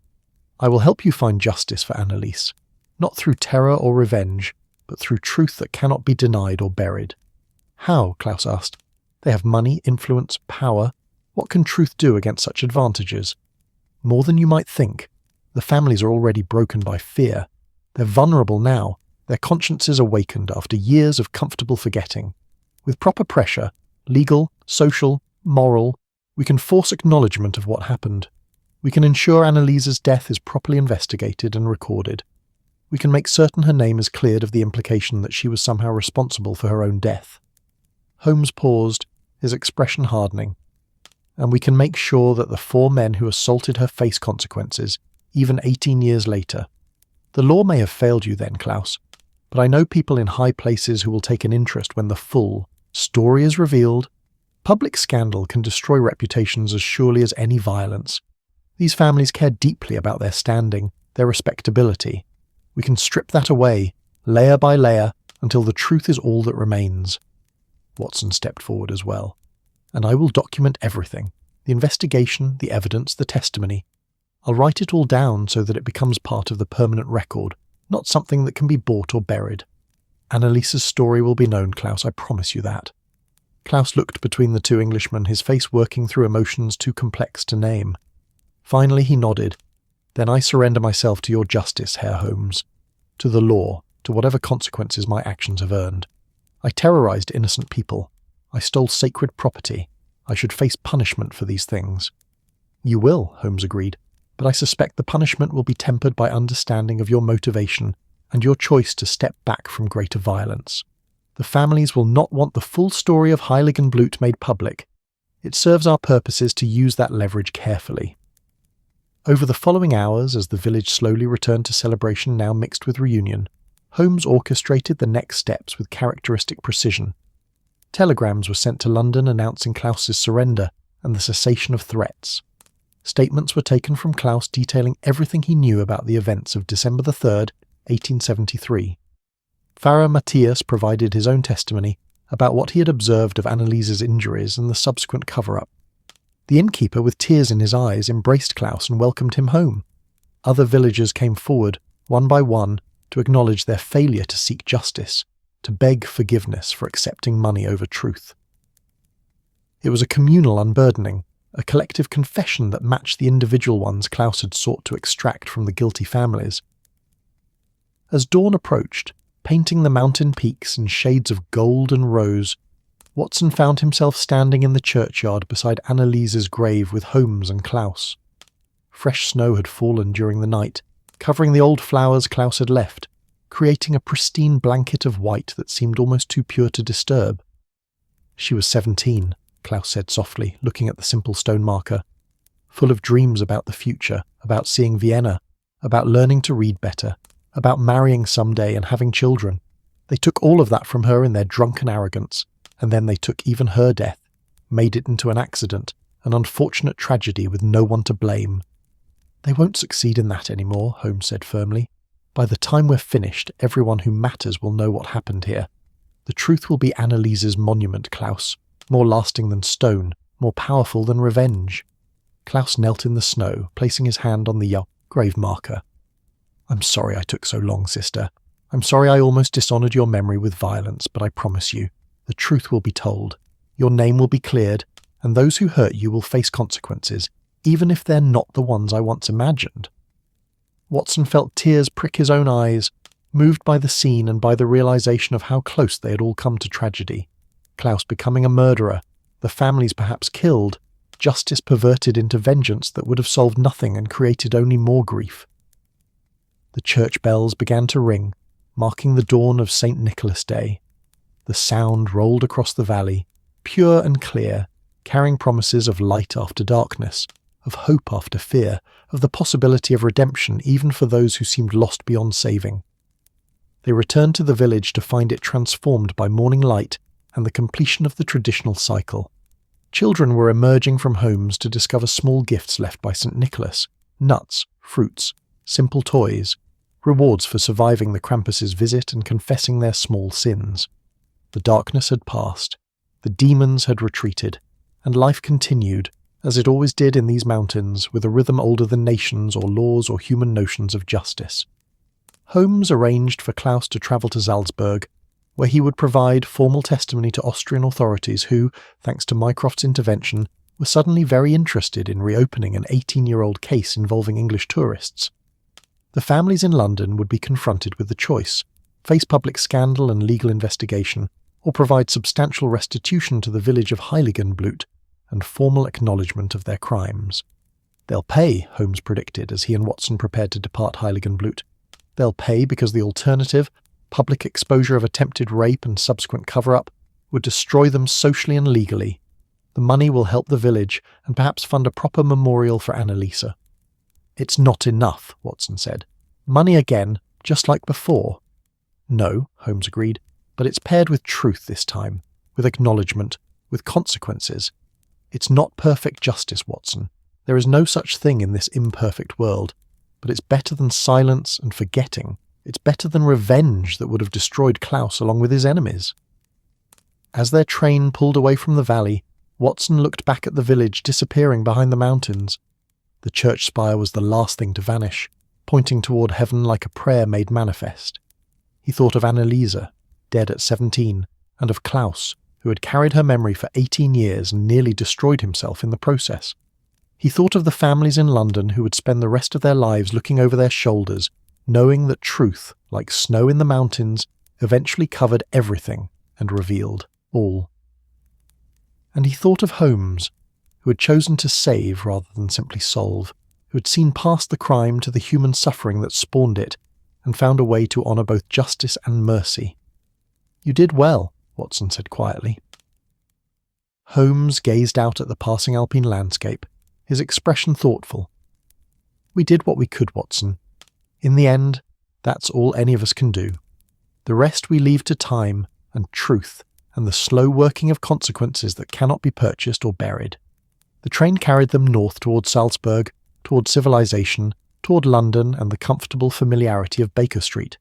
Speaker 1: I will help you find justice for Annalise, not through terror or revenge, but through truth that cannot be denied or buried. How? Klaus asked. They have money, influence, power. What can truth do against such advantages? More than you might think. The families are already broken by fear. They're vulnerable now, their consciences awakened after years of comfortable forgetting. With proper pressure, legal, social, moral, we can force acknowledgement of what happened. We can ensure Annalise's death is properly investigated and recorded. We can make certain her name is cleared of the implication that she was somehow responsible for her own death. Holmes paused, his expression hardening. And we can make sure that the 4 men who assaulted her face consequences, even 18 years later. The law may have failed you then, Klaus, but I know people in high places who will take an interest when the full story is revealed. Public scandal can destroy reputations as surely as any violence. These families care deeply about their standing, their respectability. We can strip that away, layer by layer, until the truth is all that remains. Watson stepped forward as well. And I will document everything, the investigation, the evidence, the testimony. I'll write it all down so that it becomes part of the permanent record, not something that can be bought or buried. Annalise's story will be known, Klaus, I promise you that. Klaus looked between the 2 Englishmen, his face working through emotions too complex to name. Finally he nodded. Then I surrender myself to your justice, Herr Holmes. To the law, to whatever consequences my actions have earned. I terrorised innocent people. I stole sacred property. I should face punishment for these things. You will, Holmes agreed. But I suspect the punishment will be tempered by understanding of your motivation and your choice to step back from greater violence. The families will not want the full story of Heiligenblut made public. It serves our purposes to use that leverage carefully. Over the following hours, as the village slowly returned to celebration now mixed with reunion, Holmes orchestrated the next steps with characteristic precision. Telegrams were sent to London announcing Klaus's surrender and the cessation of threats. Statements were taken from Klaus detailing everything he knew about the events of December 3rd, 1873. Farah Matthias provided his own testimony about what he had observed of Annalise's injuries and the subsequent cover-up. The innkeeper, with tears in his eyes, embraced Klaus and welcomed him home. Other villagers came forward, one by one, to acknowledge their failure to seek justice, to beg forgiveness for accepting money over truth. It was a communal unburdening, a collective confession that matched the individual ones Klaus had sought to extract from the guilty families. As dawn approached, painting the mountain peaks in shades of gold and rose, Watson found himself standing in the churchyard beside Annaliese's grave with Holmes and Klaus. Fresh snow had fallen during the night, covering the old flowers Klaus had left, creating a pristine blanket of white that seemed almost too pure to disturb. She was 17, Klaus said softly, looking at the simple stone marker. Full of dreams about the future, about seeing Vienna, about learning to read better, about marrying someday and having children. They took all of that from her in their drunken arrogance, and then they took even her death, made it into an accident, an unfortunate tragedy with no one to blame. They won't succeed in that anymore, Holmes said firmly. By the time we're finished, everyone who matters will know what happened here. The truth will be Annaliese's monument, Klaus, more lasting than stone, more powerful than revenge. Klaus knelt in the snow, placing his hand on the grave marker. I'm sorry I took so long, sister. I'm sorry I almost dishonoured your memory with violence, but I promise you, the truth will be told. Your name will be cleared, and those who hurt you will face consequences, even if they're not the ones I once imagined. Watson felt tears prick his own eyes, moved by the scene and by the realization of how close they had all come to tragedy. Klaus becoming a murderer, the families perhaps killed, justice perverted into vengeance that would have solved nothing and created only more grief. The church bells began to ring, marking the dawn of St. Nicholas Day. The sound rolled across the valley, pure and clear, carrying promises of light after darkness, of hope after fear, of the possibility of redemption even for those who seemed lost beyond saving. They returned to the village to find it transformed by morning light and the completion of the traditional cycle. Children were emerging from homes to discover small gifts left by St. Nicholas, nuts, fruits, simple toys, rewards for surviving the Krampus's visit and confessing their small sins. The darkness had passed, the demons had retreated, and life continued, as it always did in these mountains, with a rhythm older than nations or laws or human notions of justice. Holmes arranged for Klaus to travel to Salzburg, where he would provide formal testimony to Austrian authorities who, thanks to Mycroft's intervention, were suddenly very interested in reopening an 18-year-old case involving English tourists. The families in London would be confronted with the choice: face public scandal and legal investigation, or provide substantial restitution to the village of Heiligenblut and formal acknowledgement of their crimes. They'll pay, Holmes predicted as he and Watson prepared to depart Heiligenblut. They'll pay because the alternative, public exposure of attempted rape and subsequent cover-up, would destroy them socially and legally. The money will help the village and perhaps fund a proper memorial for Annalise. It's not enough, Watson said. Money again, just like before. No, Holmes agreed, but it's paired with truth this time, with acknowledgement, with consequences. It's not perfect justice, Watson. There is no such thing in this imperfect world, but it's better than silence and forgetting. It's better than revenge that would have destroyed Klaus along with his enemies. As their train pulled away from the valley, Watson looked back at the village disappearing behind the mountains. The church spire was the last thing to vanish, pointing toward heaven like a prayer made manifest. He thought of Annalise, dead at 17, and of Klaus, who had carried her memory for 18 years and nearly destroyed himself in the process. He thought of the families in London who would spend the rest of their lives looking over their shoulders, knowing that truth, like snow in the mountains, eventually covered everything and revealed all. And he thought of Holmes, who had chosen to save rather than simply solve, who had seen past the crime to the human suffering that spawned it, and found a way to honour both justice and mercy. You did well, Watson said quietly. Holmes gazed out at the passing alpine landscape, his expression thoughtful. We did what we could, Watson. In the end, that's all any of us can do. The rest we leave to time and truth and the slow working of consequences that cannot be purchased or buried. The train carried them north toward Salzburg, toward civilization, toward London and the comfortable familiarity of Baker Street.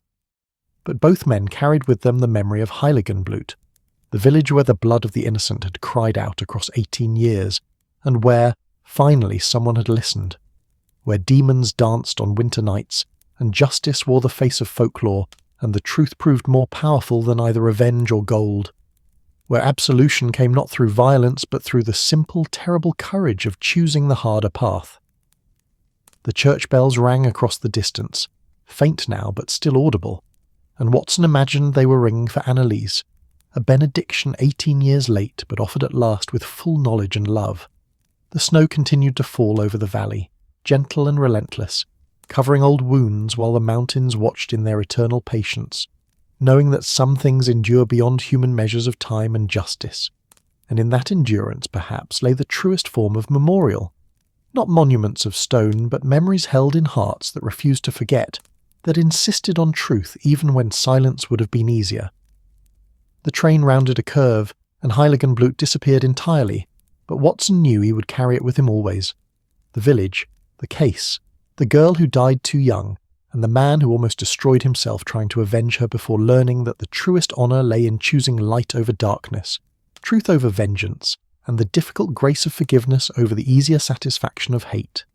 Speaker 1: But both men carried with them the memory of Heiligenblut, the village where the blood of the innocent had cried out across 18 years, and where, finally, someone had listened, where demons danced on winter nights, and justice wore the face of folklore, and the truth proved more powerful than either revenge or gold, where absolution came not through violence but through the simple, terrible courage of choosing the harder path. The church bells rang across the distance, faint now but still audible, and Watson imagined they were ringing for Annalise, a benediction 18 years late but offered at last with full knowledge and love. The snow continued to fall over the valley, gentle and relentless, covering old wounds while the mountains watched in their eternal patience, knowing that some things endure beyond human measures of time and justice, and in that endurance perhaps lay the truest form of memorial. Not monuments of stone, but memories held in hearts that refused to forget, that insisted on truth even when silence would have been easier. The train rounded a curve, and Heiligenblut disappeared entirely, but Watson knew he would carry it with him always. The village, the case, the girl who died too young, and the man who almost destroyed himself trying to avenge her before learning that the truest honour lay in choosing light over darkness, truth over vengeance, and the difficult grace of forgiveness over the easier satisfaction of hate.